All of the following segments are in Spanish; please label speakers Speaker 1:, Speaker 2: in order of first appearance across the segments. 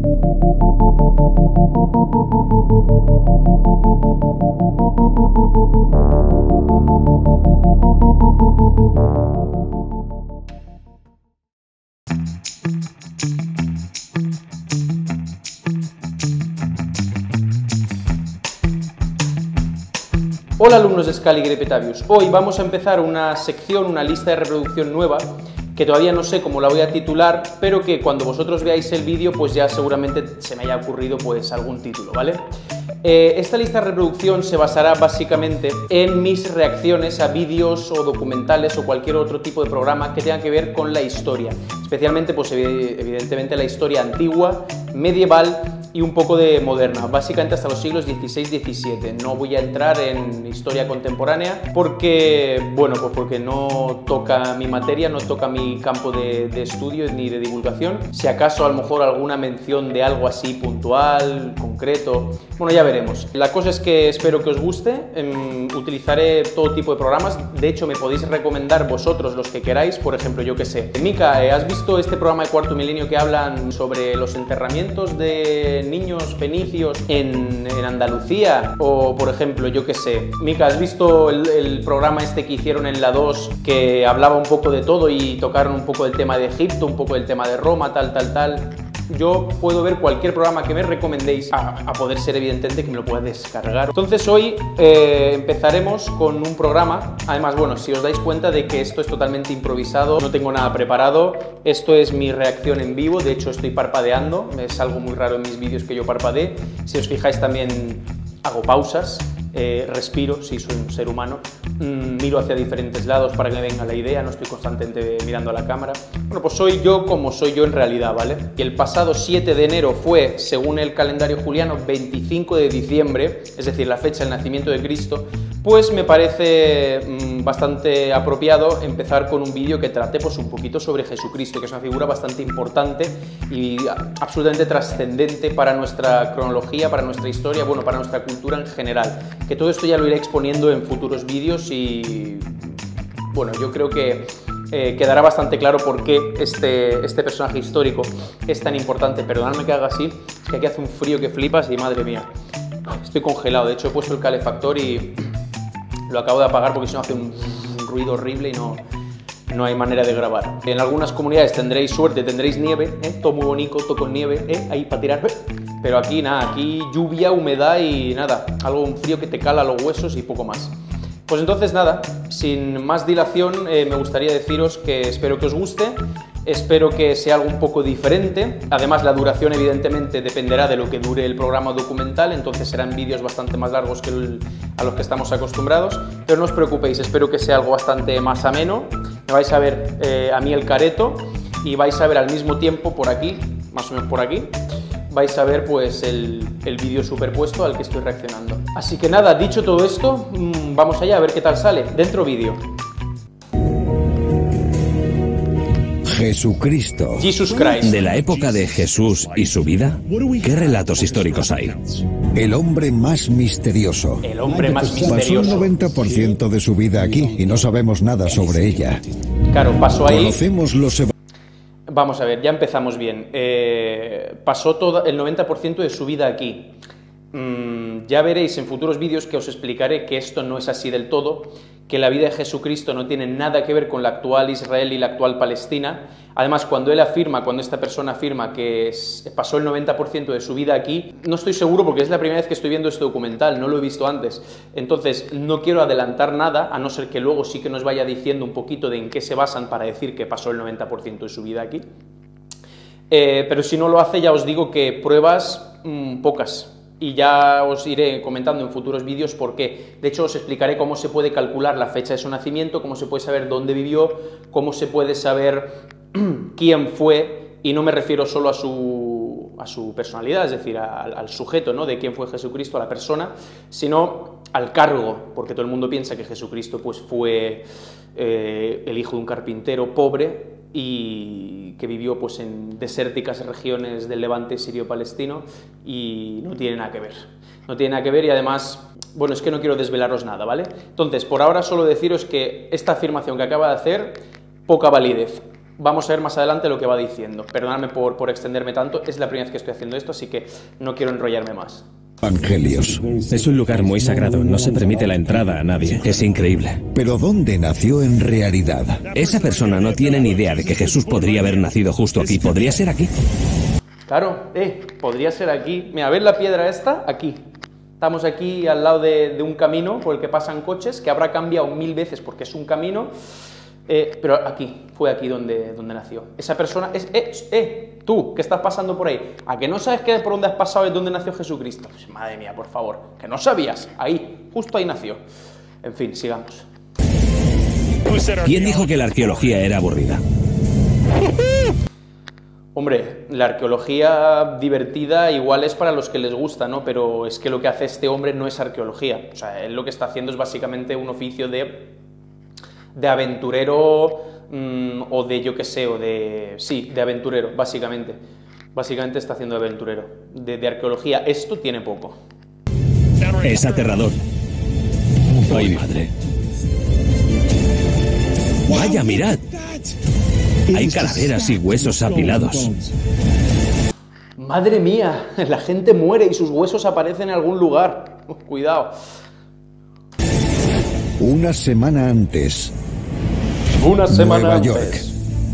Speaker 1: Hola alumnos de Scala y Grepetavius, hoy vamos a empezar una sección, una lista de reproducción nueva que todavía no sé cómo la voy a titular, pero que cuando vosotros veáis el vídeo pues ya seguramente se me haya ocurrido pues algún título, ¿vale? Esta lista de reproducción se basará básicamente en mis reacciones a vídeos o documentales o cualquier otro tipo de programa que tenga que ver con la historia, especialmente pues evidentemente la historia antigua, medieval y un poco de moderna, básicamente hasta los siglos XVI-XVII. No voy a entrar en historia contemporánea porque, bueno, pues porque no toca mi materia, no toca mi campo de estudio ni de divulgación. Si acaso a lo mejor alguna mención de algo así puntual, concreto, bueno, ya veremos. La cosa es que espero que os guste, utilizaré todo tipo de programas, de hecho me podéis recomendar vosotros los que queráis, por ejemplo, yo qué sé. Mica, ¿has visto este programa de Cuarto Milenio que hablan sobre los enterramientos de niños fenicios en Andalucía? O por ejemplo, yo qué sé, Mica, ¿has visto el programa este que hicieron en la 2 que hablaba un poco de todo y tocaron un poco del tema de Egipto, un poco del tema de Roma, tal? Yo puedo ver cualquier programa que me recomendéis, a poder ser evidentemente que me lo pueda descargar. Entonces hoy empezaremos con un programa, además, bueno, si os dais cuenta de que esto es totalmente improvisado, no tengo nada preparado, esto es mi reacción en vivo, de hecho estoy parpadeando, es algo muy raro en mis vídeos que yo parpadee. Si os fijáis también hago pausas, respiro, sí, soy un ser humano, miro hacia diferentes lados para que me venga la idea, no estoy constantemente mirando a la cámara. Bueno, pues soy yo como soy yo en realidad, ¿vale? Y el pasado 7 de enero fue, según el calendario juliano, 25 de diciembre, es decir, la fecha del nacimiento de Cristo, pues me parece bastante apropiado empezar con un vídeo que trate pues un poquito sobre Jesucristo, que es una figura bastante importante y absolutamente trascendente para nuestra cronología, para nuestra historia, bueno, para nuestra cultura en general. Que todo esto ya lo iré exponiendo en futuros vídeos y, bueno, yo creo que quedará bastante claro por qué este personaje histórico es tan importante. Perdonadme que haga así, es que aquí hace un frío que flipas y madre mía, estoy congelado. De hecho he puesto el calefactor y lo acabo de apagar porque si no hace un ruido horrible y no hay manera de grabar. En algunas comunidades tendréis suerte, tendréis nieve, todo muy bonito, todo con nieve, ahí para tirar. Pero aquí nada, aquí lluvia, humedad y nada, un frío que te cala los huesos y poco más. Pues entonces nada, sin más dilación me gustaría deciros que espero que os guste, espero que sea algo un poco diferente. Además la duración evidentemente dependerá de lo que dure el programa documental, entonces serán vídeos bastante más largos que a los que estamos acostumbrados, pero no os preocupéis, espero que sea algo bastante más ameno. Me vais a ver a mí el careto y vais a ver al mismo tiempo por aquí, más o menos por aquí, vais a ver pues el vídeo superpuesto al que estoy reaccionando. Así que nada, dicho todo esto, vamos allá a ver qué tal sale. Dentro vídeo.
Speaker 2: Jesucristo.
Speaker 1: Jesus Christ.
Speaker 2: De la época de Jesús y su vida, ¿qué relatos históricos hay?
Speaker 3: El hombre más misterioso.
Speaker 1: El hombre más
Speaker 3: Pasó
Speaker 1: misterioso.
Speaker 3: el 90% de su vida aquí y no sabemos nada sobre ella.
Speaker 1: Claro, pasó ahí.
Speaker 3: Conocemos los
Speaker 1: Vamos a ver, ya empezamos bien. Pasó todo el 90% de su vida aquí. Ya veréis en futuros vídeos que os explicaré que esto no es así del todo, que la vida de Jesucristo no tiene nada que ver con la actual Israel y la actual Palestina. Además, cuando esta persona afirma que pasó el 90% de su vida aquí, no estoy seguro porque es la primera vez que estoy viendo este documental, no lo he visto antes. Entonces, no quiero adelantar nada, a no ser que luego sí que nos vaya diciendo un poquito de en qué se basan para decir que pasó el 90% de su vida aquí. Pero si no lo hace, ya os digo que pruebas pocas. Y ya os iré comentando en futuros vídeos por qué. De hecho, os explicaré cómo se puede calcular la fecha de su nacimiento, cómo se puede saber dónde vivió, cómo se puede saber quién fue, y no me refiero solo a su personalidad, es decir, al sujeto, ¿no?, de quién fue Jesucristo, a la persona, sino al cargo, porque todo el mundo piensa que Jesucristo pues, fue el hijo de un carpintero pobre y que vivió pues, en desérticas regiones del Levante sirio-palestino, y no tiene nada que ver. No tiene nada que ver y además, bueno, es que no quiero desvelaros nada, ¿vale? Entonces, por ahora solo deciros que esta afirmación que acaba de hacer, poca validez. vamos a ver más adelante lo que va diciendo. Perdonadme por extenderme tanto, es la primera vez que estoy haciendo esto, así que no quiero enrollarme más.
Speaker 3: Evangelios.
Speaker 4: Es un lugar muy sagrado, no se permite la entrada a nadie.
Speaker 2: Es increíble.
Speaker 3: Pero ¿dónde nació en realidad?
Speaker 2: Esa persona no tiene ni idea de que Jesús podría haber nacido justo aquí. ¿Podría ser aquí?
Speaker 1: Claro, podría ser aquí. Mira, ¿ves la piedra esta? Aquí. Estamos aquí al lado de un camino por el que pasan coches, que habrá cambiado 1000 veces porque es un camino, pero aquí, fue aquí donde nació. Esa persona es... tú, que estás pasando por ahí, ¿a que no sabes que por dónde has pasado es donde nació Jesucristo? Pues, madre mía, por favor, que no sabías. Ahí, justo ahí nació. En fin, sigamos.
Speaker 2: ¿Quién dijo que la arqueología era aburrida?
Speaker 1: Hombre, la arqueología divertida igual es para los que les gusta, ¿no? Pero es que lo que hace este hombre no es arqueología. O sea, él lo que está haciendo es básicamente un oficio de aventurero o de, yo qué sé, de aventurero, básicamente. Básicamente está haciendo de aventurero. De arqueología, esto tiene poco.
Speaker 2: Es aterrador. ¡Ay, madre! ¡Vaya, mirad! Hay calaveras y huesos apilados.
Speaker 1: ¡Madre mía! La gente muere y sus huesos aparecen en algún lugar. Cuidado.
Speaker 3: Una semana antes.
Speaker 1: Una semana
Speaker 3: Nueva
Speaker 1: antes.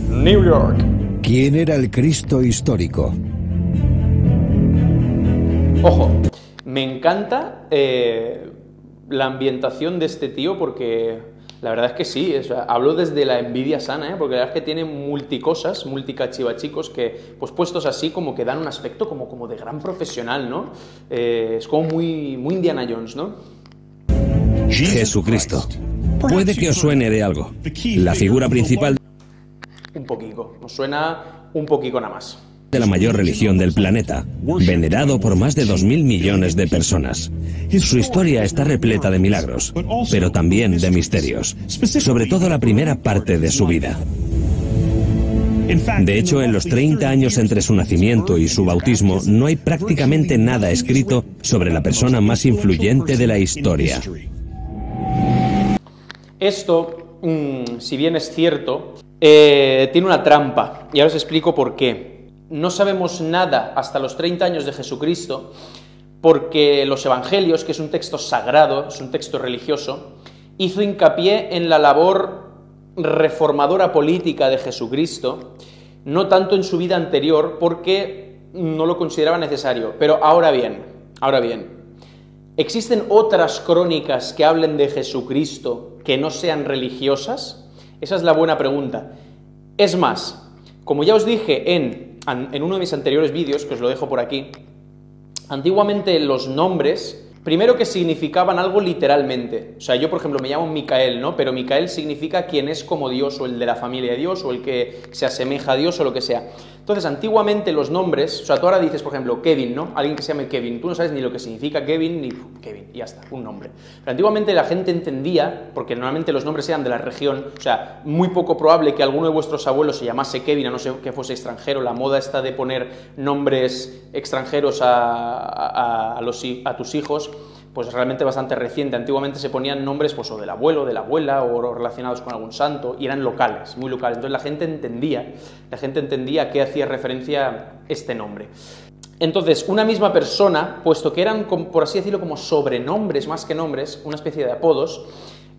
Speaker 1: New York.
Speaker 3: ¿Quién era el Cristo histórico?
Speaker 1: Ojo, me encanta la ambientación de este tío porque la verdad es que sí, hablo desde la envidia sana, porque la verdad es que tiene multicosas, multicachivachicos que, pues puestos así, como que dan un aspecto como de gran profesional, ¿no? Es como muy Indiana Jones, ¿no?
Speaker 2: Jesucristo. Puede que os suene de algo. La figura principal
Speaker 1: Un poquito, nos suena un poquito nada más.
Speaker 2: de la mayor religión del planeta, venerado por más de 2.000 millones de personas. Su historia está repleta de milagros, pero también de misterios, sobre todo la primera parte de su vida. De hecho, en los 30 años entre su nacimiento y su bautismo, no hay prácticamente nada escrito sobre la persona más influyente de la historia.
Speaker 1: Esto, si bien es cierto, tiene una trampa, y ahora os explico por qué. No sabemos nada hasta los 30 años de Jesucristo, porque los Evangelios, que es un texto sagrado, es un texto religioso, hizo hincapié en la labor reformadora política de Jesucristo, no tanto en su vida anterior, porque no lo consideraba necesario. Pero ahora bien, ¿existen otras crónicas que hablen de Jesucristo que no sean religiosas? Esa es la buena pregunta. Es más, como ya os dije en uno de mis anteriores vídeos, que os lo dejo por aquí, antiguamente los nombres, primero que significaban algo literalmente. O sea, yo por ejemplo me llamo Micael, ¿no? Pero Micael significa quien es como Dios, o el de la familia de Dios, o el que se asemeja a Dios, o lo que sea. Entonces, antiguamente los nombres, o sea, tú ahora dices, por ejemplo, Kevin, ¿no? Alguien que se llame Kevin, tú no sabes ni lo que significa Kevin, ni Kevin, y ya está, un nombre. Pero antiguamente la gente entendía, porque normalmente los nombres eran de la región, o sea, muy poco probable que alguno de vuestros abuelos se llamase Kevin, a no ser que fuese extranjero. La moda está de poner nombres extranjeros a tus hijos, pues realmente bastante reciente. Antiguamente se ponían nombres pues o del abuelo, de la abuela, o relacionados con algún santo, y eran locales, muy locales. Entonces la gente entendía a qué hacía referencia este nombre. Entonces, una misma persona, puesto que eran, por así decirlo, como sobrenombres más que nombres, una especie de apodos,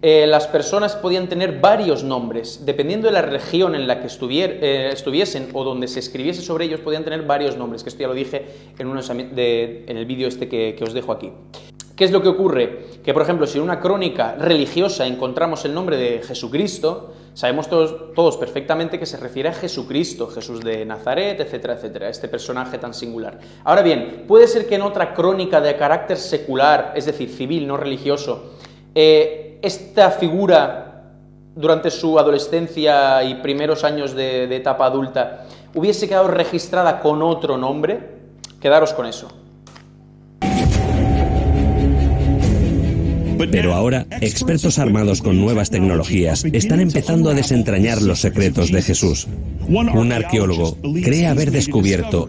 Speaker 1: las personas podían tener varios nombres. Dependiendo de la región en la que estuviesen o donde se escribiese sobre ellos, podían tener varios nombres, que esto ya lo dije en el vídeo este que os dejo aquí. ¿Qué es lo que ocurre? Que, por ejemplo, si en una crónica religiosa encontramos el nombre de Jesucristo, sabemos todos perfectamente que se refiere a Jesucristo, Jesús de Nazaret, etcétera, etcétera, este personaje tan singular. Ahora bien, puede ser que en otra crónica de carácter secular, es decir, civil, no religioso, esta figura, durante su adolescencia y primeros años de etapa adulta, hubiese quedado registrada con otro nombre. Quedaros con eso.
Speaker 2: Pero ahora, expertos armados con nuevas tecnologías están empezando a desentrañar los secretos de Jesús. Un arqueólogo cree haber descubierto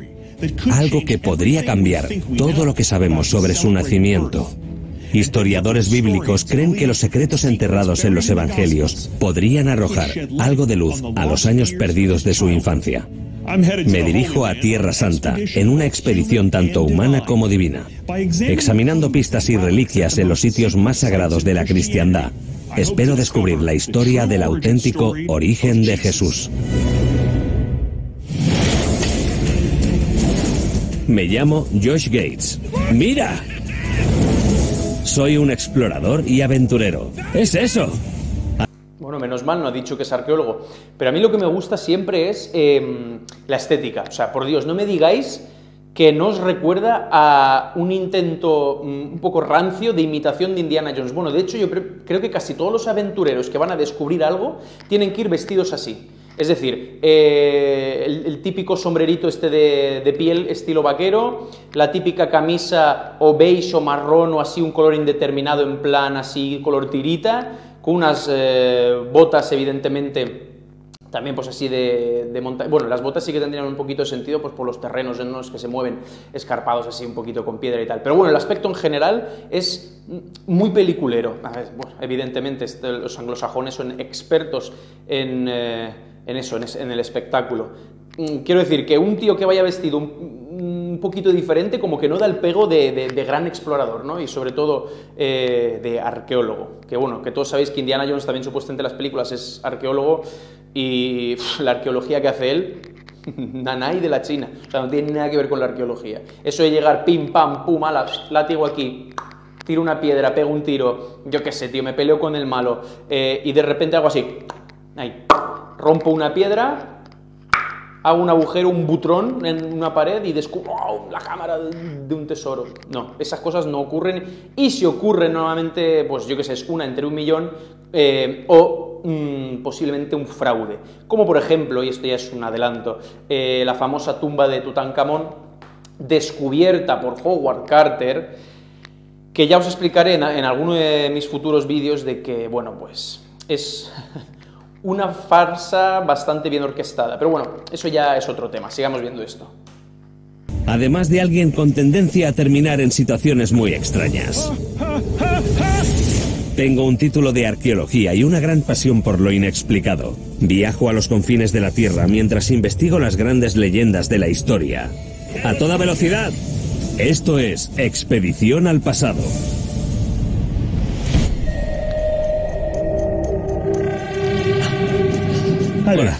Speaker 2: algo que podría cambiar todo lo que sabemos sobre su nacimiento. Historiadores bíblicos creen que los secretos enterrados en los evangelios podrían arrojar algo de luz a los años perdidos de su infancia. Me dirijo a Tierra Santa en una expedición tanto humana como divina, examinando pistas y reliquias en los sitios más sagrados de la cristiandad. Espero descubrir la historia del auténtico origen de Jesús. Me llamo Josh Gates. ¡Mira! Soy un explorador y aventurero. ¡Es eso!
Speaker 1: Bueno, menos mal, no ha dicho que es arqueólogo. Pero a mí lo que me gusta siempre es la estética. O sea, por Dios, no me digáis que no os recuerda a un intento un poco rancio de imitación de Indiana Jones. Bueno, de hecho, yo creo que casi todos los aventureros que van a descubrir algo tienen que ir vestidos así. Es decir, el típico sombrerito este de piel estilo vaquero, la típica camisa o beige o marrón o así un color indeterminado en plan así color tirita, con unas botas evidentemente también pues así de montaña. Bueno, las botas sí que tendrían un poquito de sentido pues por los terrenos en los que se mueven escarpados así un poquito con piedra y tal. Pero bueno, el aspecto en general es muy peliculero. A ver, bueno, evidentemente los anglosajones son expertos en eso, en el espectáculo. Quiero decir que un tío que vaya vestido un poquito diferente como que no da el pego de gran explorador, ¿no? Y sobre todo de arqueólogo. Que bueno, que todos sabéis que Indiana Jones también supuestamente en las películas es arqueólogo y la arqueología que hace él, nanay de la China. O sea, no tiene nada que ver con la arqueología. Eso de llegar pim, pam, pum, alas, látigo aquí, tiro una piedra, pego un tiro, yo qué sé, tío, me peleo con el malo y de repente hago así, ahí, rompo una piedra, hago un agujero, un butrón en una pared y descubro la cámara de un tesoro. No, esas cosas no ocurren y si ocurren normalmente, pues yo qué sé, es una entre un millón o posiblemente un fraude. Como por ejemplo, y esto ya es un adelanto, la famosa tumba de Tutankamón descubierta por Howard Carter, que ya os explicaré en alguno de mis futuros vídeos de que, bueno, pues es una farsa bastante bien orquestada. Pero bueno, eso ya es otro tema. Sigamos viendo esto.
Speaker 2: Además de alguien con tendencia a terminar en situaciones muy extrañas. Tengo un título de arqueología y una gran pasión por lo inexplicado. Viajo a los confines de la Tierra mientras investigo las grandes leyendas de la historia. ¡A toda velocidad! Esto es Expedición al Pasado. Hola.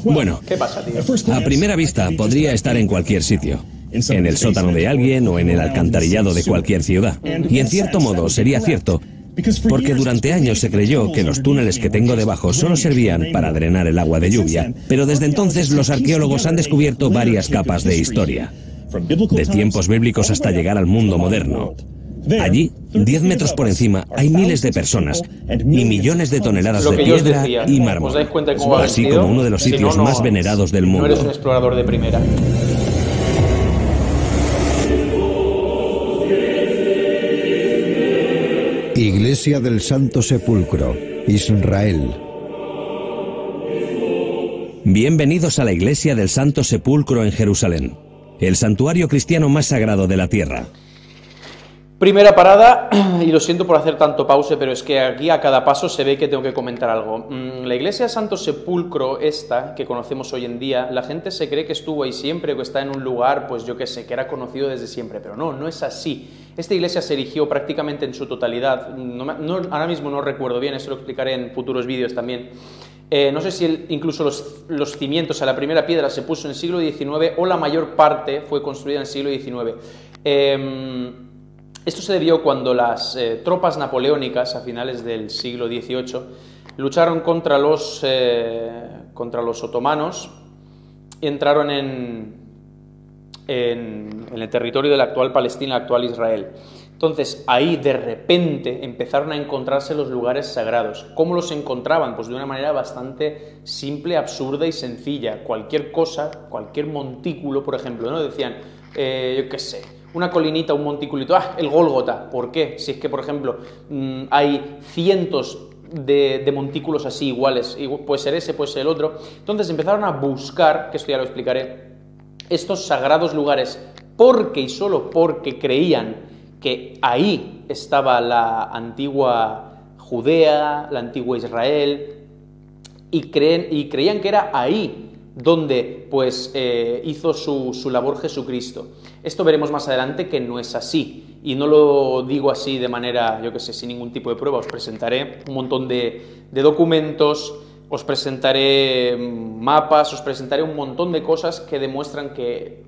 Speaker 2: Bueno,
Speaker 1: ¿qué pasa, tío?
Speaker 2: A primera vista podría estar en cualquier sitio. En el sótano de alguien o en el alcantarillado de cualquier ciudad. Y en cierto modo sería cierto, porque durante años se creyó que los túneles que tengo debajo solo servían para drenar el agua de lluvia, pero desde entonces los arqueólogos han descubierto varias capas de historia, de tiempos bíblicos hasta llegar al mundo moderno. Allí, 10 metros por encima, hay miles de personas y millones de toneladas de piedra y mármol, así como uno de los sitios más venerados del mundo.
Speaker 1: No eres un explorador de primera.
Speaker 3: Iglesia del Santo Sepulcro, Israel.
Speaker 2: Bienvenidos a la Iglesia del Santo Sepulcro en Jerusalén, el santuario cristiano más sagrado de la tierra.
Speaker 1: Primera parada, y lo siento por hacer tanto pause, pero es que aquí a cada paso se ve que tengo que comentar algo. La iglesia Santo Sepulcro, esta, que conocemos hoy en día, la gente se cree que estuvo ahí siempre, que está en un lugar, pues yo qué sé, que era conocido desde siempre, pero no, no es así. Esta iglesia se erigió prácticamente en su totalidad, ahora mismo no recuerdo bien, esto lo explicaré en futuros vídeos también. No sé si incluso los cimientos, o sea, la primera piedra se puso en el siglo XIX o la mayor parte fue construida en el siglo XIX. Esto se debió cuando las tropas napoleónicas, a finales del siglo XVIII, lucharon contra los otomanos y entraron en el territorio de la actual Palestina, la actual Israel. Entonces, ahí de repente empezaron a encontrarse los lugares sagrados. ¿Cómo los encontraban? Pues de una manera bastante simple, absurda y sencilla. Cualquier cosa, cualquier montículo, por ejemplo, ¿no? Decían, yo qué sé, una colinita, un monticulito, el Gólgota. ¿Por qué? Si es que, por ejemplo, hay cientos de montículos así iguales, puede ser ese, puede ser el otro. Entonces empezaron a buscar, que esto ya lo explicaré, estos sagrados lugares, porque y solo porque creían que ahí estaba la antigua Judea, la antigua Israel, y creían que era ahí donde pues hizo su labor Jesucristo. Esto veremos más adelante que no es así, y no lo digo así de manera, yo qué sé, sin ningún tipo de prueba. Os presentaré un montón de documentos, os presentaré mapas, os presentaré un montón de cosas que demuestran que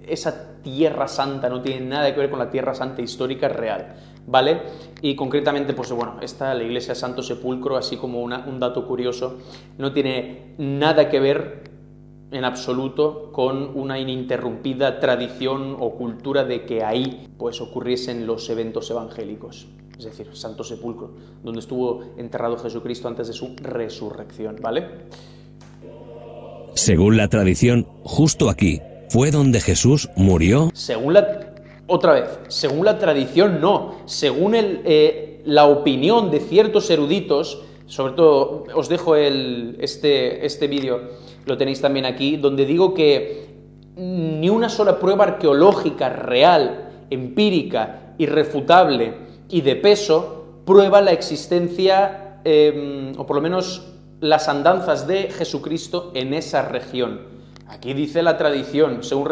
Speaker 1: esa Tierra Santa no tiene nada que ver con la Tierra Santa histórica real, ¿vale? Y concretamente, pues bueno, la iglesia Santo Sepulcro, así como un dato curioso, no tiene nada que ver en absoluto con una ininterrumpida tradición o cultura de que ahí pues ocurriesen los eventos evangélicos. Es decir, Santo Sepulcro, donde estuvo enterrado Jesucristo antes de su resurrección, ¿vale?
Speaker 2: Según la tradición, justo aquí fue donde Jesús murió.
Speaker 1: Según la tradición no, según la opinión de ciertos eruditos, sobre todo os dejo este vídeo, lo tenéis también aquí, donde digo que ni una sola prueba arqueológica real, empírica, irrefutable y de peso prueba la existencia, o por lo menos las andanzas de Jesucristo en esa región. Aquí dice la tradición, según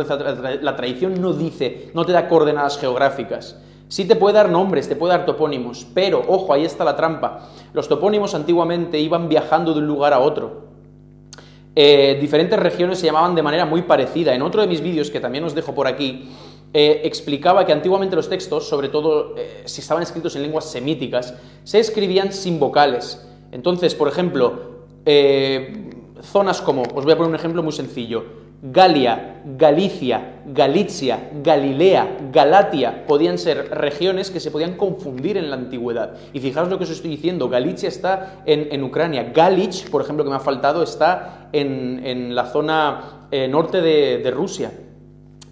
Speaker 1: la tradición no dice, no te da coordenadas geográficas. Sí te puede dar nombres, te puede dar topónimos, pero, ojo, ahí está la trampa. Los topónimos antiguamente iban viajando de un lugar a otro. Diferentes regiones se llamaban de manera muy parecida. En otro de mis vídeos, que también os dejo por aquí, explicaba que antiguamente los textos, sobre todo si estaban escritos en lenguas semíticas, se escribían sin vocales. Entonces, por ejemplo, zonas como, os voy a poner un ejemplo muy sencillo, Galia, Galicia, Galicia, Galilea, Galatia, podían ser regiones que se podían confundir en la antigüedad. Y fijaos lo que os estoy diciendo, Galicia está en Ucrania, Galich, por ejemplo, que me ha faltado, está en la zona norte de Rusia.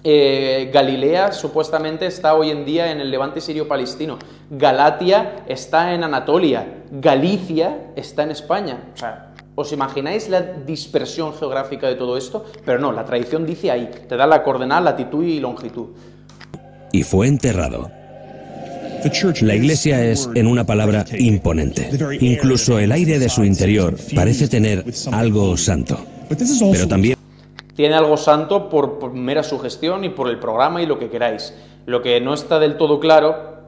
Speaker 1: Galilea supuestamente está hoy en día en el levante sirio-palestino, Galatia está en Anatolia, Galicia está en España. O sea, ¿os imagináis la dispersión geográfica de todo esto? Pero no, la tradición dice ahí, te da la coordenada, latitud y longitud.
Speaker 2: Y fue enterrado. La iglesia es, en una palabra, imponente. Incluso el aire de su interior parece tener algo santo. Pero también
Speaker 1: tiene algo santo por mera sugestión y por el programa y lo que queráis. Lo que no está del todo claro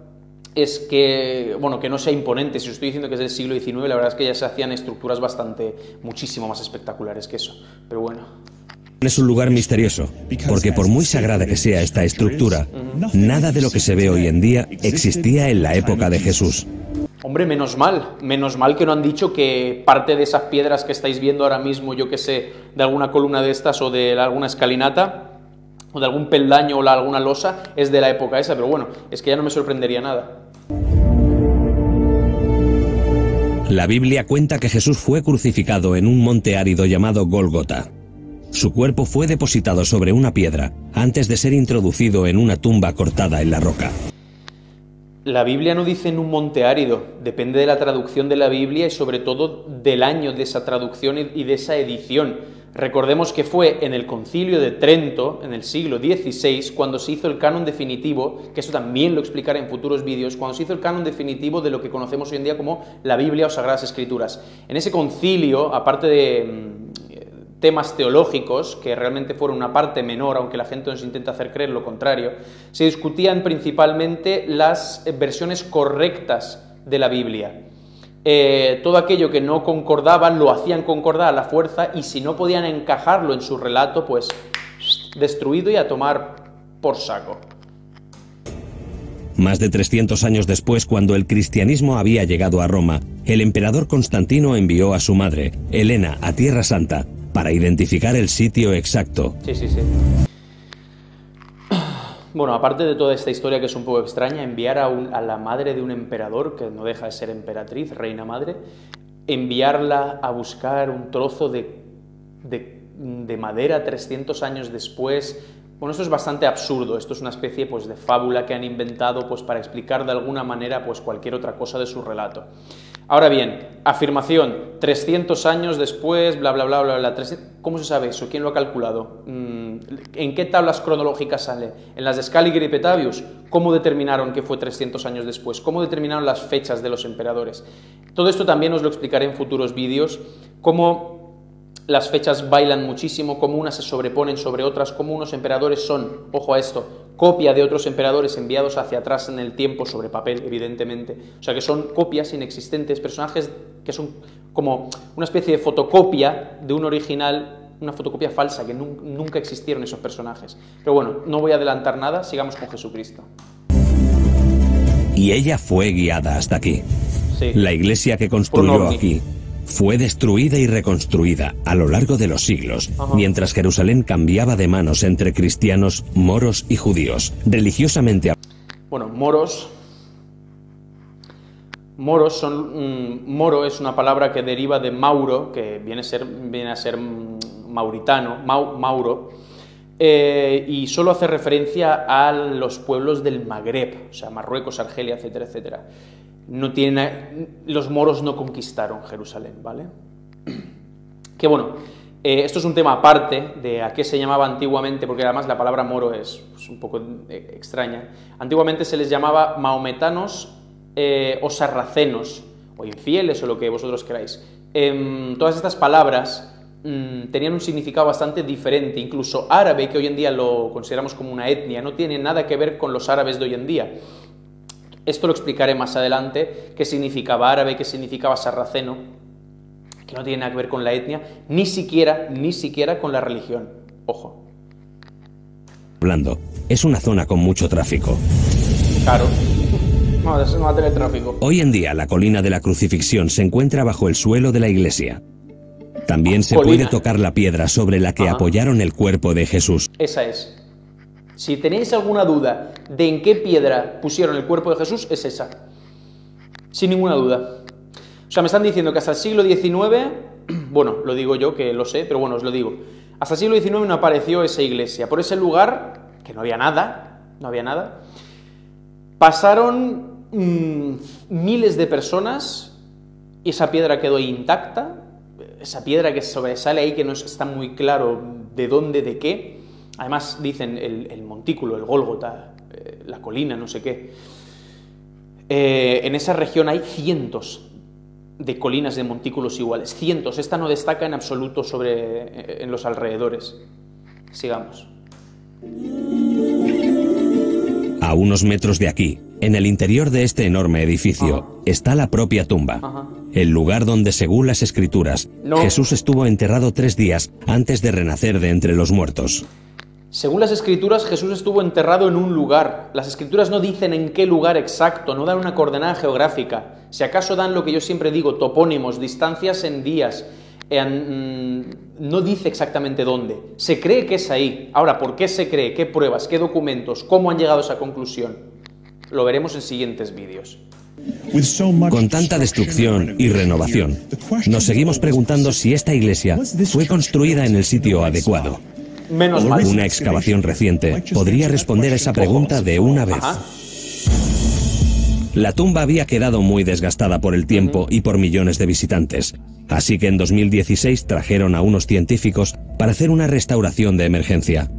Speaker 1: es que, bueno, que no sea imponente. Si os estoy diciendo que es del siglo XIX, la verdad es que ya se hacían estructuras muchísimo más espectaculares que eso. Pero bueno.
Speaker 2: es un lugar misterioso, porque por muy sagrada que sea esta estructura, nada de lo que se ve hoy en día existía en la época de Jesús.
Speaker 1: Hombre, menos mal que no han dicho que parte de esas piedras que estáis viendo ahora mismo, yo que sé, de alguna columna de estas o de alguna escalinata, o de algún peldaño o alguna losa, es de la época esa, pero bueno, es que ya no me sorprendería nada.
Speaker 2: La Biblia cuenta que Jesús fue crucificado en un monte árido llamado Gólgota. Su cuerpo fue depositado sobre una piedra antes de ser introducido en una tumba cortada en la roca.
Speaker 1: La Biblia no dice en un monte árido, depende de la traducción de la Biblia y sobre todo del año de esa traducción y de esa edición. Recordemos que fue en el Concilio de Trento, en el siglo XVI, cuando se hizo el canon definitivo, que eso también lo explicaré en futuros vídeos, cuando se hizo el canon definitivo de lo que conocemos hoy en día como la Biblia o Sagradas Escrituras. En ese concilio, aparte de temas teológicos, que realmente fueron una parte menor, aunque la gente nos intenta hacer creer lo contrario, se discutían principalmente las versiones correctas de la Biblia. Todo aquello que no concordaba lo hacían concordar a la fuerza y si no podían encajarlo en su relato, pues destruido y a tomar por saco.
Speaker 2: Más de 300 años después, cuando el cristianismo había llegado a Roma, el emperador Constantino envió a su madre, Helena, a Tierra Santa para identificar el sitio exacto.
Speaker 1: Sí. Bueno, aparte de toda esta historia que es un poco extraña, enviar a la madre de un emperador, que no deja de ser emperatriz, reina madre, enviarla a buscar un trozo de madera 300 años después. Bueno, esto es bastante absurdo, esto es una especie pues, de fábula que han inventado pues, para explicar de alguna manera pues, cualquier otra cosa de su relato. Ahora bien, afirmación, 300 años después, bla, bla, bla, bla, bla. ¿Cómo se sabe eso? ¿Quién lo ha calculado? ¿En qué tablas cronológicas sale? ¿En las de Scaliger y Petavius? ¿Cómo determinaron que fue 300 años después? ¿Cómo determinaron las fechas de los emperadores? Todo esto también os lo explicaré en futuros vídeos, cómo las fechas bailan muchísimo, cómo unas se sobreponen sobre otras, cómo unos emperadores son, ojo a esto, copia de otros emperadores enviados hacia atrás en el tiempo sobre papel, evidentemente. O sea que son copias inexistentes, personajes que son como una especie de fotocopia de un original, una fotocopia falsa, que nunca existieron esos personajes. Pero bueno, no voy a adelantar nada, sigamos con Jesucristo.
Speaker 2: Y ella fue guiada hasta aquí.
Speaker 1: Sí.
Speaker 2: La iglesia que construyó aquí fue destruida y reconstruida a lo largo de los siglos, mientras Jerusalén cambiaba de manos entre cristianos, moros y judíos, religiosamente.
Speaker 1: Bueno, moros moro es una palabra que deriva de Mauro, que viene a ser mauritano, Mauro, y solo hace referencia a los pueblos del Magreb, o sea, Marruecos, Argelia, etcétera, etcétera. Los moros no conquistaron Jerusalén, ¿vale? Que bueno, esto es un tema aparte de a qué se llamaba antiguamente, porque además la palabra moro es un poco extraña. Antiguamente se les llamaba maometanos o sarracenos, o infieles, o lo que vosotros queráis. Todas estas palabras tenían un significado bastante diferente, incluso árabe, que hoy en día lo consideramos como una etnia, no tiene nada que ver con los árabes de hoy en día. Esto lo explicaré más adelante, qué significaba árabe, qué significaba sarraceno, que no tiene nada que ver con la etnia, ni siquiera con la religión. Ojo.
Speaker 2: Hablando, es una zona con mucho tráfico.
Speaker 1: Claro. No va a tener tráfico.
Speaker 2: Hoy en día la colina de la crucifixión se encuentra bajo el suelo de la iglesia. También se puede tocar la piedra sobre la que apoyaron el cuerpo de Jesús.
Speaker 1: Esa es. Si tenéis alguna duda de en qué piedra pusieron el cuerpo de Jesús, es esa. Sin ninguna duda. O sea, me están diciendo que hasta el siglo XIX, bueno, lo digo yo que lo sé, pero bueno, os lo digo. Hasta el siglo XIX no apareció esa iglesia. Por ese lugar, que no había nada, pasaron miles de personas y esa piedra quedó intacta. Esa piedra que sobresale ahí, que no está muy claro de dónde, de qué. Además dicen el montículo, el Gólgota, la colina, no sé qué. En esa región hay cientos de colinas de montículos iguales. Cientos. Esta no destaca en absoluto en los alrededores. Sigamos.
Speaker 2: A unos metros de aquí, en el interior de este enorme edificio, está la propia tumba. El lugar donde, según las escrituras, Jesús estuvo enterrado 3 días antes de renacer de entre los muertos.
Speaker 1: Según las escrituras, Jesús estuvo enterrado en un lugar. Las escrituras no dicen en qué lugar exacto, no dan una coordenada geográfica. Si acaso dan lo que yo siempre digo, topónimos, distancias en días. No dice exactamente dónde. Se cree que es ahí. Ahora, ¿por qué se cree? ¿Qué pruebas? ¿Qué documentos? ¿Cómo han llegado a esa conclusión? Lo veremos en siguientes vídeos.
Speaker 2: Con tanta destrucción y renovación, nos seguimos preguntando si esta iglesia fue construida en el sitio adecuado.
Speaker 1: Menos mal.
Speaker 2: Una excavación reciente podría responder a esa pregunta de una vez. La tumba había quedado muy desgastada por el tiempo y por millones de visitantes, así que en 2016 trajeron a unos científicos para hacer una restauración de emergencia.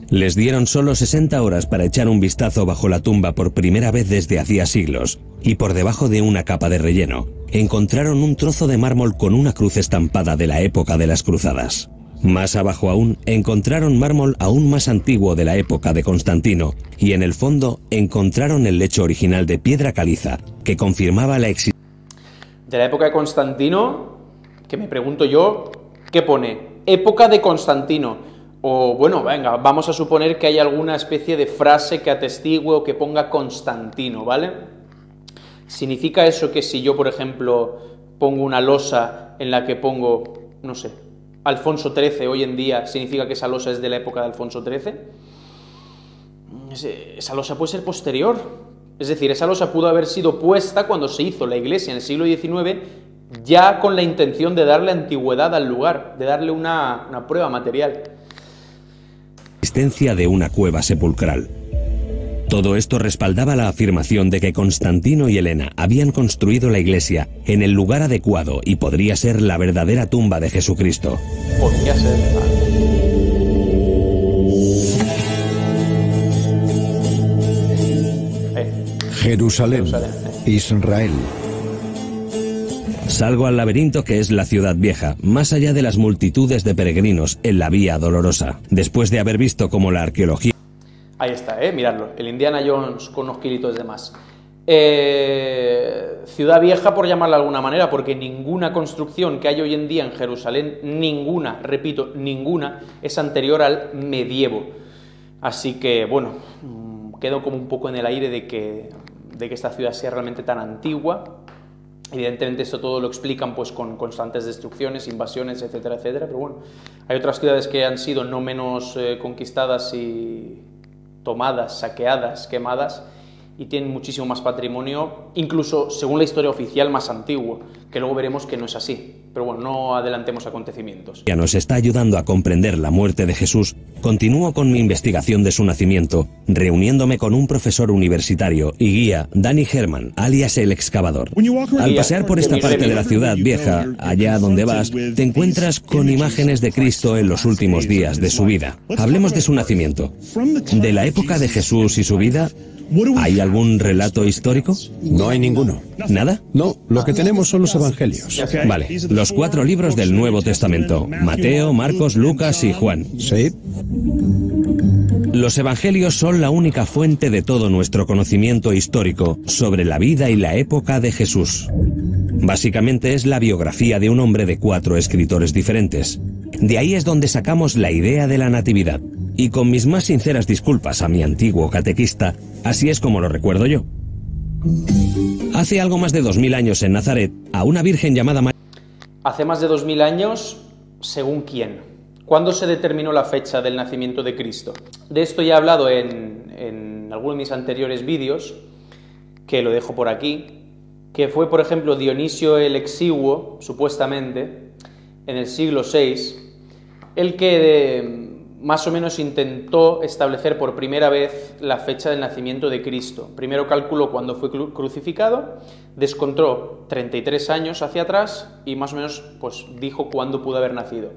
Speaker 2: Les dieron solo 60 horas para echar un vistazo bajo la tumba por primera vez desde hacía siglos, y por debajo de una capa de relleno, encontraron un trozo de mármol con una cruz estampada de la época de las cruzadas. Más abajo aún, encontraron mármol aún más antiguo de la época de Constantino, y en el fondo encontraron el lecho original de piedra caliza, que confirmaba la existencia.
Speaker 1: De la época de Constantino, que me pregunto yo, ¿qué pone? Época de Constantino. O bueno, venga, vamos a suponer que hay alguna especie de frase que atestigue o que ponga Constantino, ¿vale? ¿Significa eso que si yo, por ejemplo, pongo una losa en la que pongo, no sé, Alfonso XIII hoy en día, significa que esa losa es de la época de Alfonso XIII? Esa losa puede ser posterior. Es decir, esa losa pudo haber sido puesta cuando se hizo la iglesia en el siglo XIX, ya con la intención de darle antigüedad al lugar, de darle una prueba material.
Speaker 2: Existencia de una cueva sepulcral. Todo esto respaldaba la afirmación de que Constantino y Helena habían construido la iglesia en el lugar adecuado y podría ser la verdadera tumba de Jesucristo.
Speaker 1: Podría ser.
Speaker 3: Jerusalén, Israel.
Speaker 2: Salgo al laberinto que es la ciudad vieja, más allá de las multitudes de peregrinos en la Vía Dolorosa. Después de haber visto cómo la arqueología...
Speaker 1: Ahí está, miradlo, el Indiana Jones con unos kilitos de más. Ciudad vieja, por llamarla de alguna manera, porque ninguna construcción que hay hoy en día en Jerusalén, ninguna, repito, ninguna, es anterior al medievo. Así que, bueno, quedo como un poco en el aire de que esta ciudad sea realmente tan antigua. Evidentemente esto todo lo explican pues con constantes destrucciones, invasiones, etcétera, etcétera, pero bueno, hay otras ciudades que han sido no menos conquistadas y tomadas, saqueadas, quemadas, y tienen muchísimo más patrimonio, incluso según la historia oficial más antiguo, que luego veremos que no es así. Pero bueno, no adelantemos acontecimientos.
Speaker 2: Ya nos está ayudando a comprender la muerte de Jesús. Continúo con mi investigación de su nacimiento, reuniéndome con un profesor universitario y guía, Danny Herman, alias el excavador. Al pasear por esta parte de la ciudad vieja, allá donde vas, te encuentras con imágenes de Cristo en los últimos días de su vida. Hablemos de su nacimiento. De la época de Jesús y su vida, ¿hay algún relato histórico?
Speaker 5: No hay ninguno.
Speaker 2: ¿Nada?
Speaker 5: No, lo que tenemos son los evangelios.
Speaker 2: Vale, los 4 libros del Nuevo Testamento: Mateo, Marcos, Lucas y Juan.
Speaker 5: Sí.
Speaker 2: Los evangelios son la única fuente de todo nuestro conocimiento histórico sobre la vida y la época de Jesús. Básicamente es la biografía de un hombre de 4 escritores diferentes. De ahí es donde sacamos la idea de la natividad. Y con mis más sinceras disculpas a mi antiguo catequista, así es como lo recuerdo yo. Hace algo más de 2000 años en Nazaret, a una virgen llamada María...
Speaker 1: Hace más de 2000 años, ¿según quién? ¿Cuándo se determinó la fecha del nacimiento de Cristo? De esto ya he hablado en algunos de mis anteriores vídeos, que lo dejo por aquí, que fue, por ejemplo, Dionisio el Exiguo, supuestamente, en el siglo VI, el que más o menos intentó establecer por primera vez la fecha del nacimiento de Cristo. Primero calculó cuándo fue crucificado, descontó 33 años hacia atrás y más o menos pues dijo cuándo pudo haber nacido.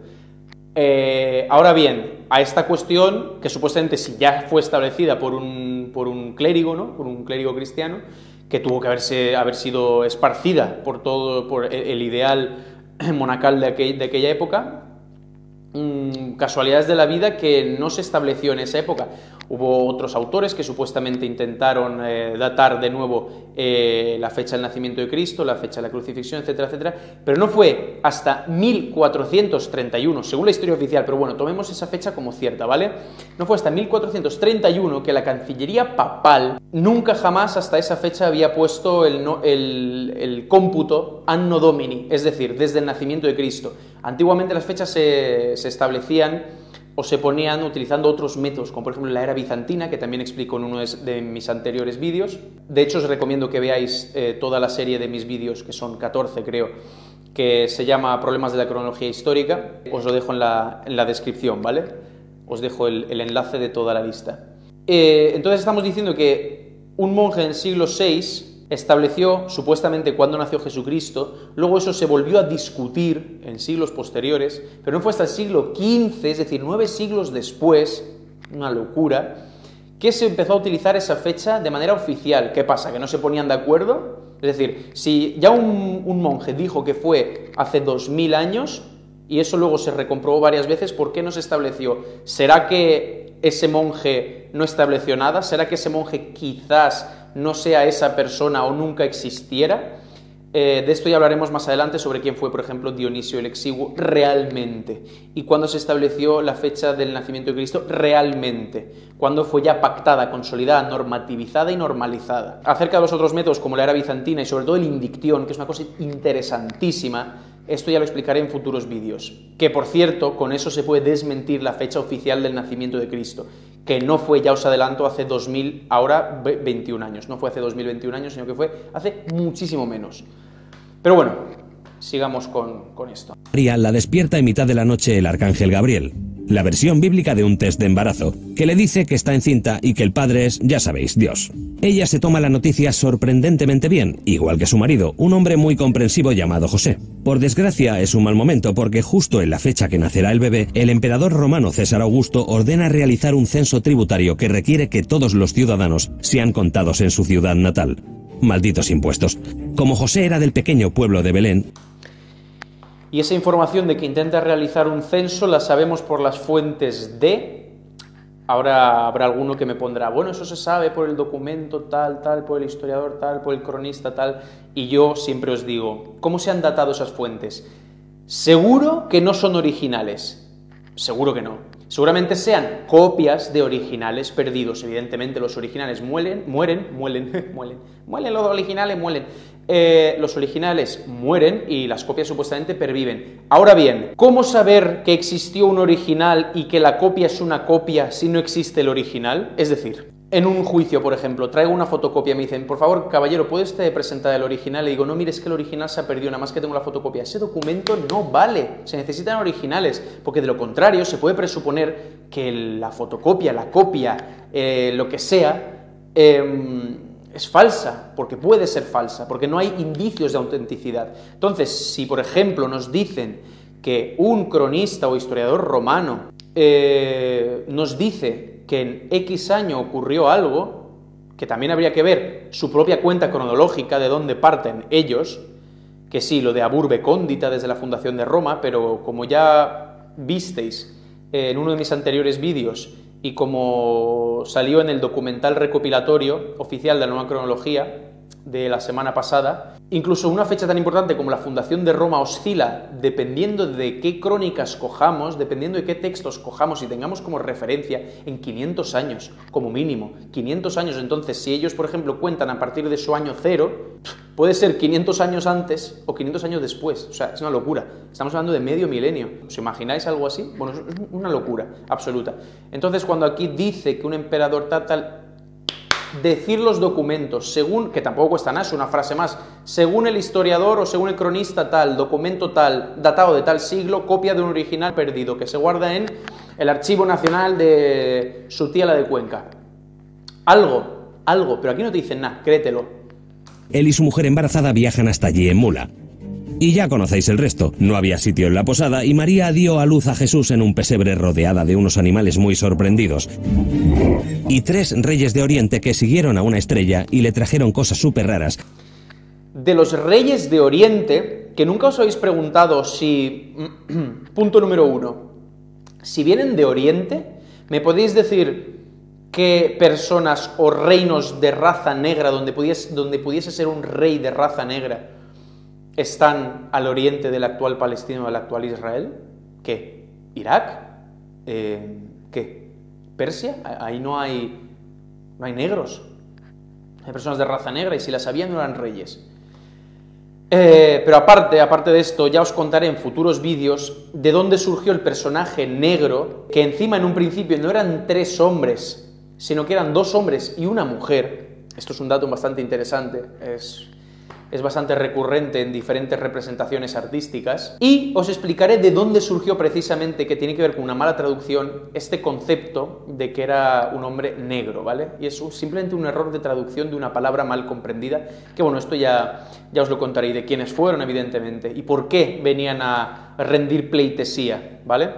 Speaker 1: Ahora bien, a esta cuestión, que supuestamente si ya fue establecida por un clérigo, ¿no? Por un clérigo cristiano, que tuvo que haber sido esparcida por el ideal monacal de aquella época, casualidades de la vida que no se estableció en esa época. Hubo otros autores que supuestamente intentaron datar de nuevo la fecha del nacimiento de Cristo, la fecha de la crucifixión, etcétera, etcétera, pero no fue hasta 1431, según la historia oficial, pero bueno, tomemos esa fecha como cierta, ¿vale? No fue hasta 1431 que la Cancillería papal nunca jamás hasta esa fecha había puesto el cómputo Anno Domini, es decir, desde el nacimiento de Cristo. Antiguamente las fechas se establecían o se ponían utilizando otros métodos, como por ejemplo la era bizantina, que también explico en uno de mis anteriores vídeos. De hecho, os recomiendo que veáis toda la serie de mis vídeos, que son 14 creo, que se llama Problemas de la cronología histórica. Os lo dejo en la descripción, ¿vale? Os dejo el enlace de toda la lista. Entonces estamos diciendo que un monje en el siglo VI estableció supuestamente cuándo nació Jesucristo, luego eso se volvió a discutir en siglos posteriores, pero no fue hasta el siglo XV, es decir, 9 siglos después, una locura, que se empezó a utilizar esa fecha de manera oficial. ¿Qué pasa? ¿Que no se ponían de acuerdo? Es decir, si ya un monje dijo que fue hace 2000 años, y eso luego se recomprobó varias veces, ¿por qué no se estableció? ¿Será que ese monje no estableció nada? ¿Será que ese monje quizás no sea esa persona o nunca existiera? De esto ya hablaremos más adelante sobre quién fue, por ejemplo, Dionisio el Exiguo realmente y cuándo se estableció la fecha del nacimiento de Cristo realmente, cuándo fue ya pactada, consolidada, normativizada y normalizada. Acerca de los otros métodos como la era bizantina y sobre todo el indictión, que es una cosa interesantísima, esto ya lo explicaré en futuros vídeos. Que, por cierto, con eso se puede desmentir la fecha oficial del nacimiento de Cristo, que no fue, ya os adelanto, hace 2000, ahora 21 años. No fue hace 2021 años, sino que fue hace muchísimo menos. Pero bueno, sigamos con esto.
Speaker 2: María la despierta en mitad de la noche el arcángel Gabriel. la versión bíblica de un test de embarazo, que le dice que está encinta y que el padre es, ya sabéis, Dios. Ella se toma la noticia sorprendentemente bien, igual que su marido, un hombre muy comprensivo llamado José. Por desgracia, es un mal momento porque justo en la fecha que nacerá el bebé, el emperador romano César Augusto ordena realizar un censo tributario que requiere que todos los ciudadanos sean contados en su ciudad natal. Malditos impuestos. Como José era del pequeño pueblo de Belén,
Speaker 1: y esa información de que intenta realizar un censo la sabemos por las fuentes de... Ahora habrá alguno que me pondrá, bueno, eso se sabe por el documento tal, por el historiador tal, por el cronista tal, y yo siempre os digo, ¿cómo se han datado esas fuentes? Seguro que no son originales, seguro que no. Seguramente sean copias de originales perdidos. Evidentemente los originales mueren, los originales mueren. Los originales mueren y las copias supuestamente perviven. Ahora bien, ¿cómo saber que existió un original y que la copia es una copia si no existe el original? Es decir, en un juicio, por ejemplo, traigo una fotocopia y me dicen, por favor, caballero, ¿puede usted presentar el original? Y digo, no, mire, es que el original se ha perdido, nada más que tengo la fotocopia. Ese documento no vale, se necesitan originales, porque de lo contrario se puede presuponer que la fotocopia, la copia, lo que sea, es falsa, porque puede ser falsa, porque no hay indicios de autenticidad. Entonces, si por ejemplo nos dicen que un cronista o historiador romano nos dice que en X año ocurrió algo, que también habría que ver su propia cuenta cronológica de dónde parten ellos, que sí, lo de Aburbe Cóndita desde la fundación de Roma, pero como ya visteis en uno de mis anteriores vídeos y como salió en el documental recopilatorio oficial de la nueva cronología de la semana pasada, incluso una fecha tan importante como la fundación de Roma oscila dependiendo de qué crónicas cojamos, dependiendo de qué textos cojamos y tengamos como referencia en 500 años, como mínimo, 500 años. Entonces, si ellos, por ejemplo, cuentan a partir de su año cero, puede ser 500 años antes o 500 años después. O sea, es una locura. Estamos hablando de medio milenio. ¿Os imagináis algo así? Bueno, es una locura absoluta. Entonces, cuando aquí dice que un emperador tal, decir los documentos, según, que tampoco cuesta nada, es una frase más, según el historiador o según el cronista tal, documento tal, datado de tal siglo, copia de un original perdido, que se guarda en el Archivo Nacional de su tía la de Cuenca. Algo, pero aquí no te dicen nada, créetelo.
Speaker 2: Él y su mujer embarazada viajan hasta allí en mula. Y ya conocéis el resto, no había sitio en la posada y María dio a luz a Jesús en un pesebre rodeada de unos animales muy sorprendidos. Y 3 reyes de Oriente que siguieron a una estrella y le trajeron cosas súper raras.
Speaker 1: De los reyes de Oriente, que nunca os habéis preguntado si... Punto número 1. Si vienen de Oriente, ¿me podéis decir qué personas o reinos de raza negra, donde pudiese ser un rey de raza negra, están al oriente del actual Palestina o del actual Israel? ¿Qué? ¿Irak? ¿Qué? ¿Persia? Ahí no hay negros. Hay personas de raza negra y si las había no eran reyes. Pero aparte de esto, ya os contaré en futuros vídeos de dónde surgió el personaje negro, que encima en un principio no eran 3 hombres, sino que eran 2 hombres y una mujer. Esto es un dato bastante interesante, es bastante recurrente en diferentes representaciones artísticas, y os explicaré de dónde surgió precisamente, que tiene que ver con una mala traducción, este concepto de que era un hombre negro, ¿vale? Y es simplemente un error de traducción de una palabra mal comprendida, que bueno, esto ya os lo contaré, y de quiénes fueron, evidentemente, y por qué venían a rendir pleitesía, ¿vale?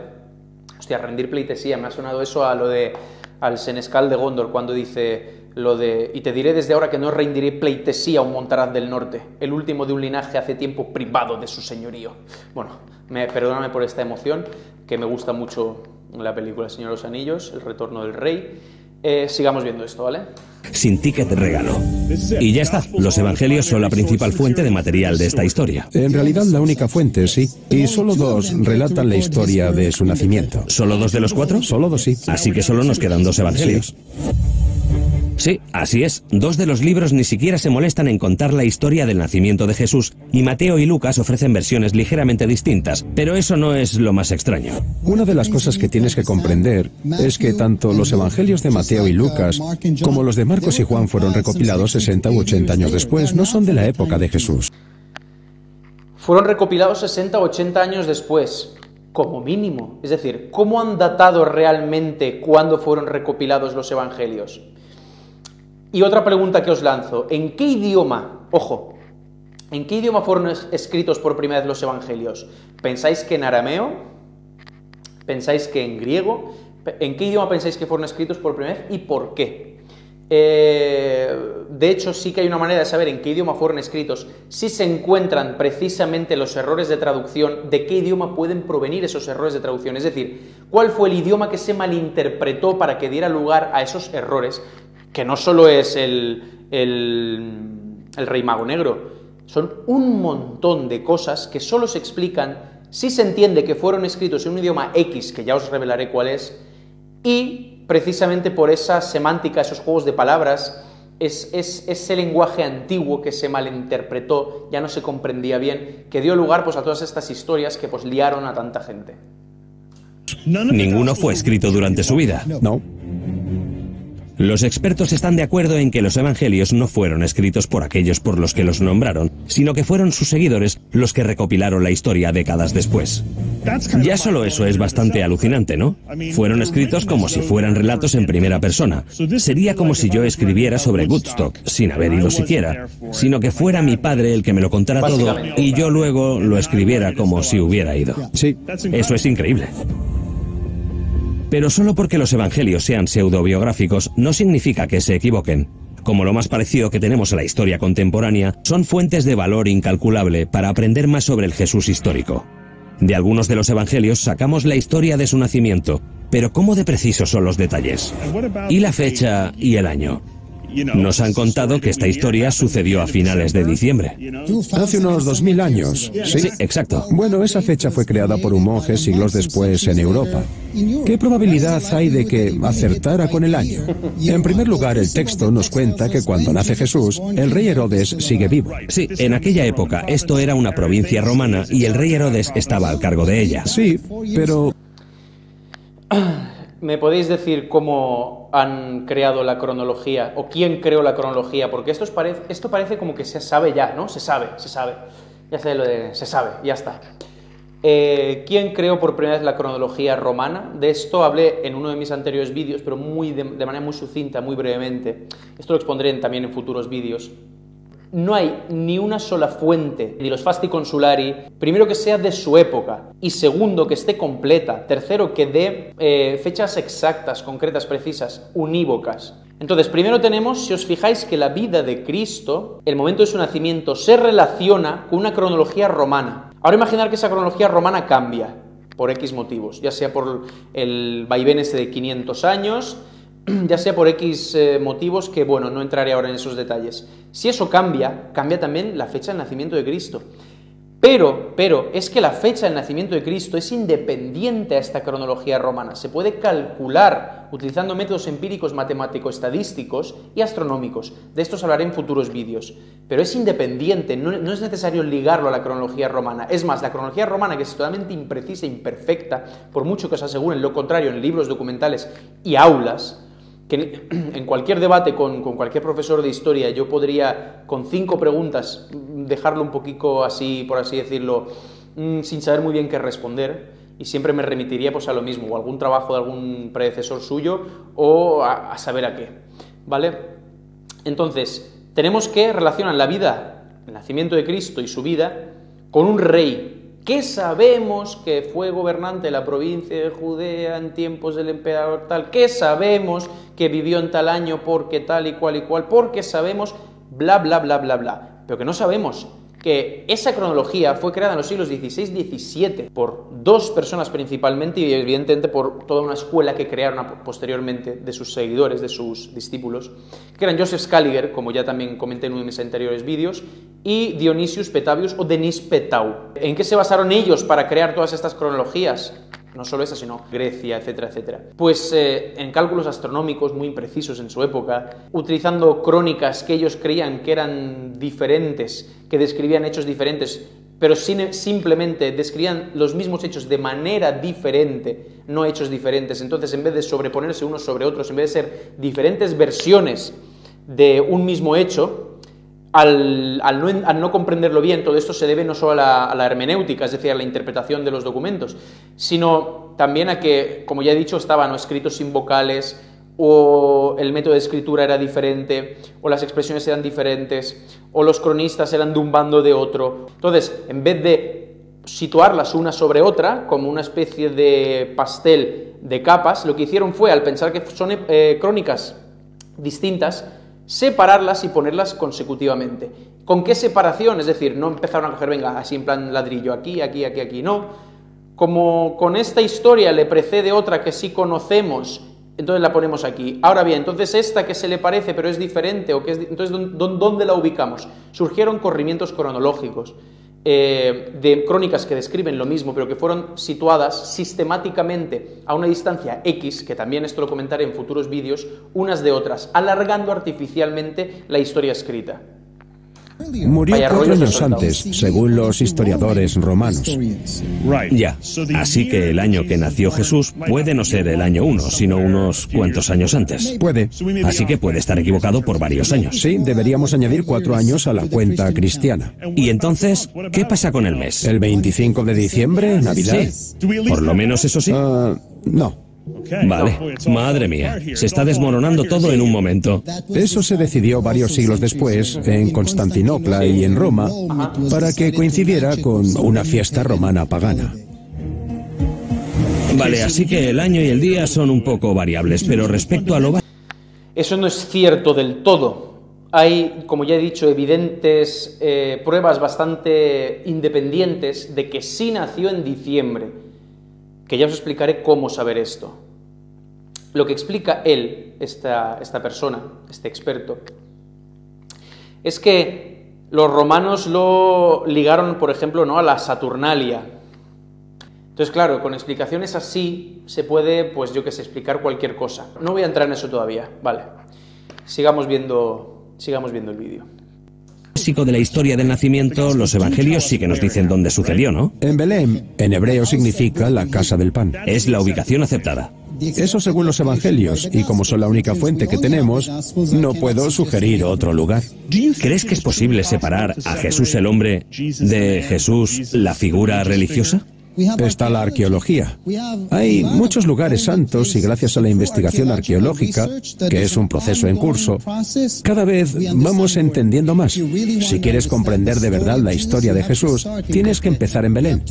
Speaker 1: Hostia, rendir pleitesía, me ha sonado eso a lo de al Senescal de Gondor, cuando dice lo de, y te diré desde ahora que no rendiré pleitesía a un Montaraz del Norte, el último de un linaje hace tiempo privado de su señorío. Bueno, perdóname por esta emoción, que me gusta mucho la película El Señor de los Anillos, El Retorno del Rey. Sigamos viendo esto, ¿vale?
Speaker 2: Sin ticket de regalo. Y ya está, los evangelios son la principal fuente de material de esta historia.
Speaker 5: En realidad la única fuente, sí. Y solo 2 relatan la historia de su nacimiento.
Speaker 2: ¿Solo 2 de los 4?
Speaker 5: Solo 2, sí.
Speaker 2: Así que solo nos quedan 2 evangelios. Sí, así es. 2 de los libros ni siquiera se molestan en contar la historia del nacimiento de Jesús, y Mateo y Lucas ofrecen versiones ligeramente distintas, pero eso no es lo más extraño.
Speaker 5: Una de las cosas que tienes que comprender es que tanto los evangelios de Mateo y Lucas como los de Marcos y Juan fueron recopilados 60 u 80 años después, no son de la época de Jesús.
Speaker 1: Fueron recopilados 60 o 80 años después. Como mínimo. Es decir, ¿cómo han datado realmente cuándo fueron recopilados los evangelios? Y otra pregunta que os lanzo, ¿en qué idioma, ojo, en qué idioma fueron escritos por primera vez los evangelios? ¿Pensáis que en arameo? ¿Pensáis que en griego? ¿En qué idioma pensáis que fueron escritos por primera vez y por qué? De hecho, sí que hay una manera de saber en qué idioma fueron escritos, si se encuentran precisamente los errores de traducción, de qué idioma pueden provenir esos errores de traducción, es decir, cuál fue el idioma que se malinterpretó para que diera lugar a esos errores, que no solo es el Rey Mago Negro, son un montón de cosas que solo se explican si se entiende que fueron escritos en un idioma X, que ya os revelaré cuál es, y precisamente por esa semántica, esos juegos de palabras, ese lenguaje antiguo que se malinterpretó, ya no se comprendía bien, que dio lugar pues a todas estas historias que pues liaron a tanta gente.
Speaker 2: Ninguno fue escrito durante su vida.
Speaker 5: No.
Speaker 2: Los expertos están de acuerdo en que los evangelios no fueron escritos por aquellos por los que los nombraron, sino que fueron sus seguidores los que recopilaron la historia décadas después. Ya solo eso es bastante alucinante, ¿no? Fueron escritos como si fueran relatos en primera persona. Sería como si yo escribiera sobre Woodstock, sin haber ido siquiera, sino que fuera mi padre el que me lo contara todo y yo luego lo escribiera como si hubiera ido.
Speaker 5: Sí.
Speaker 2: Eso es increíble. Pero solo porque los evangelios sean pseudobiográficos no significa que se equivoquen. Como lo más parecido que tenemos a la historia contemporánea, son fuentes de valor incalculable para aprender más sobre el Jesús histórico. De algunos de los evangelios sacamos la historia de su nacimiento, pero ¿cómo de precisos son los detalles? ¿Y la fecha y el año? Nos han contado que esta historia sucedió a finales de diciembre.
Speaker 5: Hace unos 2000 años.
Speaker 2: Sí, exacto.
Speaker 5: Bueno, esa fecha fue creada por un monje siglos después en Europa. ¿Qué probabilidad hay de que acertara con el año? En primer lugar, el texto nos cuenta que cuando nace Jesús, el rey Herodes sigue vivo.
Speaker 2: Sí, en aquella época esto era una provincia romana y el rey Herodes estaba al cargo de ella.
Speaker 5: Sí, pero...
Speaker 1: ¿Me podéis decir cómo han creado la cronología o quién creó la cronología? Porque esto parece como que se sabe ya, ¿no? Se sabe. Ya sé lo de... se sabe, ya está. ¿Quién creó por primera vez la cronología romana? De esto hablé en uno de mis anteriores vídeos, pero de manera muy sucinta, muy brevemente. Esto lo expondré también en futuros vídeos. No hay ni una sola fuente de los Fasti Consulari, primero que sea de su época, y segundo que esté completa, tercero que dé fechas exactas, concretas, precisas, unívocas. Entonces, primero tenemos, si os fijáis, que la vida de Cristo, el momento de su nacimiento, se relaciona con una cronología romana. Ahora imaginar que esa cronología romana cambia por X motivos, ya sea por el vaivén ese de 500 años, ya sea por X motivos que, bueno, no entraré ahora en esos detalles. Si eso cambia, cambia también la fecha del nacimiento de Cristo. Pero, es que la fecha del nacimiento de Cristo es independiente a esta cronología romana. Se puede calcular utilizando métodos empíricos, matemático-estadísticos y astronómicos. De estos hablaré en futuros vídeos. Pero es independiente, no es necesario ligarlo a la cronología romana. Es más, la cronología romana, que es totalmente imprecisa e imperfecta, por mucho que os aseguren lo contrario en libros, documentales y aulas, que en cualquier debate con cualquier profesor de historia yo podría, con 5 preguntas, dejarlo un poquito así, por así decirlo, sin saber muy bien qué responder, y siempre me remitiría pues a lo mismo, o algún trabajo de algún predecesor suyo, o a saber a qué, ¿vale? Entonces, tenemos que relacionar la vida, el nacimiento de Cristo y su vida, con un rey, que sabemos que fue gobernante de la provincia de Judea en tiempos del emperador tal, que sabemos que vivió en tal año porque tal y cual, porque sabemos bla, bla, bla, bla, bla. Pero que no sabemos que esa cronología fue creada en los siglos XVI-XVII por 2 personas principalmente y evidentemente por toda una escuela que crearon posteriormente de sus seguidores, de sus discípulos, que eran Joseph Scaliger, como ya también comenté en uno de mis anteriores vídeos, y Dionysius Petavius o Denis Petau. ¿En qué se basaron ellos para crear todas estas cronologías? No solo esa, sino Grecia, etcétera, etcétera. Pues en cálculos astronómicos muy imprecisos en su época, utilizando crónicas que ellos creían que eran diferentes, que describían hechos diferentes, pero simplemente describían los mismos hechos de manera diferente, no hechos diferentes. Entonces, en vez de sobreponerse unos sobre otros, en vez de ser diferentes versiones de un mismo hecho, al no comprenderlo bien, todo esto se debe no solo a la hermenéutica, es decir, a la interpretación de los documentos, sino también a que, como ya he dicho, estaban escritos sin vocales, o el método de escritura era diferente, o las expresiones eran diferentes, o los cronistas eran de un bando o de otro. Entonces, en vez de situarlas una sobre otra, como una especie de pastel de capas, lo que hicieron fue, al pensar que son crónicas distintas, separarlas y ponerlas consecutivamente. ¿Con qué separación? Es decir, no empezaron a coger, venga, así en plan ladrillo, aquí, aquí, aquí, aquí, no. Como con esta historia le precede otra que sí conocemos, entonces la ponemos aquí. Ahora bien, entonces esta que se le parece pero es diferente, entonces ¿dónde la ubicamos? Surgieron corrimientos cronológicos de crónicas que describen lo mismo, pero que fueron situadas sistemáticamente a una distancia X, que también esto lo comentaré en futuros vídeos, unas de otras, alargando artificialmente la historia escrita.
Speaker 5: Murió 4 años antes, según los historiadores romanos.
Speaker 2: Ya, así que el año que nació Jesús puede no ser el año 1, sino unos cuantos años antes.
Speaker 5: Puede.
Speaker 2: Así que puede estar equivocado por varios años.
Speaker 5: Sí, deberíamos añadir 4 años a la cuenta cristiana.
Speaker 2: Y entonces, ¿qué pasa con el mes?
Speaker 5: ¿El 25 de diciembre, Navidad?
Speaker 2: Sí, por lo menos eso sí.
Speaker 5: No.
Speaker 2: Vale, madre mía, se está desmoronando todo en un momento.
Speaker 5: Eso se decidió varios siglos después, en Constantinopla y en Roma, para que coincidiera con una fiesta romana pagana.
Speaker 2: Vale, así que el año y el día son un poco variables, pero respecto a lo...
Speaker 1: Eso no es cierto del todo. Hay, como ya he dicho, evidentes pruebas bastante independientes de que sí nació en diciembre, que ya os explicaré cómo saber esto. Lo que explica él, esta persona, este experto, es que los romanos lo ligaron, por ejemplo, ¿no?, a la Saturnalia. Entonces, claro, con explicaciones así se puede, pues yo qué sé, explicar cualquier cosa. No voy a entrar en eso todavía, vale. Sigamos viendo el vídeo.
Speaker 2: De la historia del nacimiento, los evangelios sí que nos dicen dónde sucedió, ¿no?
Speaker 5: En Belén, en hebreo significa la casa del pan.
Speaker 2: Es la ubicación aceptada.
Speaker 5: Eso según los evangelios, y como son la única fuente que tenemos, no puedo sugerir otro lugar.
Speaker 2: ¿Crees que es posible separar a Jesús el hombre de Jesús la figura religiosa?
Speaker 5: Está la arqueología. Hay muchos lugares santos y gracias a la investigación arqueológica, que es un proceso en curso, cada vez vamos entendiendo más. Si quieres comprender de verdad la historia de Jesús, tienes que empezar en Belén.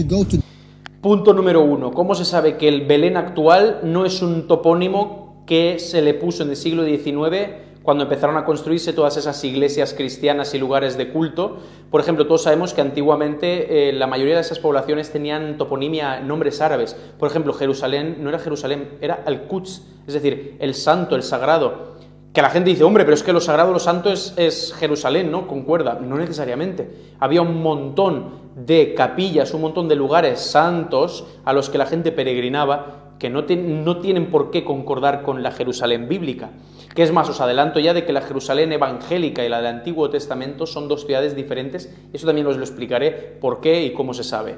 Speaker 1: Punto número 1. ¿Cómo se sabe que el Belén actual no es un topónimo que se le puso en el siglo XIX cuando empezaron a construirse todas esas iglesias cristianas y lugares de culto? Por ejemplo, todos sabemos que antiguamente la mayoría de esas poblaciones tenían toponimia, nombres árabes. Por ejemplo, Jerusalén no era Jerusalén, era Al-Quds, es decir, el santo, el sagrado. Que la gente dice, hombre, pero es que lo sagrado, lo santo es Jerusalén, ¿no? Concuerda. No necesariamente. Había un montón de capillas, un montón de lugares santos a los que la gente peregrinaba que no tienen por qué concordar con la Jerusalén bíblica. Que es más, os adelanto ya de que la Jerusalén evangélica y la del Antiguo Testamento son dos ciudades diferentes. Eso también os lo explicaré por qué y cómo se sabe.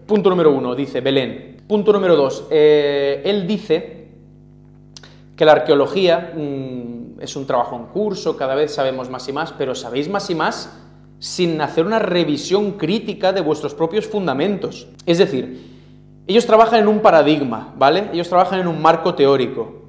Speaker 1: Punto número 1, dice Belén. Punto número 2, él dice que la arqueología es un trabajo en curso, cada vez sabemos más y más, pero sabéis más y más sin hacer una revisión crítica de vuestros propios fundamentos. Es decir, ellos trabajan en un paradigma, ¿vale? Ellos trabajan en un marco teórico.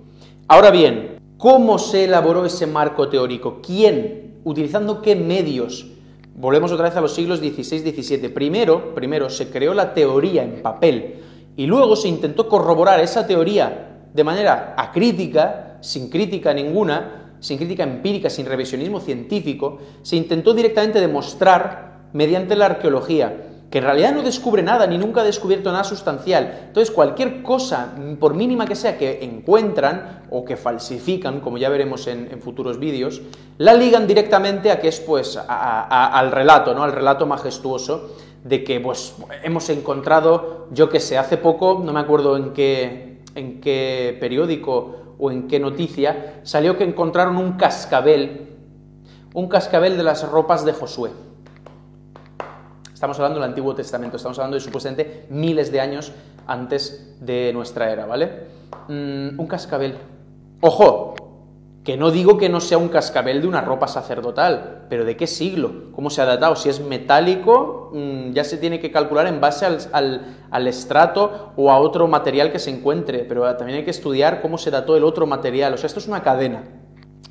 Speaker 1: Ahora bien, ¿cómo se elaboró ese marco teórico? ¿Quién? ¿Utilizando qué medios? Volvemos otra vez a los siglos XVI-XVII. Primero se creó la teoría en papel y luego se intentó corroborar esa teoría de manera acrítica, sin crítica ninguna, sin crítica empírica, sin revisionismo científico. Se intentó directamente demostrar mediante la arqueología que en realidad no descubre nada, ni nunca ha descubierto nada sustancial. Entonces, cualquier cosa, por mínima que sea, que encuentran o que falsifican, como ya veremos en futuros vídeos, la ligan directamente a que es, pues, al relato, ¿no? Al relato majestuoso de que, pues, hemos encontrado, yo qué sé, hace poco, no me acuerdo en qué periódico o en qué noticia, salió que encontraron un cascabel de las ropas de Josué. Estamos hablando del Antiguo Testamento, estamos hablando de supuestamente miles de años antes de nuestra era, ¿vale? Un cascabel. ¡Ojo! Que no digo que no sea un cascabel de una ropa sacerdotal, pero ¿de qué siglo? ¿Cómo se ha datado? Si es metálico, ya se tiene que calcular en base al estrato o a otro material que se encuentre, pero también hay que estudiar cómo se dató el otro material. O sea, esto es una cadena.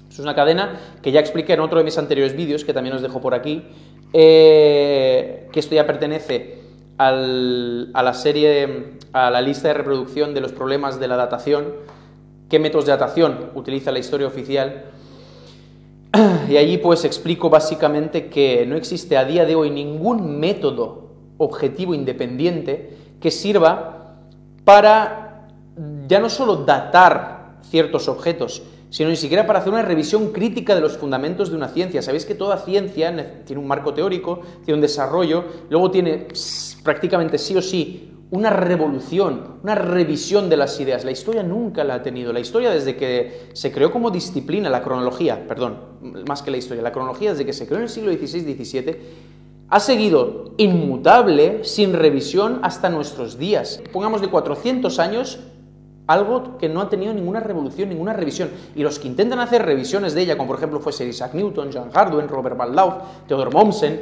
Speaker 1: Esto es una cadena que ya expliqué en otro de mis anteriores vídeos, que también os dejo por aquí, que esto ya pertenece a la serie, a la lista de reproducción de los problemas de la datación. ¿Qué métodos de datación utiliza la historia oficial? Y allí pues explico básicamente que no existe a día de hoy ningún método objetivo independiente que sirva para ya no solo datar ciertos objetos, sino ni siquiera para hacer una revisión crítica de los fundamentos de una ciencia. Sabéis que toda ciencia tiene un marco teórico, tiene un desarrollo, luego tiene prácticamente sí o sí una revolución, una revisión de las ideas. La historia nunca la ha tenido. La historia, desde que se creó como disciplina, la cronología, perdón, más que la historia, la cronología desde que se creó en el siglo XVI-XVII, ha seguido inmutable, sin revisión, hasta nuestros días. Pongamos de 400 años, algo que no ha tenido ninguna revolución, ninguna revisión. Y los que intentan hacer revisiones de ella, como por ejemplo fue Sir Isaac Newton, John Hardware, Robert Van Lauf, Theodor Mommsen,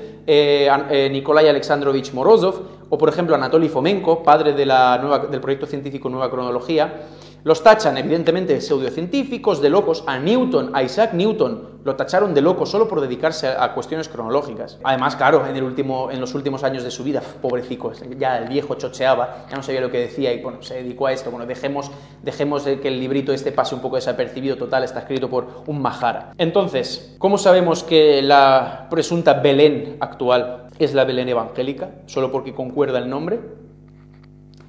Speaker 1: Nikolai Alexandrovich Morozov, o por ejemplo Anatoly Fomenko, padre del proyecto científico Nueva Cronología, los tachan evidentemente de pseudocientíficos, de locos. A Isaac Newton, lo tacharon de loco solo por dedicarse a cuestiones cronológicas. Además, claro, en los últimos años de su vida, pobrecico, ya el viejo chocheaba, ya no sabía lo que decía y bueno, se dedicó a esto. Bueno, dejemos que el librito este pase un poco desapercibido, total, está escrito por un majara. Entonces, ¿cómo sabemos que la presunta Belén actual es la Belén evangélica? Solo porque concuerda el nombre.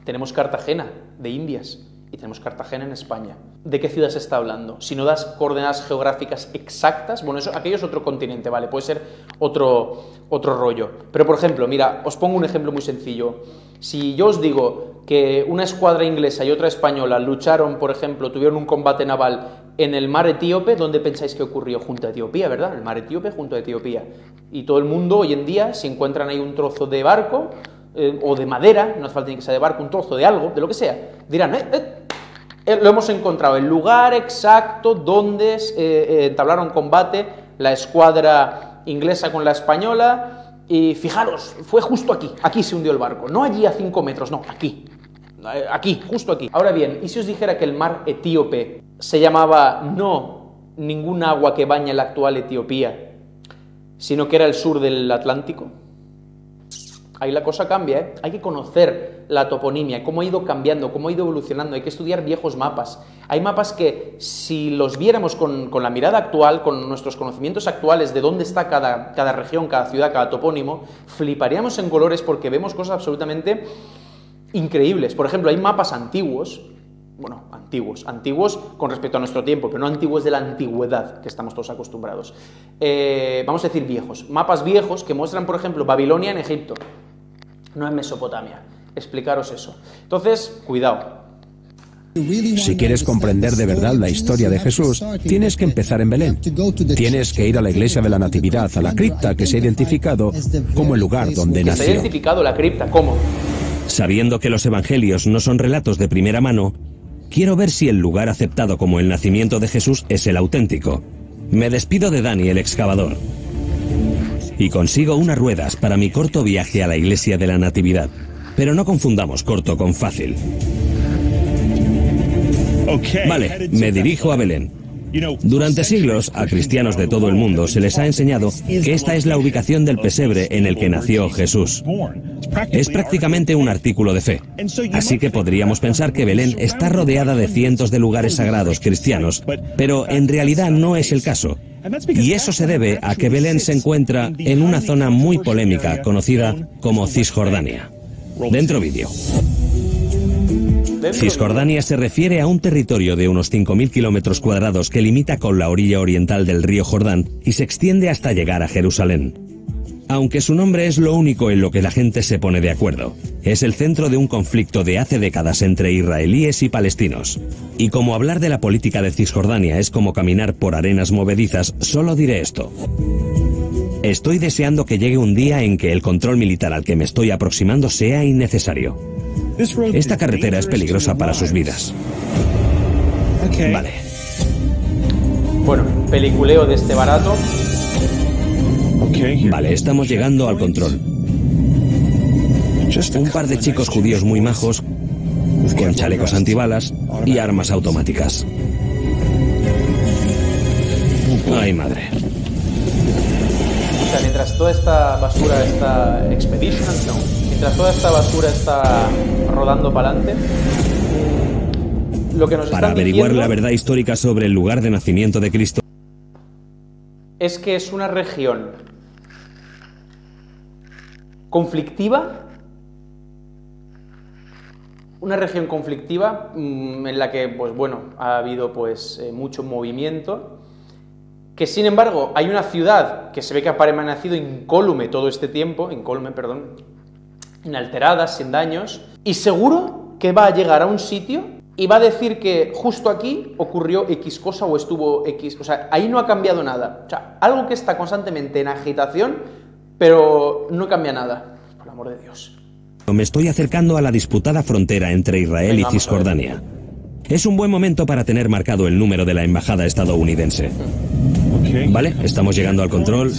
Speaker 1: Tenemos Cartagena, de Indias, y tenemos Cartagena en España. ¿De qué ciudad se está hablando? Si no das coordenadas geográficas exactas, bueno, aquello es otro continente, ¿vale? Puede ser otro rollo. Pero, por ejemplo, mira, os pongo un ejemplo muy sencillo. Si yo os digo que una escuadra inglesa y otra española lucharon, por ejemplo, tuvieron un combate naval en el mar etíope, ¿dónde pensáis que ocurrió? Junto a Etiopía, ¿verdad? El mar etíope junto a Etiopía. Y todo el mundo, hoy en día, si encuentran ahí un trozo de barco, o de madera, no hace falta ni que sea de barco, un trozo de algo, de lo que sea, dirán, lo hemos encontrado, el lugar exacto donde entablaron combate la escuadra inglesa con la española, y fijaros, fue justo aquí se hundió el barco, no allí a 5 metros, no, aquí, justo aquí. Ahora bien, ¿y si os dijera que el mar etíope se llamaba no ningún agua que baña la actual Etiopía, sino que era el sur del Atlántico? Ahí la cosa cambia, ¿eh? Hay que conocer la toponimia, cómo ha ido cambiando, cómo ha ido evolucionando, hay que estudiar viejos mapas. Hay mapas que, si los viéramos con la mirada actual, con nuestros conocimientos actuales de dónde está cada región, cada ciudad, cada topónimo, fliparíamos en colores porque vemos cosas absolutamente increíbles. Por ejemplo, hay mapas antiguos, bueno, antiguos con respecto a nuestro tiempo, pero no antiguos de la antigüedad, que estamos todos acostumbrados. Vamos a decir viejos, mapas viejos que muestran, por ejemplo, Babilonia en Egipto, no en Mesopotamia. Explicaros eso. Entonces, cuidado.
Speaker 5: Si quieres comprender de verdad la historia de Jesús, tienes que empezar en Belén. Tienes que ir a la iglesia de la Natividad, a la cripta que se ha identificado como el lugar donde nació.
Speaker 1: Se ha identificado la cripta, ¿cómo?
Speaker 2: Sabiendo que los evangelios no son relatos de primera mano, quiero ver si el lugar aceptado como el nacimiento de Jesús es el auténtico. Me despido de Dani, el excavador, y consigo unas ruedas para mi corto viaje a la iglesia de la Natividad. Pero no confundamos corto con fácil. Vale, me dirijo a Belén. Durante siglos, a cristianos de todo el mundo se les ha enseñado que esta es la ubicación del pesebre en el que nació Jesús. Es prácticamente un artículo de fe. Así que podríamos pensar que Belén está rodeada de cientos de lugares sagrados cristianos, pero en realidad no es el caso. Y eso se debe a que Belén se encuentra en una zona muy polémica conocida como Cisjordania. Dentro vídeo. Cisjordania se refiere a un territorio de unos 5.000 kilómetros cuadrados que limita con la orilla oriental del río Jordán y se extiende hasta llegar a Jerusalén. Aunque su nombre es lo único en lo que la gente se pone de acuerdo. Es el centro de un conflicto de hace décadas entre israelíes y palestinos. Y como hablar de la política de Cisjordania es como caminar por arenas movedizas, solo diré esto. Estoy deseando que llegue un día en que el control militar al que me estoy aproximando sea innecesario. Esta carretera es peligrosa para sus vidas. Vale.
Speaker 1: Bueno, peliculeo de este barato.
Speaker 2: Vale, estamos llegando al control. Un par de chicos judíos muy majos, con chalecos antibalas y armas automáticas. ¡Ay, madre!
Speaker 1: O sea, mientras toda esta basura está... Mientras toda esta basura está rodando para adelante, lo que nos
Speaker 2: Para
Speaker 1: están
Speaker 2: averiguar
Speaker 1: diciendo
Speaker 2: la verdad histórica sobre el lugar de nacimiento de Cristo,
Speaker 1: es que es una región conflictiva. Una región conflictiva en la que, pues bueno, ha habido pues mucho movimiento. Que sin embargo hay una ciudad que se ve que ha permanecido incólume todo este tiempo, inalterada, sin daños, y seguro que va a llegar a un sitio y va a decir que justo aquí ocurrió X cosa o estuvo X, o sea, ahí no ha cambiado nada. O sea, algo que está constantemente en agitación, pero no cambia nada, por el amor de Dios.
Speaker 2: me estoy acercando a la disputada frontera entre Israel y Cisjordania. Es un buen momento para tener marcado el número de la embajada estadounidense. Vale, estamos llegando al control.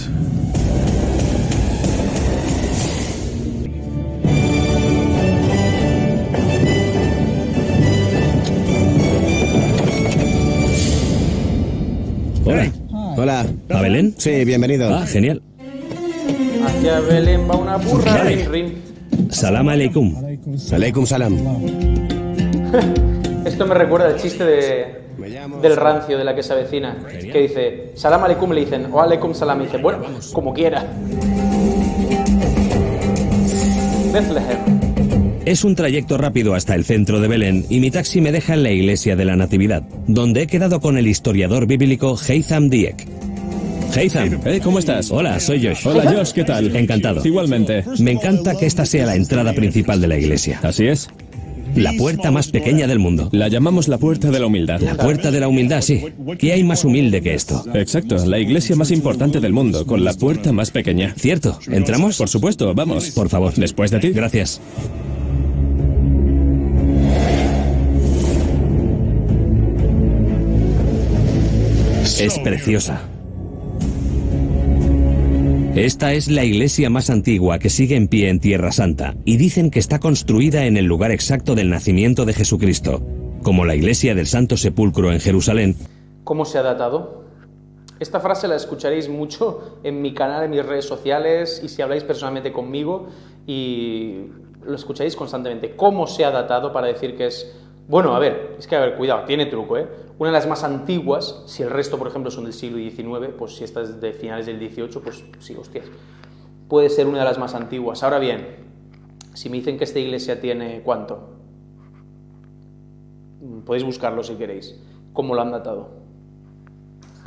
Speaker 2: Hola.
Speaker 3: Hola.
Speaker 2: ¿A Belén?
Speaker 3: Sí, bienvenido.
Speaker 2: Ah, genial.
Speaker 1: Hacia Belén va una burra,
Speaker 2: Vale.
Speaker 1: rin, rin.
Speaker 2: Salam aleikum.
Speaker 3: Aleikum salam.
Speaker 1: Esto me recuerda el chiste del rancio de la que se avecina, que dice, salam aleikum, le dicen, o aleikum salam, y dice, bueno, como quiera. Bethlehem.
Speaker 2: Es un trayecto rápido hasta el centro de Belén y mi taxi me deja en la iglesia de la Natividad, donde he quedado con el historiador bíblico Haytham Dieck. Haytham,
Speaker 4: ¿Cómo estás?
Speaker 2: hola, soy Josh.
Speaker 4: Hola, Josh, ¿qué tal?
Speaker 2: Encantado.
Speaker 4: Igualmente.
Speaker 2: Me encanta que esta sea la entrada principal de la iglesia.
Speaker 4: Así es.
Speaker 2: La puerta más pequeña del mundo.
Speaker 4: La llamamos la puerta de la humildad.
Speaker 2: La puerta de la humildad, sí. ¿Qué hay más humilde que esto?
Speaker 4: Exacto, la iglesia más importante del mundo, con la puerta más pequeña.
Speaker 2: ¿Cierto? ¿Entramos?
Speaker 4: Por supuesto, vamos.
Speaker 2: Por favor.
Speaker 4: Después de ti.
Speaker 2: Gracias. Es preciosa. Esta es la iglesia más antigua que sigue en pie en Tierra Santa, y dicen que está construida en el lugar exacto del nacimiento de Jesucristo, como la iglesia del Santo Sepulcro en Jerusalén.
Speaker 1: ¿Cómo se ha datado? Esta frase la escucharéis mucho en mi canal, en mis redes sociales, y si habláis personalmente conmigo, y lo escucháis constantemente. ¿Cómo se ha datado para decir que es... Bueno, a ver, cuidado, tiene truco, ¿eh? Una de las más antiguas, si el resto, por ejemplo, son del siglo XIX, pues si esta es de finales del XVIII, pues sí, hostias. Puede ser una de las más antiguas. Ahora bien, si me dicen que esta iglesia tiene... ¿cuánto? Podéis buscarlo si queréis. ¿Cómo lo han datado?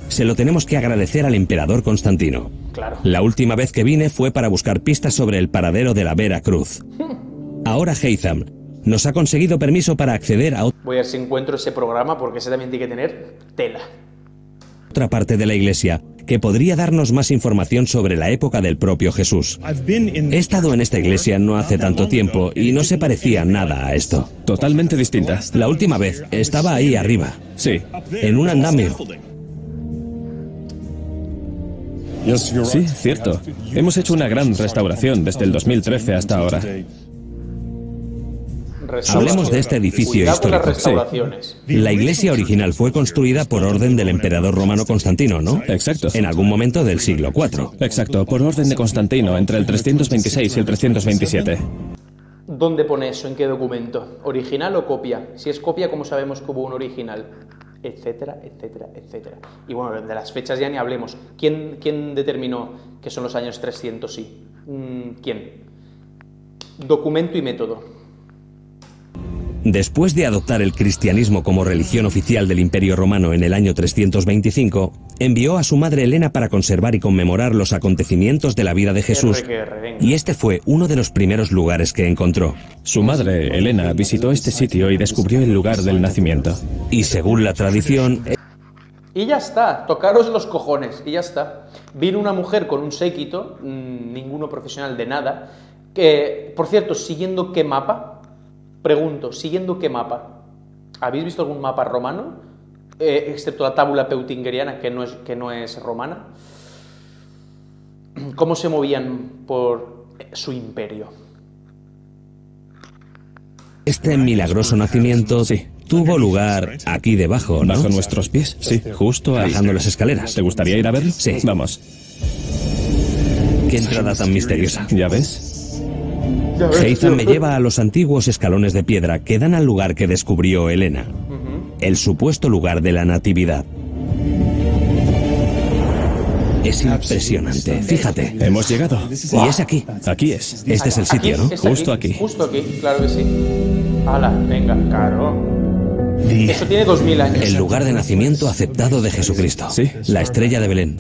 Speaker 2: Se lo tenemos que agradecer al emperador Constantino.
Speaker 1: Claro.
Speaker 2: La última vez que vine fue para buscar pistas sobre el paradero de la Vera Cruz. Ahora Haytham nos ha conseguido permiso para acceder a
Speaker 1: Voy a ver si encuentro ese programa, porque ese también tiene que tener tela.
Speaker 2: otra parte de la iglesia que podría darnos más información sobre la época del propio Jesús. He estado en esta iglesia no hace tanto tiempo y no se parecía nada a esto.
Speaker 4: Totalmente distinta.
Speaker 2: La última vez estaba ahí arriba,
Speaker 4: Sí.
Speaker 2: en un andamio.
Speaker 4: Sí, cierto. Hemos hecho una gran restauración desde el 2013 hasta ahora.
Speaker 2: Hablemos de este edificio
Speaker 1: Cuidado con las
Speaker 2: histórico.
Speaker 1: restauraciones.
Speaker 2: La iglesia original fue construida por orden del emperador romano Constantino, ¿no?
Speaker 4: Exacto.
Speaker 2: En algún momento del siglo IV.
Speaker 4: Exacto, por orden de Constantino, entre el 326 y el 327.
Speaker 1: ¿Dónde pone eso? ¿En qué documento? ¿Original o copia? Si es copia, ¿cómo sabemos que hubo un original? Etcétera, etcétera, etcétera. Y bueno, de las fechas ya ni hablemos. ¿Quién determinó que son los años 300 sí? ¿Quién? Documento y método.
Speaker 2: Después de adoptar el cristianismo como religión oficial del Imperio Romano en el año 325, envió a su madre Helena para conservar y conmemorar los acontecimientos de la vida de Jesús. Y este fue uno de los primeros lugares que encontró.
Speaker 4: Su madre, Helena, visitó este sitio y descubrió el lugar del nacimiento.
Speaker 2: Y según la tradición,
Speaker 1: Y ya está, tocaros los cojones, y ya está. Vino una mujer con un séquito, ninguno profesional de nada, que, por cierto, ¿siguiendo qué mapa? Pregunto, ¿siguiendo qué mapa? ¿Habéis visto algún mapa romano? excepto la tábula peutingeriana, que no es romana. ¿Cómo se movían por su imperio?
Speaker 2: Este milagroso nacimiento tuvo lugar aquí debajo, ¿no?
Speaker 4: Bajo nuestros pies, sí.
Speaker 2: Justo ahí. Bajando las escaleras.
Speaker 4: ¿Te gustaría ir a verlo?
Speaker 2: Sí.
Speaker 4: Vamos.
Speaker 2: Qué entrada tan misteriosa.
Speaker 4: ¿Ya ves?
Speaker 2: Heitham me lleva a los antiguos escalones de piedra que dan al lugar que descubrió Elena. El supuesto lugar de la natividad. Es impresionante, fíjate.
Speaker 4: Hemos llegado.
Speaker 2: Y es aquí.
Speaker 4: Aquí es.
Speaker 2: Este es el sitio, ¿no?
Speaker 4: Justo aquí.
Speaker 1: Justo aquí, claro que sí. ¡Hala! Venga, claro. Eso tiene 2000 años.
Speaker 2: El lugar de nacimiento aceptado de Jesucristo.
Speaker 4: Sí.
Speaker 2: La estrella de Belén.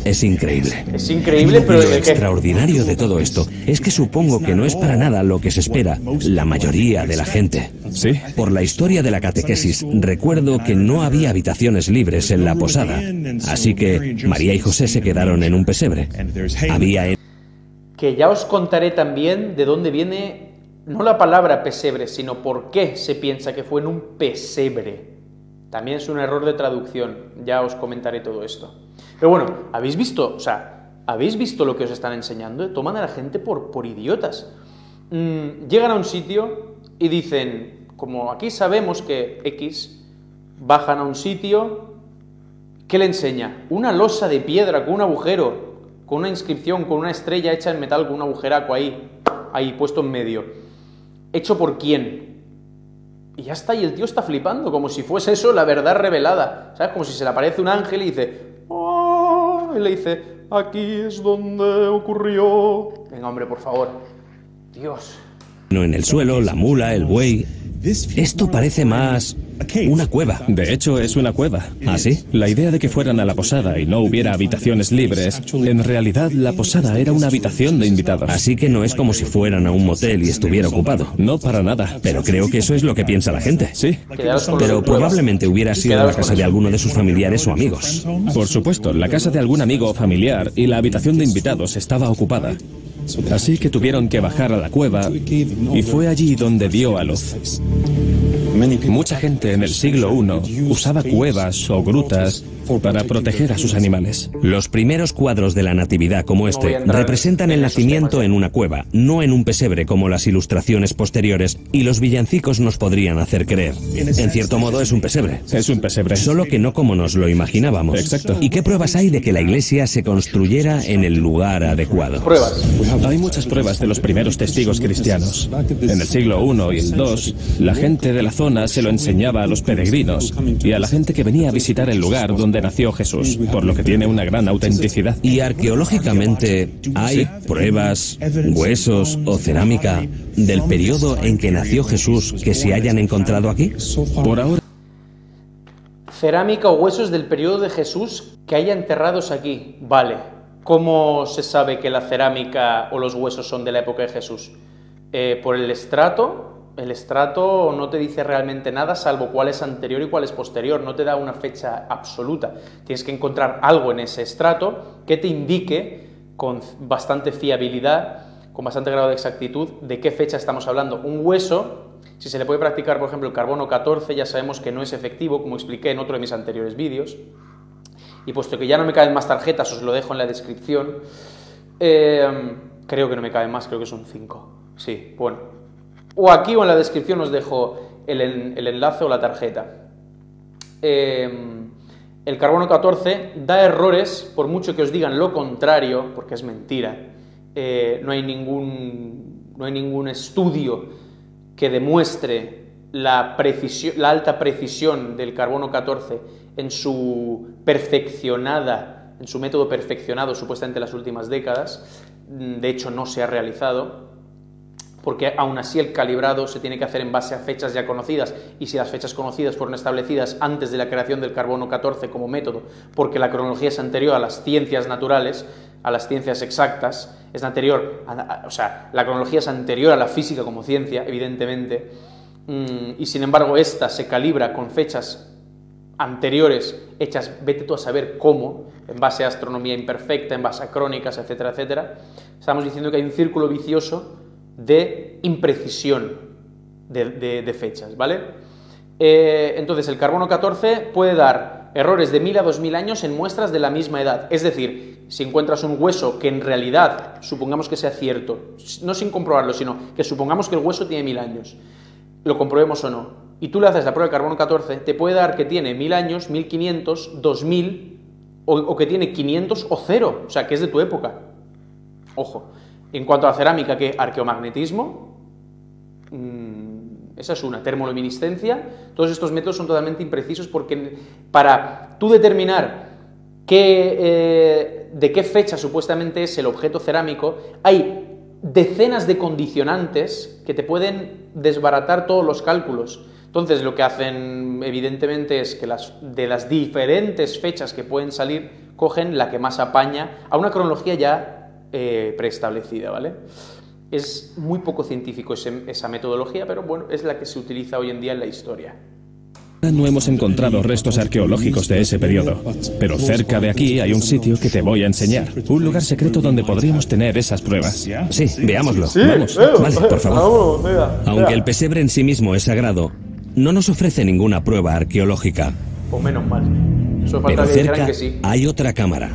Speaker 2: Es increíble.
Speaker 1: Es increíble, pero
Speaker 2: Y lo
Speaker 1: ¿de qué?
Speaker 2: extraordinario de todo esto es que supongo que no es para nada lo que se espera la mayoría de la gente.
Speaker 4: Sí.
Speaker 2: Por la historia de la catequesis, recuerdo que no había habitaciones libres en la posada, así que María y José se quedaron en un pesebre. Había
Speaker 1: Que ya os contaré también de dónde viene, no la palabra pesebre, sino por qué se piensa que fue en un pesebre. También es un error de traducción, ya os comentaré todo esto. Pero bueno, ¿habéis visto? O sea, ¿habéis visto lo que os están enseñando? Toman a la gente por idiotas. Llegan a un sitio y dicen, como aquí sabemos que X, bajan a un sitio, ¿qué le enseña? Una losa de piedra con un agujero, con una inscripción, con una estrella hecha en metal, con un agujeraco ahí puesto en medio. ¿Hecho por quién? Y ya está, y el tío está flipando, como si fuese eso la verdad revelada, ¿sabes? Como si se le aparece un ángel y dice, ¡oh! Y le dice, aquí es donde ocurrió. Venga, hombre, por favor. Dios.
Speaker 2: en el suelo, la mula, el buey. Esto parece más una cueva.
Speaker 4: De hecho, es una cueva.
Speaker 2: ¿Ah, sí?
Speaker 4: La idea de que fueran a la posada y no hubiera habitaciones libres, en realidad la posada era una habitación de invitados.
Speaker 2: Así que no es como si fueran a un motel y estuviera ocupado.
Speaker 4: No, para nada.
Speaker 2: Pero creo que eso es lo que piensa la gente.
Speaker 4: Sí.
Speaker 2: Pero probablemente hubiera sido la casa de alguno de sus familiares o amigos.
Speaker 4: Por supuesto, la casa de algún amigo o familiar y la habitación de invitados estaba ocupada. Así que tuvieron que bajar a la cueva y fue allí donde dio a luz. Mucha gente en el siglo I usaba cuevas o grutas para proteger a sus animales.
Speaker 2: Los primeros cuadros de la Natividad como este representan el nacimiento en una cueva, no en un pesebre como las ilustraciones posteriores y los villancicos nos podrían hacer creer. En cierto modo es un pesebre.
Speaker 4: Es un pesebre.
Speaker 2: Solo que no como nos lo imaginábamos.
Speaker 4: Exacto.
Speaker 2: ¿Y qué pruebas hay de que la iglesia se construyera en el lugar adecuado?
Speaker 1: Pruebas.
Speaker 4: Hay muchas pruebas de los primeros testigos cristianos. En el siglo I y el II, la gente de la zona se lo enseñaba a los peregrinos y a la gente que venía a visitar el lugar donde nació Jesús, por lo que tiene una gran autenticidad.
Speaker 2: Y arqueológicamente, ¿hay pruebas, huesos o cerámica del periodo en que nació Jesús que se hayan encontrado aquí?
Speaker 4: Por ahora,
Speaker 1: Cerámica o huesos del periodo de Jesús que haya enterrados aquí. Vale. ¿Cómo se sabe que la cerámica o los huesos son de la época de Jesús? Por el estrato. El estrato no te dice realmente nada, salvo cuál es anterior y cuál es posterior. No te da una fecha absoluta. Tienes que encontrar algo en ese estrato que te indique con bastante fiabilidad, con bastante grado de exactitud, de qué fecha estamos hablando. Un hueso, si se le puede practicar, por ejemplo, el carbono 14, ya sabemos que no es efectivo, como expliqué en otro de mis anteriores vídeos. Y puesto que ya no me caben más tarjetas, os lo dejo en la descripción. Creo que no me caben más, creo que son 5. Sí, bueno. O aquí o en la descripción os dejo el enlace o la tarjeta. El carbono 14 da errores, por mucho que os digan lo contrario, porque es mentira. No hay ningún estudio que demuestre la alta precisión del carbono 14 en su método perfeccionado supuestamente en las últimas décadas. De hecho, no se ha realizado, porque aún así el calibrado se tiene que hacer en base a fechas ya conocidas, y si las fechas conocidas fueron establecidas antes de la creación del carbono 14 como método, porque la cronología es anterior a las ciencias naturales, a las ciencias exactas, es anterior, o sea, la cronología es anterior a la física como ciencia, evidentemente, y sin embargo esta se calibra con fechas anteriores, hechas, vete tú a saber cómo, en base a astronomía imperfecta, en base a crónicas, etcétera, etcétera. Estamos diciendo que hay un círculo vicioso de imprecisión de fechas, ¿vale? Entonces el carbono 14 puede dar errores de 1000 a 2000 años en muestras de la misma edad. Es decir, si encuentras un hueso que en realidad, supongamos que sea cierto, no sin comprobarlo, sino que supongamos que el hueso tiene 1000 años, lo comprobemos o no, y tú le haces la prueba de carbono 14, te puede dar que tiene 1000 años, 1500, 2000, o que tiene 500 o 0, o sea, que es de tu época. Ojo. En cuanto a cerámica, ¿qué? Arqueomagnetismo, esa es una, termoluminiscencia. Todos estos métodos son totalmente imprecisos porque para tú determinar de qué fecha supuestamente es el objeto cerámico, hay decenas de condicionantes que te pueden desbaratar todos los cálculos. Entonces lo que hacen evidentemente es que de las diferentes fechas que pueden salir, cogen la que más apaña a una cronología ya preestablecida, ¿vale? Es muy poco científico esa metodología, pero bueno, es la que se utiliza hoy en día en la historia.
Speaker 4: No hemos encontrado restos arqueológicos de ese periodo, pero cerca de aquí hay un sitio que te voy a enseñar. Un lugar secreto donde podríamos tener esas pruebas.
Speaker 2: Sí, veámoslo.
Speaker 1: Sí,
Speaker 4: Vamos.
Speaker 2: Vale, por favor.
Speaker 1: Venga.
Speaker 2: Aunque el pesebre en sí mismo es sagrado, no nos ofrece ninguna prueba arqueológica.
Speaker 1: Pues menos mal. Eso falta
Speaker 2: Pero
Speaker 1: que dijeran
Speaker 2: cerca
Speaker 1: que sí.
Speaker 2: hay otra cámara.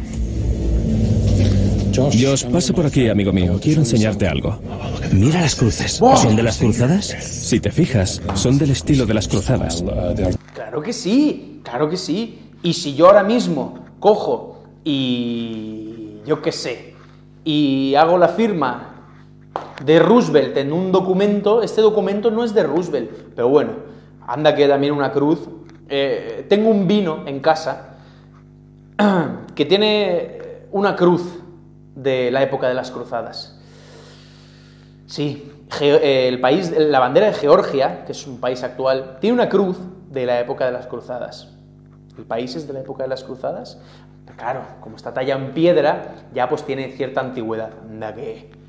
Speaker 4: Josh, pasa por aquí, amigo mío. Quiero enseñarte algo.
Speaker 2: Mira las cruces. ¿Son de las cruzadas?
Speaker 4: Si te fijas, son del estilo de las cruzadas.
Speaker 1: Claro que sí, claro que sí. Y si yo ahora mismo cojo y yo qué sé, y hago la firma de Roosevelt en un documento, este documento no es de Roosevelt, pero bueno, anda que también una cruz. Tengo un vino en casa que tiene una cruz de la época de las cruzadas. Sí, la bandera de Georgia, que es un país actual, tiene una cruz de la época de las cruzadas. ¿El país es de la época de las cruzadas? Claro, como está tallado en piedra, ya pues tiene cierta antigüedad. Anda que...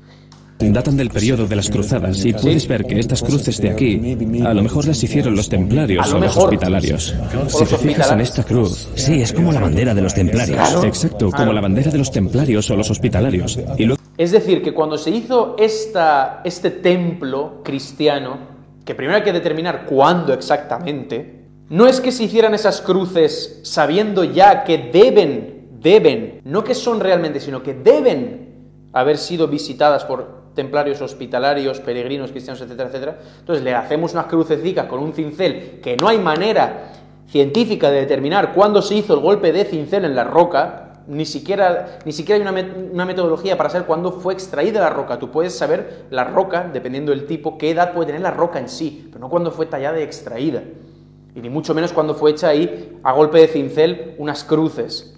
Speaker 4: Datan del periodo de las cruzadas y puedes ver que estas cruces de aquí a lo mejor las hicieron los templarios o los hospitalarios. Si te fijas en esta cruz...
Speaker 2: Sí, es como la bandera de los templarios.
Speaker 1: Claro.
Speaker 4: Exacto, como la bandera de los templarios o los hospitalarios. Y luego...
Speaker 1: Es decir, que cuando se hizo este templo cristiano, que primero hay que determinar cuándo exactamente, no es que se hicieran esas cruces sabiendo ya que deben, no que son realmente, sino que deben haber sido visitadas por templarios, hospitalarios, peregrinos, cristianos, etcétera, etcétera. Entonces le hacemos unas crucecicas con un cincel que no hay manera científica de determinar cuándo se hizo el golpe de cincel en la roca, ni siquiera hay una metodología para saber cuándo fue extraída la roca. Tú puedes saber la roca, dependiendo del tipo, qué edad puede tener la roca en sí, pero no cuándo fue tallada y extraída. Y ni mucho menos cuándo fue hecha ahí, a golpe de cincel, unas cruces.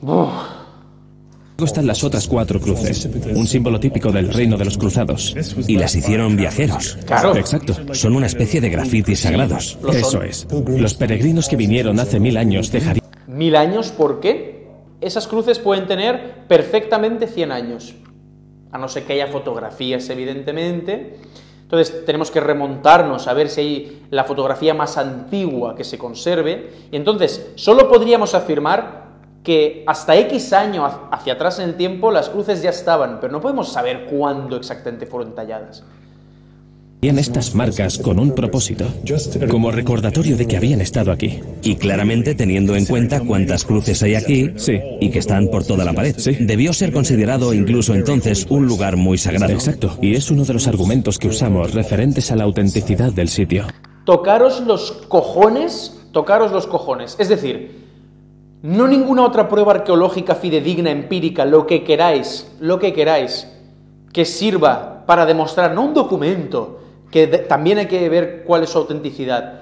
Speaker 4: Luego están las otras 4 cruces, un símbolo típico del reino de los cruzados.
Speaker 2: Y las hicieron viajeros.
Speaker 1: Claro.
Speaker 4: Exacto.
Speaker 2: Son una especie de grafitis sagrados.
Speaker 4: Eso es. Los peregrinos que vinieron hace 1000 años dejarían...
Speaker 1: 1000 años, ¿por qué? Esas cruces pueden tener perfectamente 100 años. A no ser que haya fotografías, evidentemente. Entonces tenemos que remontarnos a ver si hay la fotografía más antigua que se conserve. Y entonces solo podríamos afirmar que hasta X año hacia atrás en el tiempo las cruces ya estaban, pero no podemos saber cuándo exactamente fueron talladas.
Speaker 4: estas marcas con un propósito, como recordatorio de que habían estado aquí.
Speaker 2: Y claramente teniendo en cuenta cuántas cruces hay aquí
Speaker 4: Sí.
Speaker 2: y que están por toda la pared.
Speaker 4: Sí.
Speaker 2: Debió ser considerado incluso entonces un lugar muy sagrado.
Speaker 4: Exacto, y es uno de los argumentos que usamos referentes a la autenticidad del sitio.
Speaker 1: Tocaros los cojones, es decir, no ninguna otra prueba arqueológica fidedigna, empírica, lo que queráis, que sirva para demostrar, no un documento, que también hay que ver cuál es su autenticidad,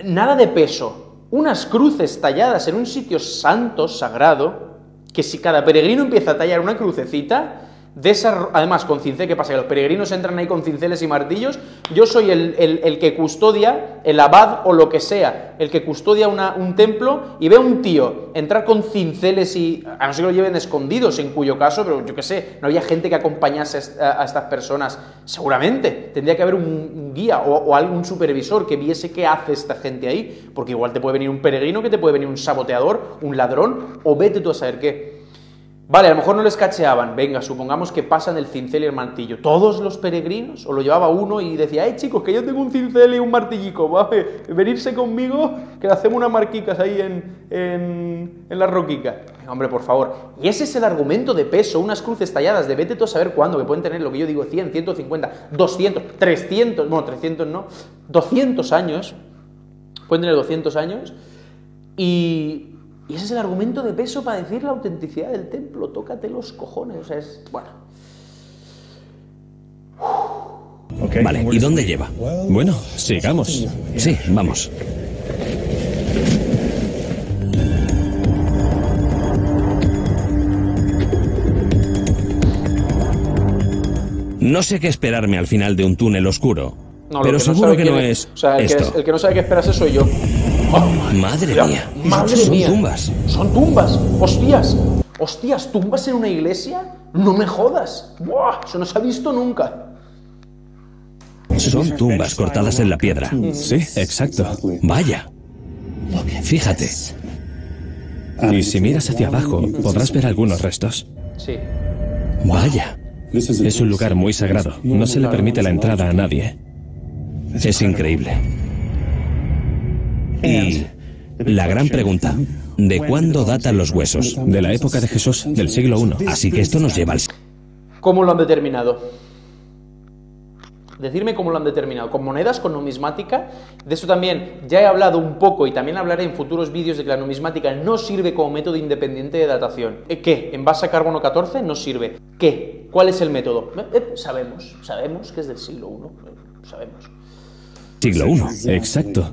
Speaker 1: nada de peso, unas cruces talladas en un sitio santo, sagrado, que si cada peregrino empieza a tallar una crucecita, de esa, además con cincel, ¿qué pasa? Que los peregrinos entran ahí con cinceles y martillos. Yo soy el que custodia, el abad o lo que sea, el que custodia un templo, y veo a un tío entrar con cinceles y, a no ser que lo lleven escondidos, en cuyo caso, pero yo qué sé, no había gente que acompañase a estas personas. Seguramente tendría que haber un guía o algún supervisor que viese qué hace esta gente ahí, porque igual te puede venir un peregrino, que te puede venir un saboteador, un ladrón, o vete tú a saber qué. Vale, a lo mejor no les cacheaban. Venga, supongamos que pasan el cincel y el martillo. ¿Todos los peregrinos? ¿O lo llevaba uno y decía, chicos, que yo tengo un cincel y un martillico, ¿vale? Venirse conmigo, que le hacemos unas marquicas ahí en la roquica. Hombre, por favor. Y ese es el argumento de peso, unas cruces talladas de vete tú a saber cuándo, que pueden tener lo que yo digo, 100, 150, 200, 300, bueno, 300 no, 200 años. Pueden tener 200 años y ese es el argumento de peso para decir la autenticidad del templo. Tócate los cojones, o sea, es... bueno.
Speaker 2: Vale, ¿y dónde lleva?
Speaker 4: Bueno, sigamos.
Speaker 2: Sí, vamos. No sé qué esperarme al final de un túnel oscuro,
Speaker 1: No,
Speaker 2: pero seguro que no es
Speaker 1: O sea,
Speaker 2: esto.
Speaker 1: el que no sabe qué esperarse soy yo.
Speaker 2: Madre
Speaker 1: Mira,
Speaker 2: mía,
Speaker 1: madre
Speaker 2: son
Speaker 1: mía.
Speaker 2: tumbas.
Speaker 1: Son tumbas, hostias, tumbas en una iglesia, no me jodas. Buah, eso no se ha visto nunca.
Speaker 2: Son tumbas cortadas en la piedra.
Speaker 4: Sí, exacto.
Speaker 2: Vaya, fíjate.
Speaker 4: Y si miras hacia abajo, podrás ver algunos restos.
Speaker 1: Sí.
Speaker 2: Vaya,
Speaker 4: Es un lugar muy sagrado. No se le permite la entrada a nadie.
Speaker 2: es increíble. Y la gran pregunta, ¿de cuándo datan los huesos?
Speaker 4: De la época de Jesús, del siglo I.
Speaker 2: Así que esto nos lleva al...
Speaker 1: ¿Cómo lo han determinado? Decirme cómo lo han determinado. ¿Con monedas? ¿Con numismática? De eso también ya he hablado un poco y también hablaré en futuros vídeos de que la numismática no sirve como método independiente de datación. ¿Qué? ¿En base a carbono 14? No sirve. ¿Qué? ¿Cuál es el método? Sabemos que es del siglo I. Sabemos.
Speaker 2: siglo I.
Speaker 4: Exacto.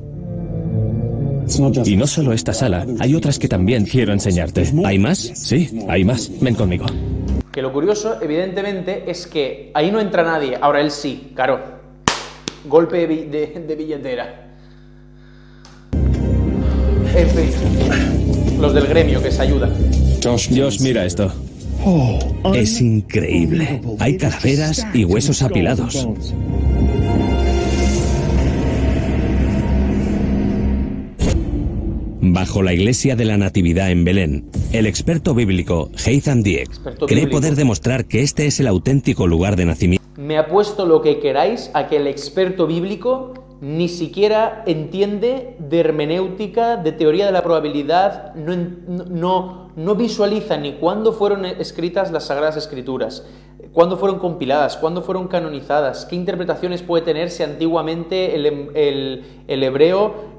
Speaker 4: Y no solo esta sala, hay otras que también quiero enseñarte.
Speaker 2: ¿Hay más?
Speaker 4: Sí, hay más. Ven conmigo.
Speaker 1: Que lo curioso, evidentemente, es que ahí no entra nadie. Ahora él sí, claro. Golpe de billetera. En fin. Los del gremio que se ayudan.
Speaker 4: Dios, mira esto.
Speaker 2: Es increíble. Hay calaveras y huesos apilados. Bajo la iglesia de la Natividad en Belén, el experto bíblico Heitham Dieck cree poder demostrar que este es el auténtico lugar de nacimiento.
Speaker 1: Me apuesto lo que queráis a que el experto bíblico ni siquiera entiende de hermenéutica, de teoría de la probabilidad, no visualiza ni cuándo fueron escritas las Sagradas Escrituras, cuándo fueron compiladas, cuándo fueron canonizadas, qué interpretaciones puede tener si antiguamente el hebreo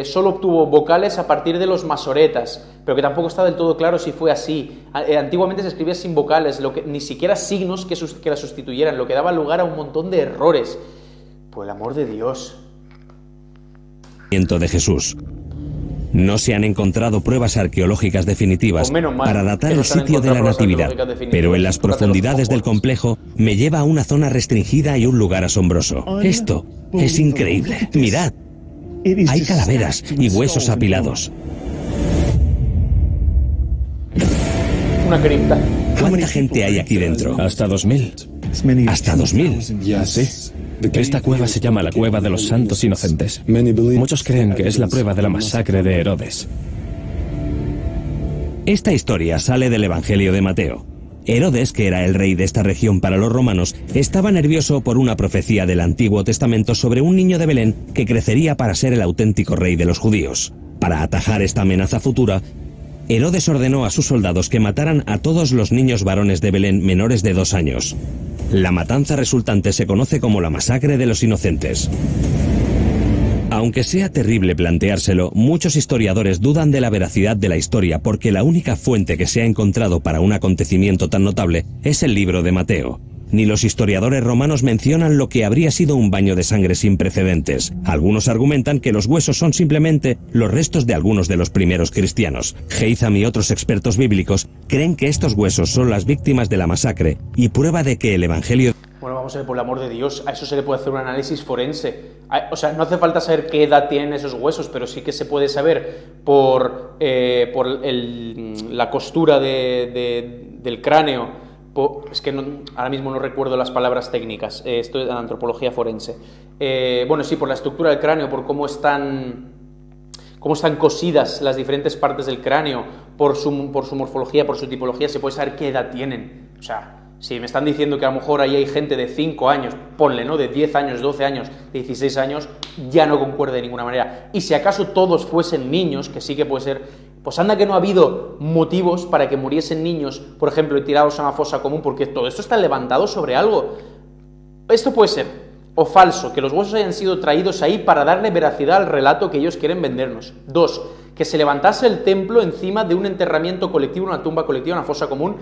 Speaker 1: solo obtuvo vocales a partir de los masoretas, pero que tampoco está del todo claro si fue así. Antiguamente se escribía sin vocales, ni siquiera signos que la sustituyeran, lo que daba lugar a un montón de errores. Por el amor de Dios.
Speaker 2: De Jesús. No se han encontrado pruebas arqueológicas definitivas para datar el sitio de la Natividad, pero en las profundidades del complejo me lleva a una zona restringida y un lugar asombroso. Esto es increíble. Mirad, hay calaveras y huesos apilados.
Speaker 1: Una cripta.
Speaker 2: ¿Cuánta gente hay aquí dentro?
Speaker 4: Hasta 2000.
Speaker 2: Hasta 2000.
Speaker 4: Sí. Esta cueva se llama la Cueva de los Santos Inocentes. Muchos creen que es la prueba de la masacre de Herodes.
Speaker 2: Esta historia sale del Evangelio de Mateo. Herodes, que era el rey de esta región para los romanos, estaba nervioso por una profecía del Antiguo Testamento sobre un niño de Belén que crecería para ser el auténtico rey de los judíos. Para atajar esta amenaza futura, Herodes ordenó a sus soldados que mataran a todos los niños varones de Belén menores de 2 años. La matanza resultante se conoce como la masacre de los inocentes. Aunque sea terrible planteárselo, muchos historiadores dudan de la veracidad de la historia porque la única fuente que se ha encontrado para un acontecimiento tan notable es el libro de Mateo. Ni los historiadores romanos mencionan lo que habría sido un baño de sangre sin precedentes. Algunos argumentan que los huesos son simplemente los restos de algunos de los primeros cristianos. Heitham y otros expertos bíblicos creen que estos huesos son las víctimas de la masacre y prueba de que el Evangelio...
Speaker 1: Bueno, vamos a ver, por el amor de Dios, a eso se le puede hacer un análisis forense. O sea, no hace falta saber qué edad tienen esos huesos, pero sí que se puede saber por la costura del cráneo. Es que ahora mismo no recuerdo las palabras técnicas, esto es antropología forense. Bueno, sí, por la estructura del cráneo, por cómo están cómo están cosidas las diferentes partes del cráneo, por su morfología, por su tipología, se puede saber qué edad tienen. O sea, si me están diciendo que a lo mejor ahí hay gente de 5 años, ponle, ¿no?, de 10 años, 12 años, 16 años, ya no concuerda de ninguna manera. Y si acaso todos fuesen niños, que sí que puede ser, pues anda que no ha habido motivos para que muriesen niños, por ejemplo, y tirados a una fosa común, porque todo esto está levantado sobre algo. Esto puede ser o falso, que los huesos hayan sido traídos ahí para darle veracidad al relato que ellos quieren vendernos. 2, que se levantase el templo encima de un enterramiento colectivo, una tumba colectiva, una fosa común.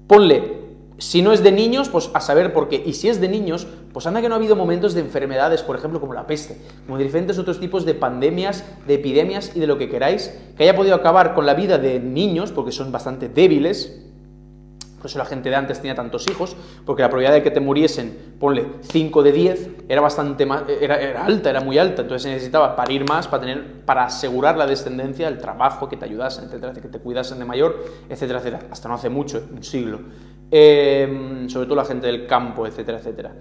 Speaker 1: Ponle, si no es de niños, pues a saber por qué. Y si es de niños, pues anda que no ha habido momentos de enfermedades, por ejemplo, como la peste, como diferentes otros tipos de pandemias, de epidemias y de lo que queráis, que haya podido acabar con la vida de niños, porque son bastante débiles. Por eso la gente de antes tenía tantos hijos, porque la probabilidad de que te muriesen, ponle 5 de 10, era bastante más, era alta, era muy alta. Entonces se necesitaba parir más para asegurar la descendencia, el trabajo, que te ayudasen, etcétera, que te cuidasen de mayor, etcétera, etcétera. Hasta no hace mucho, un siglo. Sobre todo la gente del campo, etcétera, etcétera.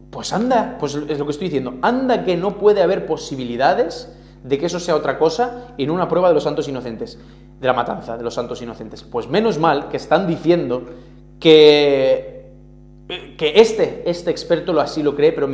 Speaker 1: Pues anda, pues es lo que estoy diciendo, anda que no puede haber posibilidades de que eso sea otra cosa en una prueba de los santos inocentes, de la matanza de los santos inocentes. Pues menos mal que están diciendo que este experto así lo cree, pero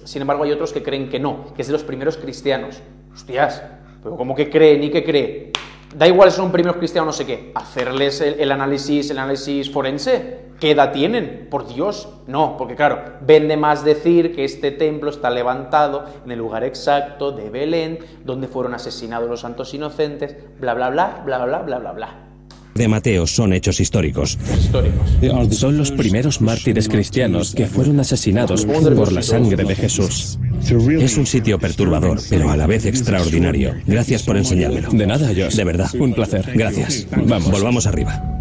Speaker 1: sin embargo hay otros que creen que no, que es de los primeros cristianos. Hostias, pero ¿cómo que cree ni que cree? Da igual si son primeros cristianos no sé qué, hacerles el análisis forense. ¿Qué edad tienen? Por Dios, no, porque claro, vende más decir que este templo está levantado en el lugar exacto de Belén, donde fueron asesinados los santos inocentes, bla, bla, bla, bla, bla, bla, bla, bla.
Speaker 2: De Mateo son hechos históricos.
Speaker 4: Son los primeros mártires cristianos que fueron asesinados por la sangre de Jesús.
Speaker 2: Es un sitio perturbador, pero a la vez extraordinario. Gracias por enseñármelo.
Speaker 4: De nada, Josh.
Speaker 2: De verdad.
Speaker 4: Un placer.
Speaker 2: Gracias. Vamos. Volvamos arriba.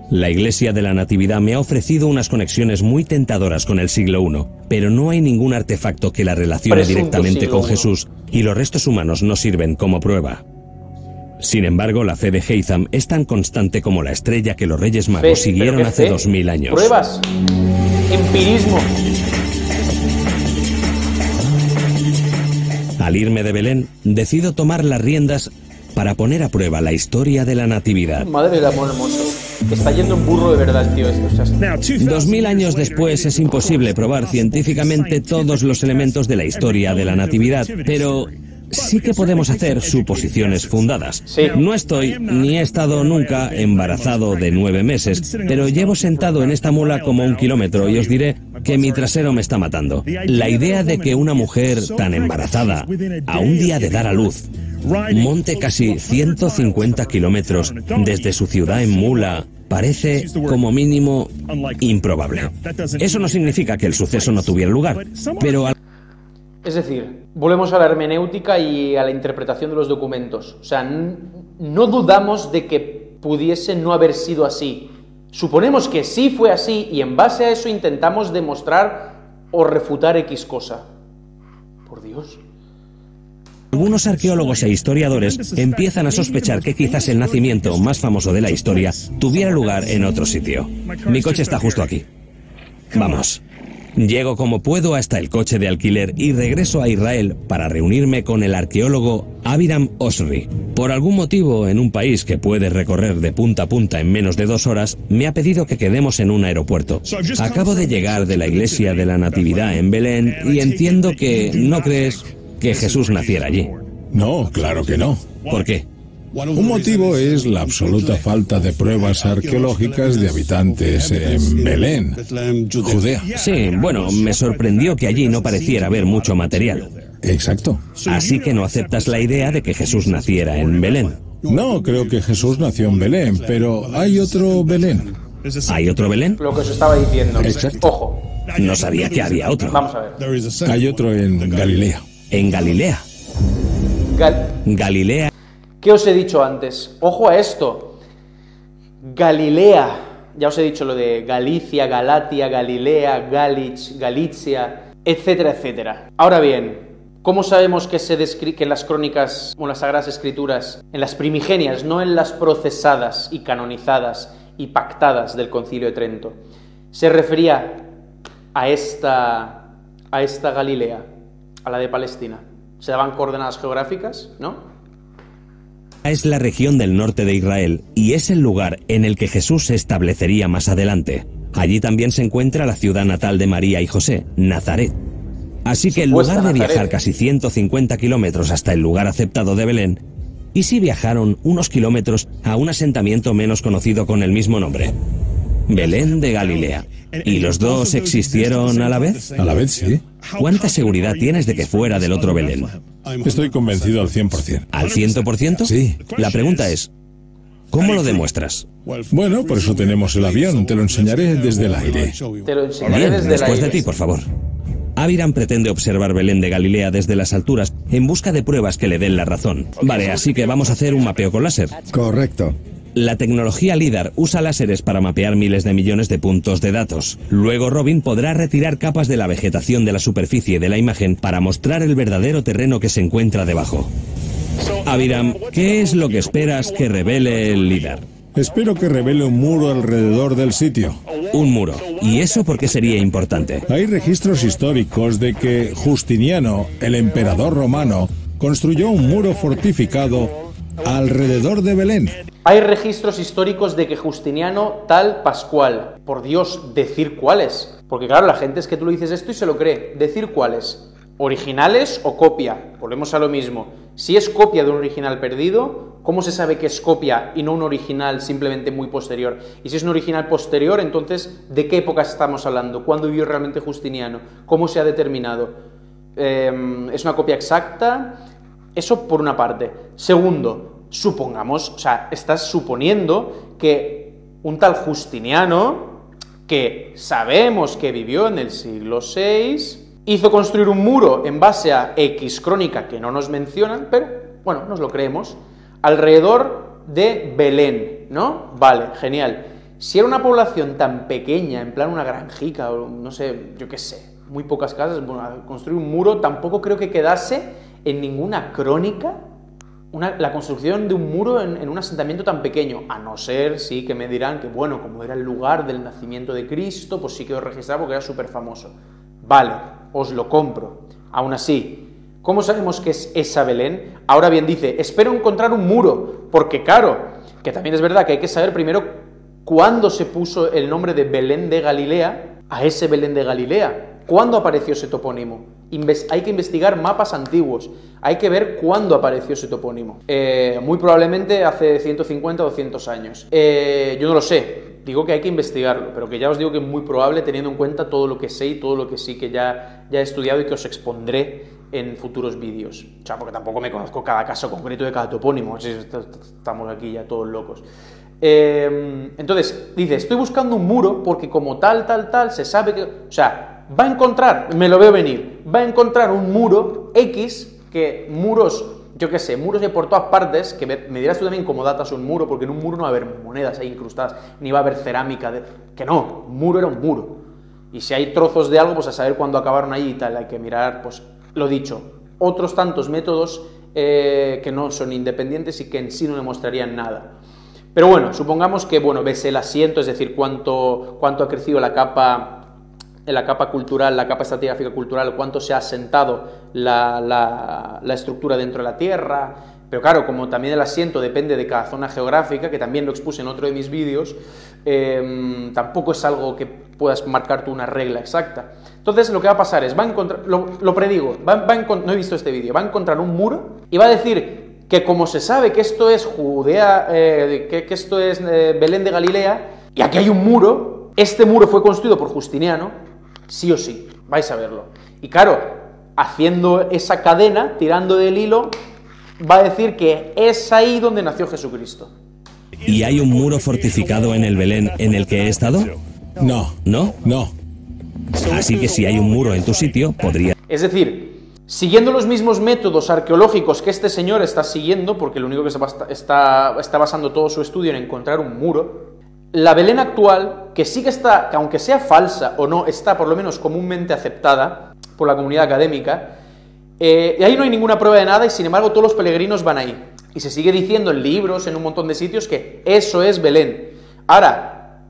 Speaker 2: La Iglesia de la Natividad me ha ofrecido unas conexiones muy tentadoras con el siglo I, pero no hay ningún artefacto que la relacione directamente con Jesús, y los restos humanos no sirven como prueba. Sin embargo, la fe de Haytham es tan constante como la estrella que los Reyes Magos siguieron hace 2000 años.
Speaker 1: Pruebas. Empirismo.
Speaker 2: Al irme de Belén, decido tomar las riendas para poner a prueba la historia de la Natividad.
Speaker 1: Madre del amor hermoso. Está yendo en burro de verdad, tío, esto. O sea,
Speaker 2: 2000 años después es imposible probar científicamente todos los elementos de la historia de la Natividad, pero sí que podemos hacer suposiciones fundadas.
Speaker 1: Sí.
Speaker 2: No estoy, ni he estado nunca, embarazado de 9 meses, pero llevo sentado en esta mula como 1 kilómetro y os diré que mi trasero me está matando. La idea de que una mujer tan embarazada, a un día de dar a luz, monte casi 150 kilómetros desde su ciudad en mula, parece, como mínimo, improbable. Eso no significa que el suceso no tuviera lugar, pero...
Speaker 1: Es decir, volvemos a la hermenéutica y a la interpretación de los documentos. O sea, no dudamos de que pudiese no haber sido así. Suponemos que sí fue así y en base a eso intentamos demostrar o refutar X cosa. Por Dios.
Speaker 2: Algunos arqueólogos e historiadores empiezan a sospechar que quizás el nacimiento más famoso de la historia tuviera lugar en otro sitio. Mi coche está justo aquí. Vamos. Llego como puedo hasta el coche de alquiler y regreso a Israel para reunirme con el arqueólogo Aviram Osri. Por algún motivo, en un país que puede recorrer de punta a punta en menos de 2 horas, me ha pedido que quedemos en un aeropuerto. Acabo de llegar de la Iglesia de la Natividad en Belén y entiendo que no crees que Jesús naciera allí.
Speaker 6: No, claro que no.
Speaker 2: ¿Por qué?
Speaker 6: Un motivo es la absoluta falta de pruebas arqueológicas de habitantes en Belén, Judea.
Speaker 2: Sí, bueno, me sorprendió que allí no pareciera haber mucho material.
Speaker 6: Exacto.
Speaker 2: Así que no aceptas la idea de que Jesús naciera en Belén.
Speaker 6: No, creo que Jesús nació en Belén, pero hay otro Belén.
Speaker 2: ¿Hay otro Belén?
Speaker 1: Lo que os estaba diciendo.
Speaker 6: Exacto.
Speaker 1: Ojo.
Speaker 2: No sabía que había otro.
Speaker 1: Vamos a ver.
Speaker 6: Hay otro en Galilea.
Speaker 2: En Galilea. Galilea.
Speaker 1: ¿Qué os he dicho antes? Ojo a esto. Galilea. Ya os he dicho lo de Galicia, Galatia, Galilea, Galicia, etcétera, etcétera. Ahora bien, ¿cómo sabemos que que en las crónicas o en las Sagradas Escrituras, en las primigenias, no en las procesadas y canonizadas y pactadas del Concilio de Trento, se refería a esta Galilea, a la de Palestina? Se daban coordenadas geográficas, ¿no?
Speaker 2: Es la región del norte de Israel y es el lugar en el que Jesús se establecería más adelante. Allí también se encuentra la ciudad natal de María y José, Nazaret. Así que en lugar de viajar casi 150 kilómetros hasta el lugar aceptado de Belén, ¿y si viajaron unos kilómetros a un asentamiento menos conocido con el mismo nombre? Belén de Galilea. ¿Y los dos existieron a la vez?
Speaker 6: A la vez, sí.
Speaker 2: ¿Cuánta seguridad tienes de que fuera del otro Belén?
Speaker 6: Estoy convencido al 100%.
Speaker 2: ¿Al 100%?
Speaker 6: Sí.
Speaker 2: La pregunta es, ¿cómo lo demuestras?
Speaker 6: Bueno, por eso tenemos el avión. Te lo enseñaré desde el aire.
Speaker 1: Te lo enseñaré
Speaker 2: Bien,
Speaker 1: desde el
Speaker 2: después
Speaker 1: aire.
Speaker 2: de ti, por favor. Aviram pretende observar Belén de Galilea desde las alturas en busca de pruebas que le den la razón. Vale, así que vamos a hacer un mapeo con láser.
Speaker 3: Correcto.
Speaker 2: La tecnología LIDAR usa láseres para mapear miles de millones de puntos de datos. Luego Robin podrá retirar capas de la vegetación de la superficie de la imagen para mostrar el verdadero terreno que se encuentra debajo. Aviram, ¿qué es lo que esperas que revele el LIDAR?
Speaker 6: Espero que revele un muro alrededor del sitio.
Speaker 2: Un muro. ¿Y eso por qué sería importante?
Speaker 6: Hay registros históricos de que Justiniano, el emperador romano, construyó un muro fortificado alrededor de Belén.
Speaker 1: Hay registros históricos de que Justiniano tal Pascual. Por Dios, decir cuáles. Porque claro, la gente es que tú le dices esto y se lo cree. Decir cuáles. ¿Originales o copia? Volvemos a lo mismo. Si es copia de un original perdido, ¿cómo se sabe que es copia y no un original simplemente muy posterior? Y si es un original posterior, entonces, ¿de qué época estamos hablando? ¿Cuándo vivió realmente Justiniano? ¿Cómo se ha determinado? ¿Es una copia exacta? Eso por una parte. Segundo, supongamos, o sea, estás suponiendo que un tal Justiniano, que sabemos que vivió en el siglo VI, hizo construir un muro en base a X crónica que no nos mencionan, pero, bueno, nos lo creemos, alrededor de Belén, ¿no? Vale, genial. Si era una población tan pequeña, en plan una granjica, o no sé, yo qué sé, muy pocas casas, bueno, construir un muro tampoco creo que quedase en ninguna crónica la construcción de un muro en un asentamiento tan pequeño, a no ser, sí, que me dirán que, bueno, como era el lugar del nacimiento de Cristo, pues sí quedó registrado porque era súper famoso. Vale, os lo compro. Aún así, ¿cómo sabemos que es esa Belén? Ahora bien, dice, espero encontrar un muro, porque claro, que también es verdad que hay que saber primero cuándo se puso el nombre de Belén de Galilea a ese Belén de Galilea. ¿Cuándo apareció ese topónimo? Hay que investigar mapas antiguos, hay que ver cuándo apareció ese topónimo. Muy probablemente hace 150 o 200 años. Yo no lo sé, digo que hay que investigarlo, pero que ya os digo que es muy probable teniendo en cuenta todo lo que sé y todo lo que sí que ya he estudiado y que os expondré en futuros vídeos. O sea, porque tampoco me conozco cada caso concreto de cada topónimo, estamos aquí ya todos locos. Entonces, dice, estoy buscando un muro porque como tal, se sabe que... O sea, va a encontrar, me lo veo venir, va a encontrar un muro X, que muros, yo qué sé, muros de por todas partes, que me dirás tú también cómo datas un muro, porque en un muro no va a haber monedas ahí incrustadas, ni va a haber cerámica, que no, un muro era un muro. Y si hay trozos de algo, pues a saber cuándo acabaron ahí y tal, hay que mirar, pues lo dicho, otros tantos métodos que no son independientes y que en sí no demostrarían nada. Pero bueno, supongamos que, bueno, ves el asiento, es decir, cuánto ha crecido la capa cultural, la capa estratigráfica cultural, cuánto se ha asentado la estructura dentro de la Tierra. Pero claro, como también el asiento depende de cada zona geográfica, que también lo expuse en otro de mis vídeos, tampoco es algo que puedas marcar tú una regla exacta. Entonces lo que va a pasar es, va a encontrar, lo predigo, no he visto este vídeo, va a encontrar un muro y va a decir que como se sabe que esto es Judea, que esto es Belén de Galilea, y aquí hay un muro, este muro fue construido por Justiniano, sí o sí, vais a verlo. Y claro, haciendo esa cadena, tirando del hilo, va a decir que es ahí donde nació Jesucristo.
Speaker 2: ¿Y hay un muro fortificado en el Belén en el que he estado?
Speaker 6: No.
Speaker 2: ¿No?
Speaker 6: No.
Speaker 2: Así que si hay un muro en tu sitio, podría...
Speaker 1: Es decir, siguiendo los mismos métodos arqueológicos que este señor está siguiendo, porque lo único que está basando todo su estudio en encontrar un muro, la Belén actual, que sí que está, que aunque sea falsa o no, está por lo menos comúnmente aceptada por la comunidad académica, y ahí no hay ninguna prueba de nada y sin embargo todos los peregrinos van ahí. Y se sigue diciendo en libros, en un montón de sitios, que eso es Belén. Ahora,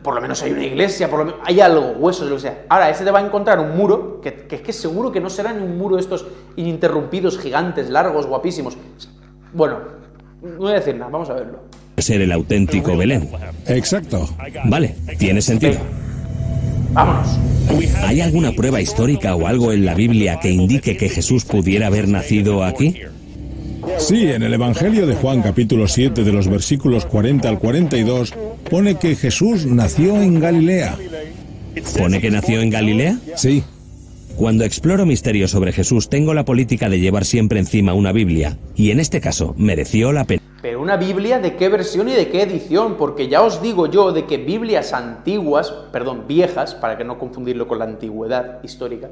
Speaker 1: por lo menos hay una iglesia, por lo menos hay algo, huesos, lo que sea. Ahora, ese te va a encontrar un muro, que es que seguro que no será ni un muro de estos ininterrumpidos, gigantes, largos, guapísimos. Bueno, no voy a decir nada, vamos a verlo.
Speaker 2: Ser el auténtico Belén.
Speaker 6: Exacto.
Speaker 2: Vale, tiene sentido.
Speaker 1: Vámonos.
Speaker 2: ¿Hay alguna prueba histórica o algo en la Biblia que indique que Jesús pudiera haber nacido aquí?
Speaker 6: Sí, en el Evangelio de Juan, capítulo 7, de los versículos 40 al 42, pone que Jesús nació en Galilea.
Speaker 2: ¿Pone que nació en Galilea?
Speaker 6: Sí.
Speaker 2: Cuando exploro misterios sobre Jesús, tengo la política de llevar siempre encima una Biblia, y en este caso mereció la pena.
Speaker 1: Pero una Biblia, ¿de qué versión y de qué edición? Porque ya os digo yo de que Biblias antiguas, perdón, viejas, para que no confundirlo con la antigüedad histórica,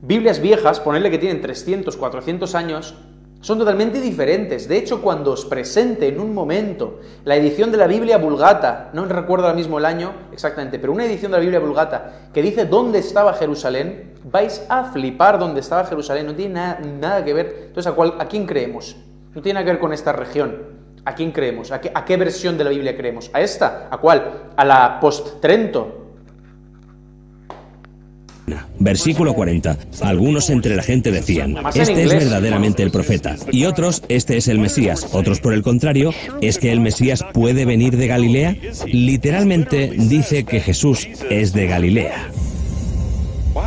Speaker 1: Biblias viejas, ponerle que tienen 300, 400 años, son totalmente diferentes. De hecho, cuando os presente en un momento la edición de la Biblia Vulgata, no recuerdo ahora mismo el año exactamente, pero una edición de la Biblia Vulgata que dice dónde estaba Jerusalén, vais a flipar dónde estaba Jerusalén, no tiene nada que ver. Entonces, ¿a quién creemos? No tiene nada que ver con esta región. ¿A quién creemos? ¿A qué versión de la Biblia creemos? ¿A esta? ¿A cuál? ¿A la post-Trento?
Speaker 2: Versículo 40. Algunos entre la gente decían, este es verdaderamente el profeta. Y otros, este es el Mesías. Otros, por el contrario, ¿es que el Mesías puede venir de Galilea? Literalmente dice que Jesús es de Galilea.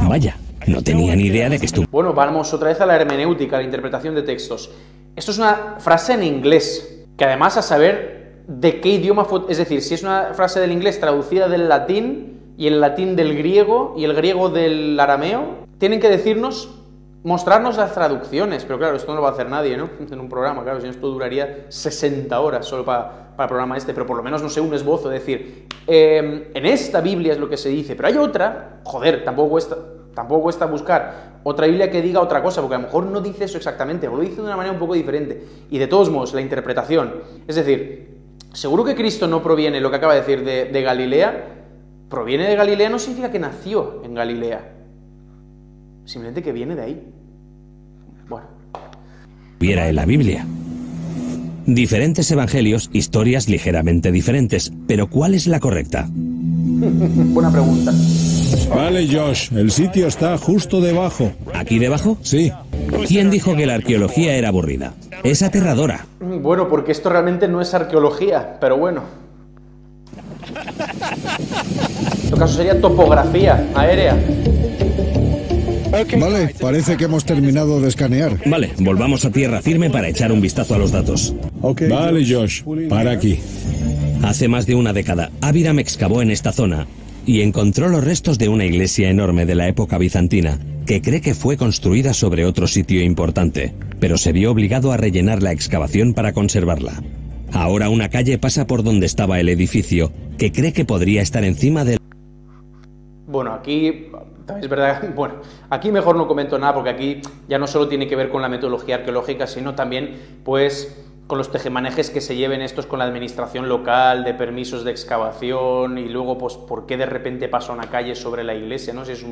Speaker 2: Vaya, no tenía ni idea de que estuvo.
Speaker 1: Bueno, vamos otra vez a la hermenéutica, a la interpretación de textos. Esto es una frase en inglés, que además a saber de qué idioma fue, es decir, si es una frase del inglés traducida del latín, y el latín del griego, y el griego del arameo, tienen que decirnos, mostrarnos las traducciones, pero claro, esto no lo va a hacer nadie, ¿no? En un programa, claro, si no esto duraría 60 horas solo para el programa este, pero por lo menos, no sé, un esbozo, decir, en esta Biblia es lo que se dice, pero hay otra, joder, tampoco cuesta buscar otra Biblia que diga otra cosa, porque a lo mejor no dice eso exactamente, o lo dice de una manera un poco diferente. Y de todos modos, la interpretación, es decir, seguro que Cristo no proviene, lo que acaba de decir, de Galilea, proviene de Galilea no significa que nació en Galilea, simplemente que viene de ahí. Bueno.
Speaker 2: Viera en la Biblia. Diferentes evangelios, historias ligeramente diferentes, pero ¿cuál es la correcta?
Speaker 1: Buena pregunta.
Speaker 6: Vale, Josh, el sitio está justo debajo.
Speaker 2: ¿Aquí debajo?
Speaker 6: Sí.
Speaker 2: ¿Quién dijo que la arqueología era aburrida? Es aterradora.
Speaker 1: Bueno, porque esto realmente no es arqueología, pero bueno. En todo caso sería topografía aérea.
Speaker 3: Vale, parece que hemos terminado de escanear.
Speaker 2: Vale, volvamos a tierra firme para echar un vistazo a los datos.
Speaker 6: Vale, Josh, para aquí.
Speaker 2: Hace más de una década, Abiram excavó en esta zona y encontró los restos de una iglesia enorme de la época bizantina, que cree que fue construida sobre otro sitio importante, pero se vio obligado a rellenar la excavación para conservarla. Ahora una calle pasa por donde estaba el edificio, que cree que podría estar encima del...
Speaker 1: Bueno, aquí también es verdad, bueno, aquí mejor no comento nada, porque aquí ya no solo tiene que ver con la metodología arqueológica, sino también, pues, con los tejemanejes que se lleven estos con la administración local, de permisos de excavación, y luego, pues, por qué de repente pasa una calle sobre la iglesia, ¿no? Si es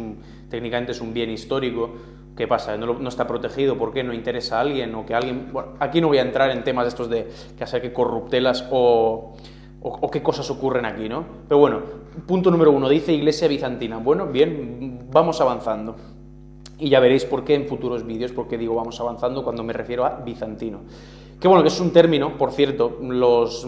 Speaker 1: técnicamente es un bien histórico, ¿qué pasa? ¿No está protegido? ¿Por qué no interesa a alguien? O que alguien... Bueno, aquí no voy a entrar en temas estos de que hacer que corruptelas o qué cosas ocurren aquí, ¿no? Pero bueno, punto número 1, dice iglesia bizantina. Bueno, bien, vamos avanzando. Y ya veréis por qué en futuros vídeos, por qué digo vamos avanzando cuando me refiero a bizantino. Que bueno, que es un término, por cierto, los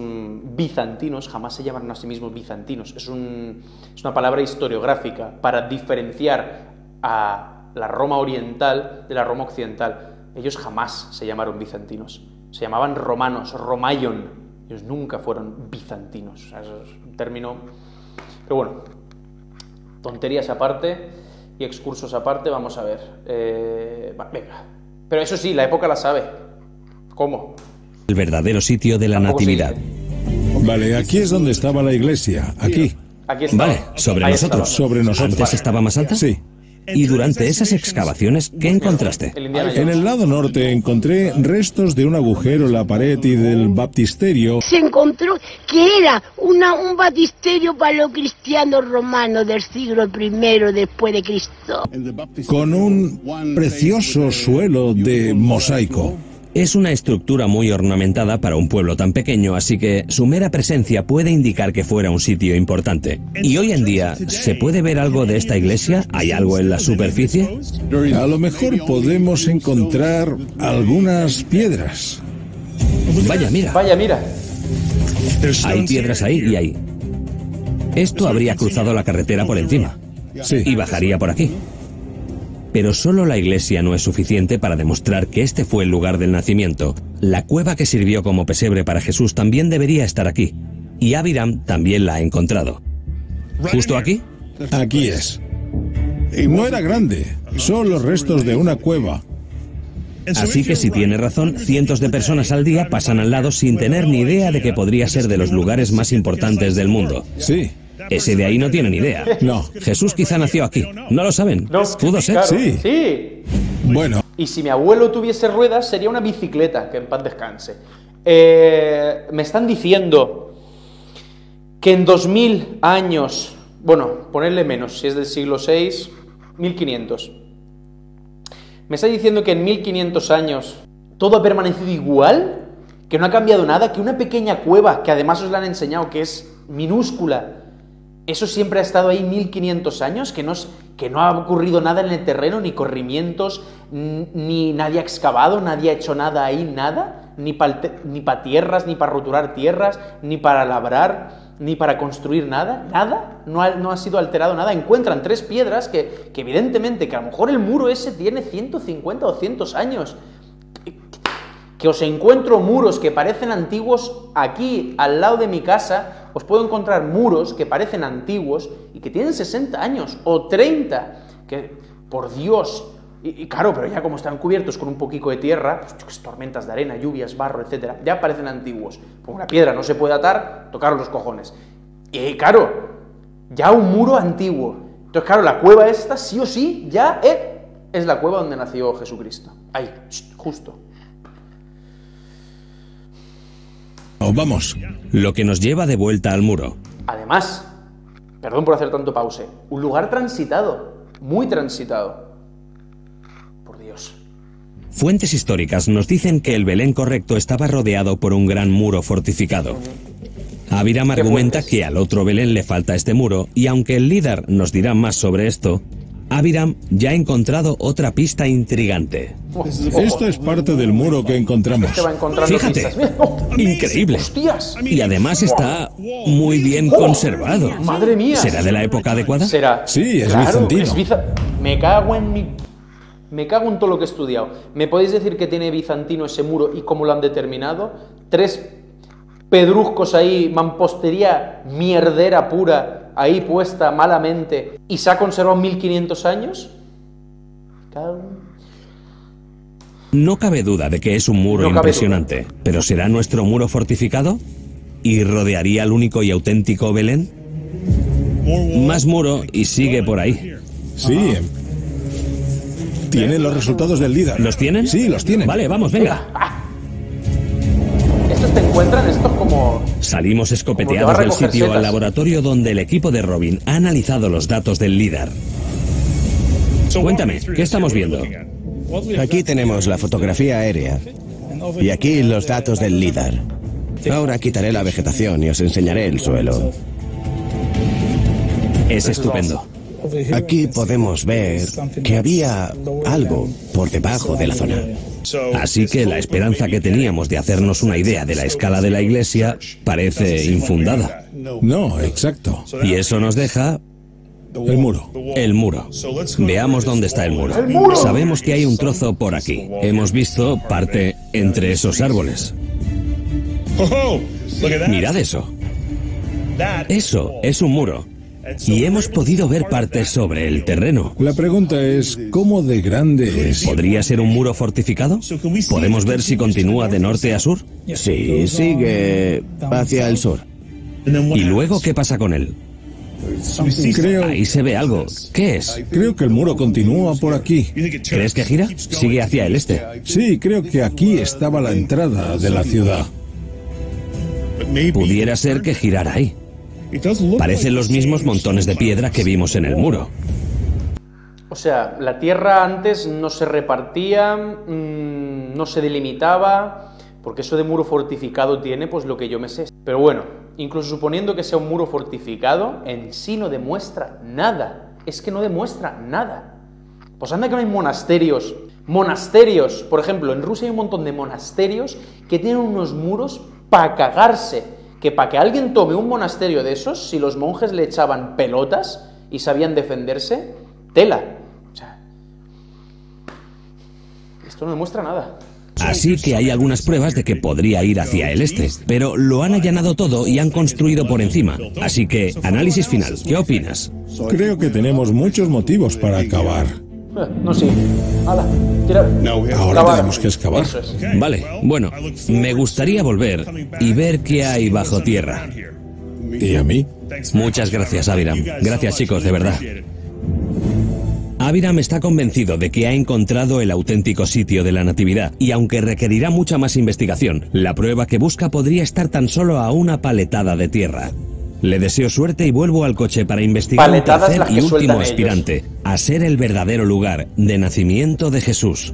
Speaker 1: bizantinos jamás se llamaron a sí mismos bizantinos. Es una palabra historiográfica para diferenciar a la Roma oriental de la Roma occidental. Ellos jamás se llamaron bizantinos, se llamaban romanos, romaion. Ellos nunca fueron bizantinos. O sea, eso es un término... Pero bueno, tonterías aparte y excursos aparte, vamos a ver. Venga. Pero eso sí, la época la sabe. ¿Cómo?
Speaker 2: El verdadero sitio de la Natividad.
Speaker 6: Vale, aquí es donde estaba la iglesia, aquí.
Speaker 1: Aquí está.
Speaker 2: Vale, sobre nosotros.
Speaker 6: Sobre nosotros.
Speaker 2: ¿Antes estaba más alta?
Speaker 6: Sí.
Speaker 2: Y durante esas excavaciones, ¿qué encontraste?
Speaker 6: En el lado norte encontré restos de un agujero en la pared y del baptisterio.
Speaker 7: Se encontró que era un baptisterio para los cristianos romanos del siglo I después de Cristo.
Speaker 6: Con un precioso suelo de mosaico.
Speaker 2: Es una estructura muy ornamentada para un pueblo tan pequeño, así que su mera presencia puede indicar que fuera un sitio importante. ¿Y hoy en día se puede ver algo de esta iglesia? ¿Hay algo en la superficie?
Speaker 6: A lo mejor podemos encontrar algunas piedras.
Speaker 2: Vaya, mira.
Speaker 1: Vaya, mira.
Speaker 2: Hay piedras ahí y ahí. Esto habría cruzado la carretera por encima.
Speaker 6: Sí.
Speaker 2: Y bajaría por aquí. Pero solo la iglesia no es suficiente para demostrar que este fue el lugar del nacimiento. La cueva que sirvió como pesebre para Jesús también debería estar aquí. Y Abiram también la ha encontrado. ¿Justo aquí?
Speaker 6: Aquí es. Y no era grande, son los restos de una cueva.
Speaker 2: Así que si tiene razón, cientos de personas al día pasan al lado sin tener ni idea de que podría ser de los lugares más importantes del mundo.
Speaker 6: Sí.
Speaker 2: Ese de ahí no tiene ni idea.
Speaker 6: No.
Speaker 2: Jesús quizá nació aquí. ¿No lo saben?
Speaker 1: No,
Speaker 2: ¿Pudo ser?
Speaker 1: claro,
Speaker 6: Sí.
Speaker 1: Sí.
Speaker 6: Bueno,
Speaker 1: Y si mi abuelo tuviese ruedas, sería una bicicleta, que en paz descanse. Me están diciendo que en 2000 años, bueno, ponerle menos, si es del siglo VI, 1500. Me está diciendo que en 1500 años todo ha permanecido igual, que no ha cambiado nada, que una pequeña cueva, que además os la han enseñado, que es minúscula, eso siempre ha estado ahí 1500 años, que no ha ocurrido nada en el terreno, ni corrimientos, ni nadie ha excavado, nadie ha hecho nada ahí, nada, ni para tierras, ni para roturar tierras, ni para labrar, ni para construir nada, nada, no ha sido alterado nada. Encuentran 3 piedras que evidentemente, que a lo mejor el muro ese tiene 150 o 200 años, que os encuentro muros que parecen antiguos aquí, al lado de mi casa. Os puedo encontrar muros que parecen antiguos y que tienen 60 años o 30, que, por Dios, y claro, pero ya como están cubiertos con un poquito de tierra, pues, tormentas de arena, lluvias, barro, etcétera, ya parecen antiguos. Pues una piedra no se puede atar, tocaros los cojones. Y claro, ya un muro antiguo. Entonces, claro, la cueva esta, sí o sí, ya es la cueva donde nació Jesucristo. Ahí, justo.
Speaker 6: vamos.
Speaker 2: Lo que nos lleva de vuelta al muro.
Speaker 1: Además, perdón por hacer tanto pause, un lugar transitado, muy transitado. Por Dios.
Speaker 2: Fuentes históricas nos dicen que el Belén correcto estaba rodeado por un gran muro fortificado. Abiram argumenta que al otro Belén le falta este muro, y aunque el líder nos dirá más sobre esto, Abiram ya ha encontrado otra pista intrigante.
Speaker 6: Esto es parte del muro que encontramos.
Speaker 1: Este va encontrando
Speaker 2: Fíjate,
Speaker 1: pistas. Mira, ¡oh!
Speaker 2: increíble.
Speaker 1: ¡Hostias!
Speaker 2: Y además está muy bien conservado.
Speaker 1: ¡Madre mía!
Speaker 2: ¿Será de la época adecuada?
Speaker 1: Será.
Speaker 6: Sí, es
Speaker 1: Claro,
Speaker 6: bizantino.
Speaker 1: Me cago en todo lo que he estudiado. ¿Me podéis decir que tiene bizantino ese muro y cómo lo han determinado? 3 pedruscos ahí, mampostería mierdera pura, ahí puesta malamente, y se ha conservado 1500 años.
Speaker 2: No cabe duda de que es un muro
Speaker 1: No cabe
Speaker 2: impresionante, pero ¿será nuestro muro fortificado? ¿Y rodearía al único y auténtico Belén? Más muro y sigue por ahí.
Speaker 6: Sí. Tienen los resultados del líder.
Speaker 2: ¿Los tienen?
Speaker 6: Sí, los tienen.
Speaker 2: Vale, vamos, venga.
Speaker 1: Estos te encuentran, estos como...
Speaker 2: Salimos
Speaker 1: Como te va
Speaker 2: escopeteados
Speaker 1: a
Speaker 2: del
Speaker 1: recoger
Speaker 2: sitio
Speaker 1: setas.
Speaker 2: al laboratorio donde el equipo de Robin ha analizado los datos del líder. Cuéntame, ¿qué estamos viendo?
Speaker 8: Aquí tenemos la fotografía aérea y aquí los datos del LIDAR. Ahora quitaré la vegetación y os enseñaré el suelo.
Speaker 2: Es estupendo.
Speaker 8: Aquí podemos ver que había algo por debajo de la zona.
Speaker 2: Así que la esperanza que teníamos de hacernos una idea de la escala de la iglesia parece infundada.
Speaker 6: No, exacto.
Speaker 2: Y eso nos deja
Speaker 6: El muro.
Speaker 2: el muro. Veamos dónde está el muro. Sabemos que hay un trozo por aquí. Hemos visto parte entre esos árboles. Mirad eso. Eso es un muro. Y hemos podido ver partes sobre el terreno.
Speaker 6: La pregunta es, ¿cómo de grande es?
Speaker 2: ¿Podría ser un muro fortificado? ¿Podemos ver si continúa de norte a sur?
Speaker 8: Sí, sigue hacia el sur.
Speaker 2: ¿Y luego qué pasa con él? Ahí se ve algo. ¿Qué es?
Speaker 6: Creo que el muro continúa por aquí.
Speaker 2: ¿Crees que gira? Sigue hacia el este.
Speaker 6: Sí, creo que aquí estaba la entrada de la ciudad.
Speaker 2: Pudiera ser que girara ahí. Parecen los mismos montones de piedra que vimos en el muro.
Speaker 1: O sea, la tierra antes no se repartía, no se delimitaba, porque eso de muro fortificado tiene pues lo que yo me sé. Pero bueno, incluso suponiendo que sea un muro fortificado, en sí no demuestra nada. Es que no demuestra nada. Pues anda que no hay monasterios. Monasterios, por ejemplo, en Rusia hay un montón de monasterios que tienen unos muros para cagarse. Que para que alguien tome un monasterio de esos, si los monjes le echaban pelotas y sabían defenderse, tela. O sea, esto no demuestra nada.
Speaker 2: Así que hay algunas pruebas de que podría ir hacia el este, pero lo han allanado todo y han construido por encima. Así que, análisis final, ¿qué opinas?
Speaker 6: Creo que tenemos muchos motivos para acabar.
Speaker 1: No, sí. ¡Hala! Tira.
Speaker 6: Ahora tenemos que excavar.
Speaker 1: Eso es.
Speaker 2: Vale, bueno, me gustaría volver y ver qué hay bajo tierra.
Speaker 6: ¿Y a mí?
Speaker 2: Muchas gracias, Aviram. Gracias, chicos, de verdad. Aviram está convencido de que ha encontrado el auténtico sitio de la Natividad, y aunque requerirá mucha más investigación, la prueba que busca podría estar tan solo a una paletada de tierra. Le deseo suerte y vuelvo al coche para investigar el tercer y último aspirante, a ser el verdadero lugar de nacimiento de Jesús.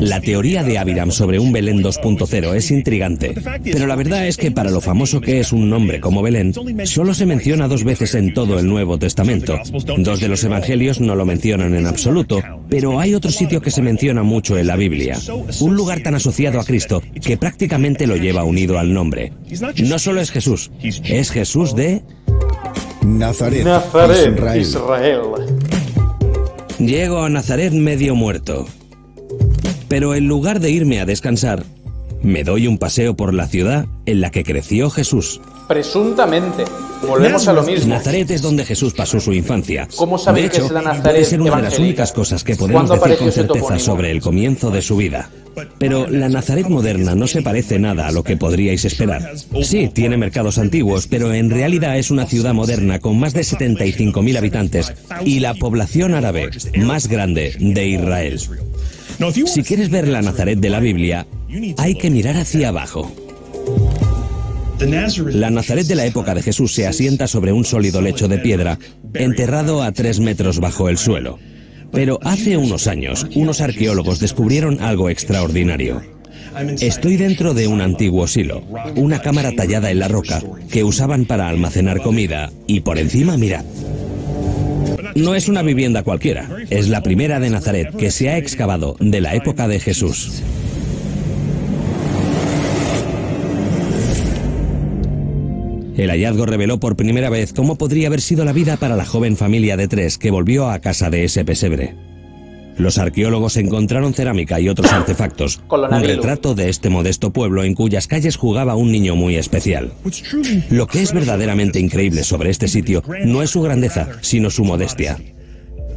Speaker 2: La teoría de Aviram sobre un Belén 2.0 es intrigante, pero la verdad es que para lo famoso que es un nombre como Belén, solo se menciona 2 veces en todo el Nuevo Testamento. 2 de los evangelios no lo mencionan en absoluto, pero hay otro sitio que se menciona mucho en la Biblia. Un lugar tan asociado a Cristo que prácticamente lo lleva unido al nombre. No solo es Jesús de
Speaker 3: Nazaret,
Speaker 1: Israel.
Speaker 2: Llego a Nazaret medio muerto. Pero en lugar de irme a descansar, me doy un paseo por la ciudad en la que creció Jesús.
Speaker 1: Presuntamente. Volvemos a lo mismo.
Speaker 2: Nazaret es donde Jesús pasó su infancia.
Speaker 1: ¿Cómo sabéis que es la Nazaret
Speaker 2: puede ser una de las
Speaker 1: evangélica?
Speaker 2: únicas cosas que podemos decir con certeza sobre el comienzo de su vida. Pero la Nazaret moderna no se parece nada a lo que podríais esperar. Sí, tiene mercados antiguos, pero en realidad es una ciudad moderna con más de 75.000 habitantes y la población árabe más grande de Israel. Si quieres ver la Nazaret de la Biblia, hay que mirar hacia abajo. La Nazaret de la época de Jesús se asienta sobre un sólido lecho de piedra, enterrado a 3 metros bajo el suelo. Pero hace unos años, unos arqueólogos descubrieron algo extraordinario. Estoy dentro de un antiguo silo, una cámara tallada en la roca que usaban para almacenar comida, y por encima, mirad. No es una vivienda cualquiera, es la primera de Nazaret que se ha excavado de la época de Jesús. El hallazgo reveló por primera vez cómo podría haber sido la vida para la joven familia de 3 que volvió a casa de ese pesebre. Los arqueólogos encontraron cerámica y otros artefactos, un retrato de este modesto pueblo en cuyas calles jugaba un niño muy especial. Lo que es verdaderamente increíble sobre este sitio no es su grandeza, sino su modestia.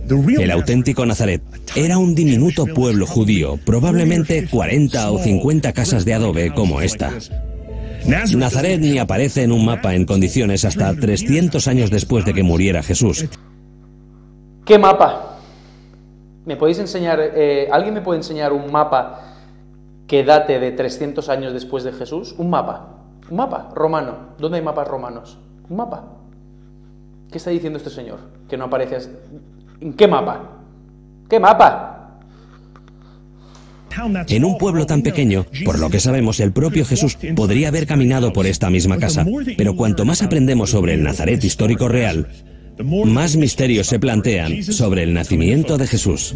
Speaker 2: El auténtico Nazaret era un diminuto pueblo judío, probablemente 40 o 50 casas de adobe como esta. Nazaret ni aparece en un mapa en condiciones hasta 300 años después de que muriera Jesús.
Speaker 1: ¿Qué mapa? ¿Me podéis enseñar, alguien me puede enseñar un mapa que date de 300 años después de Jesús? Un mapa romano. ¿Dónde hay mapas romanos? Un mapa. ¿Qué está diciendo este señor? Que no aparece. ¿En qué mapa? ¿Qué mapa?
Speaker 2: En un pueblo tan pequeño, por lo que sabemos, el propio Jesús podría haber caminado por esta misma casa. Pero cuanto más aprendemos sobre el Nazaret histórico real, más misterios se plantean sobre el nacimiento de Jesús.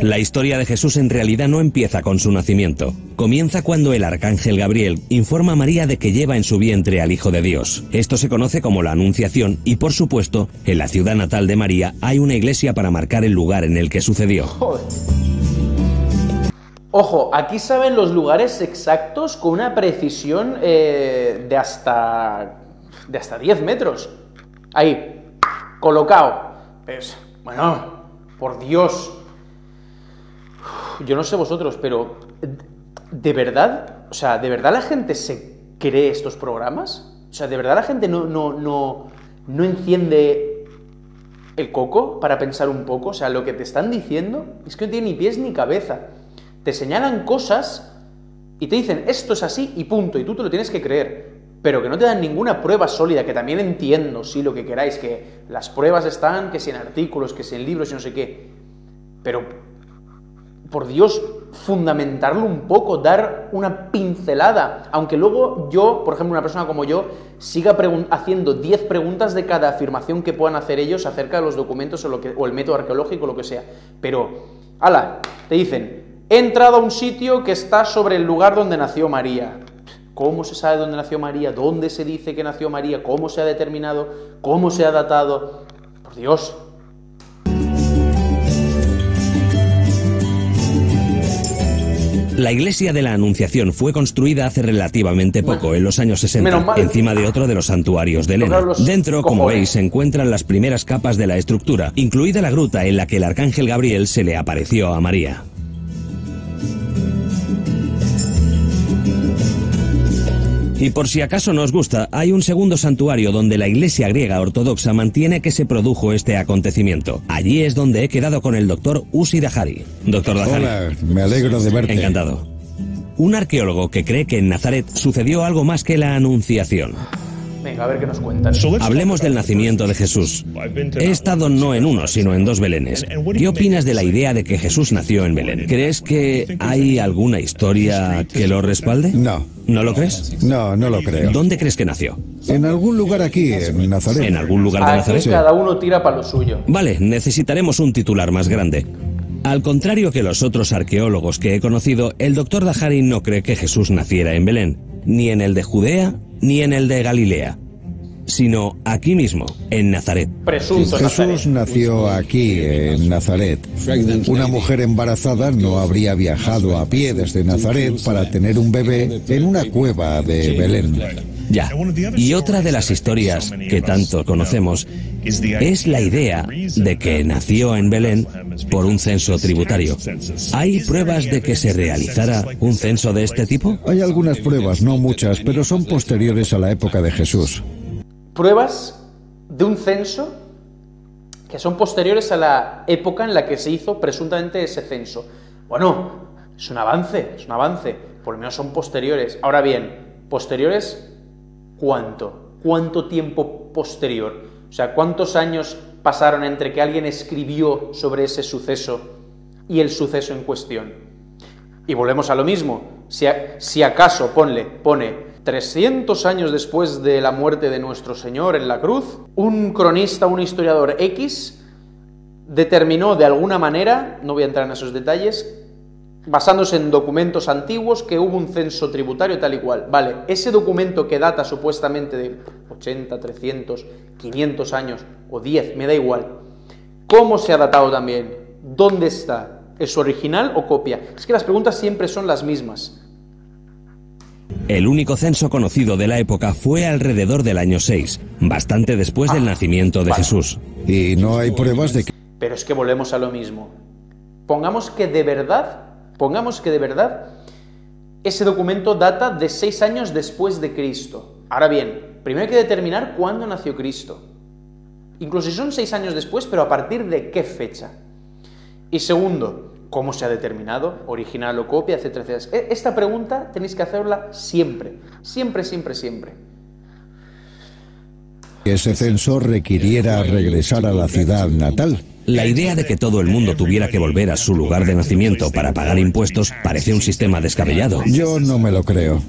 Speaker 2: La historia de Jesús en realidad no empieza con su nacimiento. Comienza cuando el arcángel Gabriel informa a María de que lleva en su vientre al Hijo de Dios. Esto se conoce como la Anunciación y, por supuesto, en la ciudad natal de María hay una iglesia para marcar el lugar en el que sucedió.
Speaker 1: Joder. Ojo, aquí saben los lugares exactos con una precisión de hasta 10 metros. Ahí, colocado. Pues, bueno, por Dios. Yo no sé vosotros, pero ¿de verdad? O sea, ¿de verdad la gente se cree estos programas? O sea, ¿de verdad la gente no enciende el coco para pensar un poco? O sea, lo que te están diciendo es que no tiene ni pies ni cabeza. Te señalan cosas y te dicen esto es así y punto, y tú te lo tienes que creer. pero que no te dan ninguna prueba sólida, que también entiendo, sí, lo que queráis, que las pruebas están, que si en artículos, que si en libros y no sé qué, pero, por Dios, fundamentarlo un poco, dar una pincelada, aunque luego yo, por ejemplo, una persona como yo, siga haciendo 10 preguntas de cada afirmación que puedan hacer ellos acerca de los documentos o el método arqueológico, lo que sea, pero, ala, te dicen, he entrado a un sitio que está sobre el lugar donde nació María. ¿Cómo se sabe dónde nació María? ¿Dónde se dice que nació María? ¿Cómo se ha determinado? ¿Cómo se ha datado? Por Dios.
Speaker 2: La iglesia de la Anunciación fue construida hace relativamente poco, en los años 60, encima de otro de los santuarios de Helena. Dentro, como veis, se encuentran las primeras capas de la estructura, incluida la gruta en la que el arcángel Gabriel se le apareció a María. Y por si acaso no os gusta, hay un segundo santuario donde la iglesia griega ortodoxa mantiene que se produjo este acontecimiento. Allí es donde he quedado con el doctor Uzi Dahari. Doctor Dahari.
Speaker 3: Hola, me alegro de verte.
Speaker 2: Encantado. Un arqueólogo que cree que en Nazaret sucedió algo más que la Anunciación.
Speaker 1: Venga, a ver qué nos cuentan.
Speaker 2: Hablemos del nacimiento de Jesús. He estado no en uno, sino en 2 Belenes. ¿Qué opinas de la idea de que Jesús nació en Belén? ¿Crees que hay alguna historia que lo respalde?
Speaker 3: No.
Speaker 2: ¿No lo crees?
Speaker 3: No, no lo creo.
Speaker 2: ¿Dónde crees que nació?
Speaker 3: En algún lugar aquí, en Nazaret.
Speaker 2: ¿En algún lugar de
Speaker 1: Aquí
Speaker 2: Nazaret?
Speaker 1: cada uno tira para lo suyo.
Speaker 2: Vale, necesitaremos un titular más grande. Al contrario que los otros arqueólogos que he conocido, el doctor Dahari no cree que Jesús naciera en Belén, ni en el de Judea, ni en el de Galilea, sino aquí mismo, en Nazaret.
Speaker 1: Presunto
Speaker 3: Jesús
Speaker 1: Nazaret.
Speaker 3: nació aquí, en Nazaret. Una mujer embarazada no habría viajado a pie desde Nazaret para tener un bebé en una cueva de Belén.
Speaker 2: Ya. Y otra de las historias que tanto conocemos es la idea de que nació en Belén por un censo tributario. ¿Hay pruebas de que se realizara un censo de este tipo?
Speaker 3: Hay algunas pruebas, no muchas, pero son posteriores a la época de Jesús.
Speaker 1: Pruebas de un censo que son posteriores a la época en la que se hizo presuntamente ese censo. Bueno, es un avance, por lo menos son posteriores. Ahora bien, ¿posteriores cuánto? ¿Cuánto tiempo posterior? O sea, ¿cuántos años pasaron entre que alguien escribió sobre ese suceso y el suceso en cuestión? Y volvemos a lo mismo, si acaso pone 300 años después de la muerte de nuestro Señor en la cruz, un cronista, un historiador X, determinó de alguna manera, no voy a entrar en esos detalles, basándose en documentos antiguos, que hubo un censo tributario tal y cual. Vale, ese documento que data supuestamente de 80, 300, 500 años o 10, me da igual. ¿Cómo se ha datado también? ¿Dónde está? ¿Es original o copia? Es que las preguntas siempre son las mismas.
Speaker 2: El único censo conocido de la época fue alrededor del año 6, bastante después del nacimiento de Jesús.
Speaker 3: Y no hay pruebas de que...
Speaker 1: Pero es que volvemos a lo mismo. Pongamos que de verdad ese documento data de 6 años después de Cristo. Ahora bien, primero hay que determinar cuándo nació Cristo. Incluso si son 6 años después, pero a partir de qué fecha. Y segundo, ¿cómo se ha determinado? ¿Original o copia? Etcétera, etcétera. Esta pregunta tenéis que hacerla siempre. Siempre, siempre, siempre.
Speaker 3: ese censo requiriera regresar a la ciudad natal.
Speaker 2: La idea de que todo el mundo tuviera que volver a su lugar de nacimiento para pagar impuestos parece un sistema descabellado.
Speaker 3: Yo no me lo creo.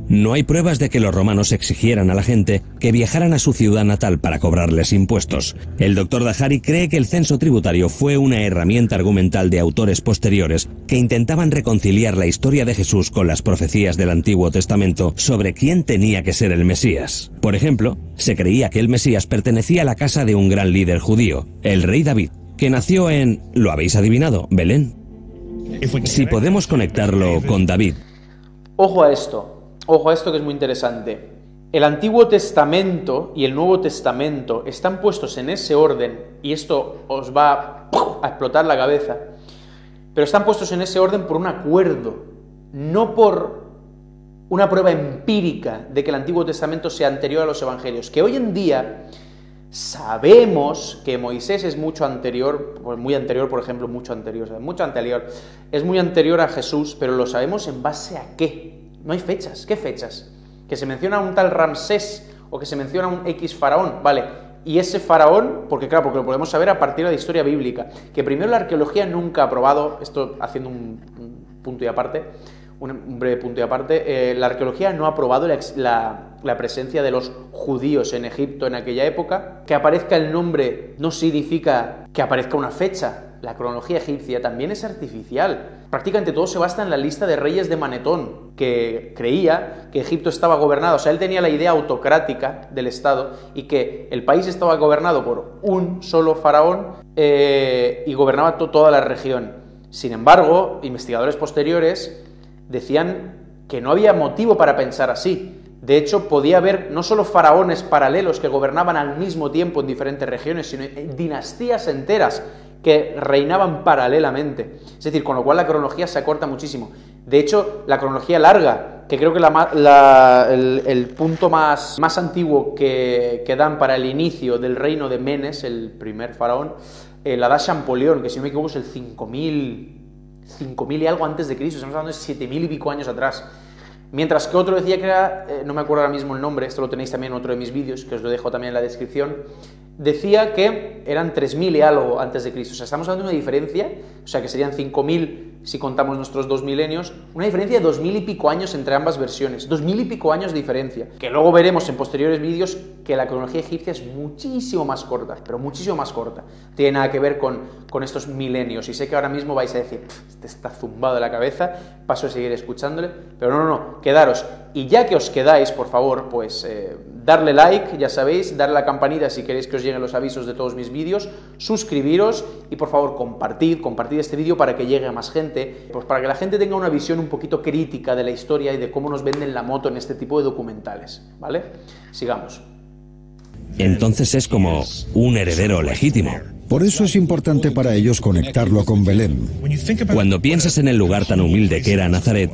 Speaker 2: No hay pruebas de que los romanos exigieran a la gente que viajaran a su ciudad natal para cobrarles impuestos. El doctor Dahari cree que el censo tributario fue una herramienta argumental de autores posteriores que intentaban reconciliar la historia de Jesús con las profecías del Antiguo Testamento sobre quién tenía que ser el Mesías. Por ejemplo, se creía que el Mesías pertenecía a la casa de un gran líder judío, el rey David, que nació en, ¿lo habéis adivinado?, Belén. Si podemos conectarlo con David.
Speaker 1: Ojo a esto que es muy interesante. El Antiguo Testamento y el Nuevo Testamento están puestos en ese orden, y esto os va a explotar la cabeza, pero están puestos en ese orden por un acuerdo, no por una prueba empírica de que el Antiguo Testamento sea anterior a los Evangelios, que hoy en día sabemos que Moisés es mucho anterior, muy anterior, por ejemplo, es muy anterior a Jesús, pero lo sabemos en base a ¿qué? No hay fechas. ¿Qué fechas? que se menciona a un tal Ramsés o que se menciona a un X faraón, ¿vale? Y ese faraón, porque claro, porque lo podemos saber a partir de la historia bíblica, que primero la arqueología nunca ha probado, esto haciendo un punto y aparte, un breve punto y aparte, la arqueología no ha probado la presencia de los judíos en Egipto en aquella época. Que aparezca el nombre no significa que aparezca una fecha. La cronología egipcia también es artificial. Prácticamente todo se basa en la lista de reyes de Manetón, que creía que Egipto estaba gobernado, o sea, él tenía la idea autocrática del Estado y que el país estaba gobernado por un solo faraón y gobernaba toda la región. Sin embargo, investigadores posteriores decían que no había motivo para pensar así. De hecho, podía haber no solo faraones paralelos que gobernaban al mismo tiempo en diferentes regiones, sino dinastías enteras que reinaban paralelamente. Es decir, con lo cual la cronología se acorta muchísimo. De hecho, la cronología larga, que creo que el punto más antiguo que dan para el inicio del reino de Menes, el primer faraón, la da Champollion, que si no me equivoco es el 5000 y algo antes de Cristo, estamos hablando de 7000 y pico años atrás. Mientras que otro decía que era, no me acuerdo ahora mismo el nombre, esto lo tenéis también en otro de mis vídeos, que os lo dejo también en la descripción, decía que eran 3000 y algo antes de Cristo. O sea, estamos hablando de una diferencia, o sea, que serían 5000 si contamos nuestros 2 milenios, una diferencia de 2000 y pico años entre ambas versiones, 2000 y pico años de diferencia, que luego veremos en posteriores vídeos que la cronología egipcia es muchísimo más corta, pero muchísimo más corta. No tiene nada que ver con estos milenios, y sé que ahora mismo vais a decir, este está zumbado de la cabeza, paso a seguir escuchándole, pero no, quedaros. Y ya que os quedáis, por favor, pues darle like, ya sabéis, darle a la campanita si queréis que os lleguen los avisos de todos mis vídeos, suscribiros y por favor compartid este vídeo para que llegue a más gente, pues para que la gente tenga una visión un poquito crítica de la historia y de cómo nos venden la moto en este tipo de documentales, ¿vale? Sigamos.
Speaker 2: Entonces es como un heredero legítimo.
Speaker 3: Por eso es importante para ellos conectarlo con Belén.
Speaker 2: Cuando piensas en el lugar tan humilde que era Nazaret,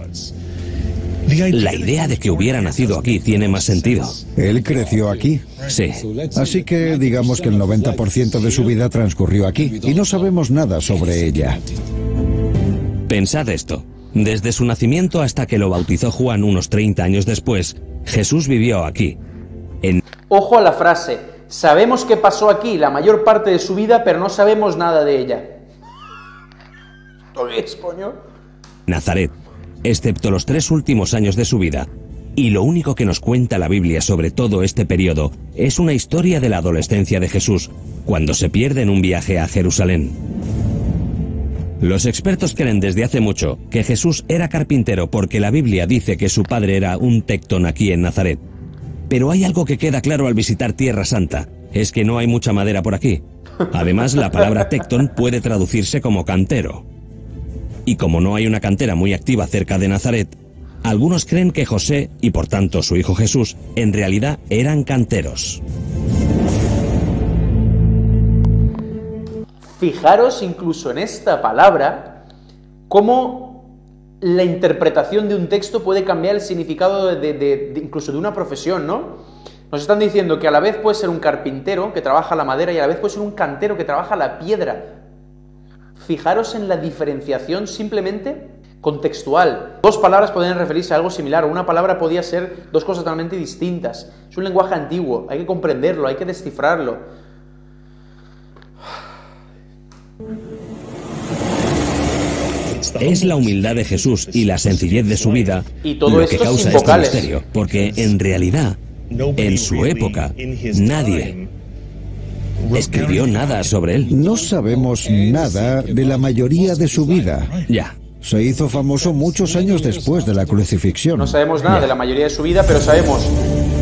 Speaker 2: la idea de que hubiera nacido aquí tiene más sentido.
Speaker 3: Él creció aquí.
Speaker 2: Sí.
Speaker 3: Así que digamos que el 90% de su vida transcurrió aquí y no sabemos nada sobre ella.
Speaker 2: Pensad esto. Desde su nacimiento hasta que lo bautizó Juan unos 30 años después, Jesús vivió aquí.
Speaker 1: Ojo a la frase, sabemos qué pasó aquí la mayor parte de su vida, pero no sabemos nada de ella. ¿Esto qué es, coño?
Speaker 2: Nazaret, excepto los 3 últimos años de su vida. Y lo único que nos cuenta la Biblia sobre todo este periodo es una historia de la adolescencia de Jesús, cuando se pierde en un viaje a Jerusalén. Los expertos creen desde hace mucho que Jesús era carpintero porque la Biblia dice que su padre era un tectón aquí en Nazaret. Pero hay algo que queda claro al visitar Tierra Santa, es que no hay mucha madera por aquí. Además, la palabra tectón puede traducirse como cantero. Y como no hay una cantera muy activa cerca de Nazaret, algunos creen que José, y por tanto su hijo Jesús, en realidad eran canteros.
Speaker 1: Fijaros incluso en esta palabra, cómo la interpretación de un texto puede cambiar el significado incluso de una profesión, ¿no? Nos están diciendo que a la vez puede ser un carpintero que trabaja la madera y a la vez puede ser un cantero que trabaja la piedra. Fijaros en la diferenciación simplemente contextual. 2 palabras podrían referirse a algo similar, o una palabra podía ser 2 cosas totalmente distintas. Es un lenguaje antiguo, hay que comprenderlo, hay que descifrarlo.
Speaker 2: Es la humildad de Jesús y la sencillez de su vida
Speaker 1: y todo
Speaker 2: lo que causa
Speaker 1: sin
Speaker 2: este
Speaker 1: vocales.
Speaker 2: misterio, porque en realidad, en su época, nadie escribió nada sobre él.
Speaker 3: No sabemos nada de la mayoría de su vida.
Speaker 2: Ya.
Speaker 3: Se hizo famoso muchos años después de la crucifixión.
Speaker 1: No sabemos nada de la mayoría de su vida, pero sabemos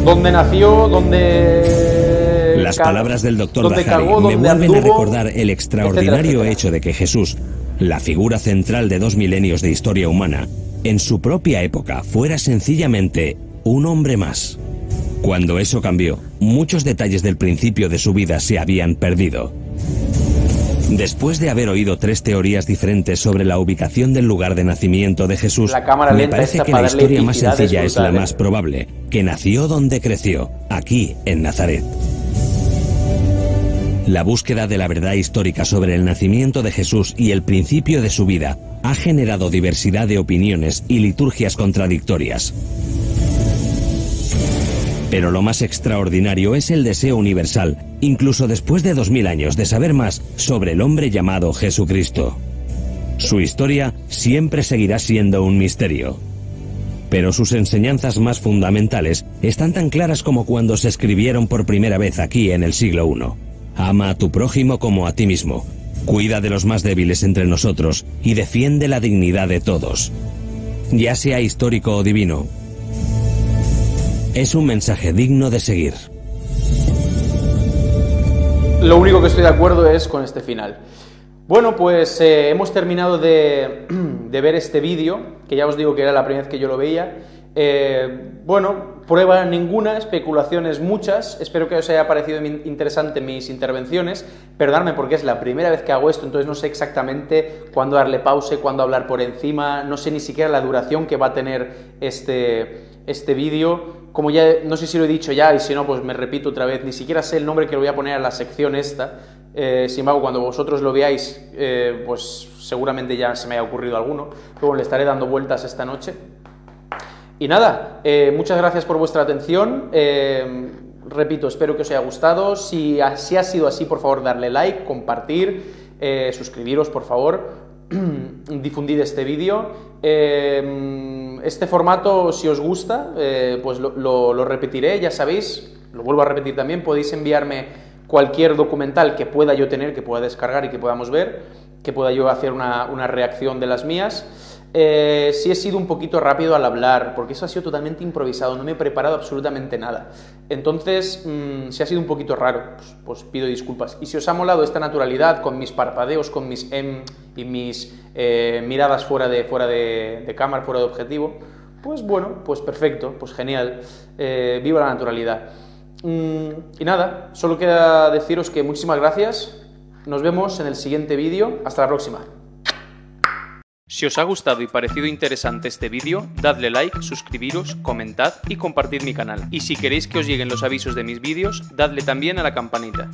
Speaker 1: dónde nació, dónde...
Speaker 2: Las palabras del doctor Dajari me vuelven a recordar el extraordinario hecho de que Jesús, la figura central de 2 milenios de historia humana, en su propia época fuera sencillamente un hombre más. Cuando eso cambió, muchos detalles del principio de su vida se habían perdido. Después de haber oído 3 teorías diferentes sobre la ubicación del lugar de nacimiento de Jesús, me parece que la historia más sencilla es la más probable, que nació donde creció, aquí en Nazaret. La búsqueda de la verdad histórica sobre el nacimiento de Jesús y el principio de su vida ha generado diversidad de opiniones y liturgias contradictorias. Pero lo más extraordinario es el deseo universal, incluso después de 2000 años, de saber más sobre el hombre llamado Jesucristo. Su historia siempre seguirá siendo un misterio. Pero sus enseñanzas más fundamentales están tan claras como cuando se escribieron por primera vez aquí en el siglo I. Ama a tu prójimo como a ti mismo. Cuida de los más débiles entre nosotros y defiende la dignidad de todos. Ya sea histórico o divino, es un mensaje digno de seguir.
Speaker 1: Lo único que estoy de acuerdo es con este final. Bueno, pues hemos terminado de ver este vídeo, que ya os digo que era la primera vez que yo lo veía. Bueno, prueba ninguna, especulaciones muchas. Espero que os haya parecido interesante mis intervenciones. Perdonadme porque es la primera vez que hago esto, entonces no sé exactamente cuándo darle pause, cuándo hablar por encima. No sé ni siquiera la duración que va a tener este vídeo. Como ya, no sé si lo he dicho ya, y si no, pues me repito otra vez. Ni siquiera sé el nombre que le voy a poner a la sección esta. Sin embargo, cuando vosotros lo veáis, pues seguramente ya se me haya ocurrido alguno. Luego le estaré dando vueltas esta noche. Y nada, muchas gracias por vuestra atención. Repito, espero que os haya gustado. Si ha sido así, por favor, darle like, compartir, suscribiros, por favor, difundid este vídeo. Este formato, si os gusta, pues lo repetiré, ya sabéis, lo vuelvo a repetir también, podéis enviarme cualquier documental que pueda yo tener, que pueda descargar y que podamos ver, que pueda yo hacer una reacción de las mías. Sí he sido un poquito rápido al hablar, porque eso ha sido totalmente improvisado, no me he preparado absolutamente nada. Entonces, si ha sido un poquito raro, pues pido disculpas. Y si os ha molado esta naturalidad, con mis parpadeos, con mis y mis miradas fuera de cámara, fuera de objetivo, pues bueno, pues perfecto, pues genial, viva la naturalidad. Y nada, solo queda deciros que muchísimas gracias, nos vemos en el siguiente vídeo, hasta la próxima. Si os ha gustado y parecido interesante este vídeo, dadle like, suscribiros, comentad y compartid mi canal. Y si queréis que os lleguen los avisos de mis vídeos, dadle también a la campanita.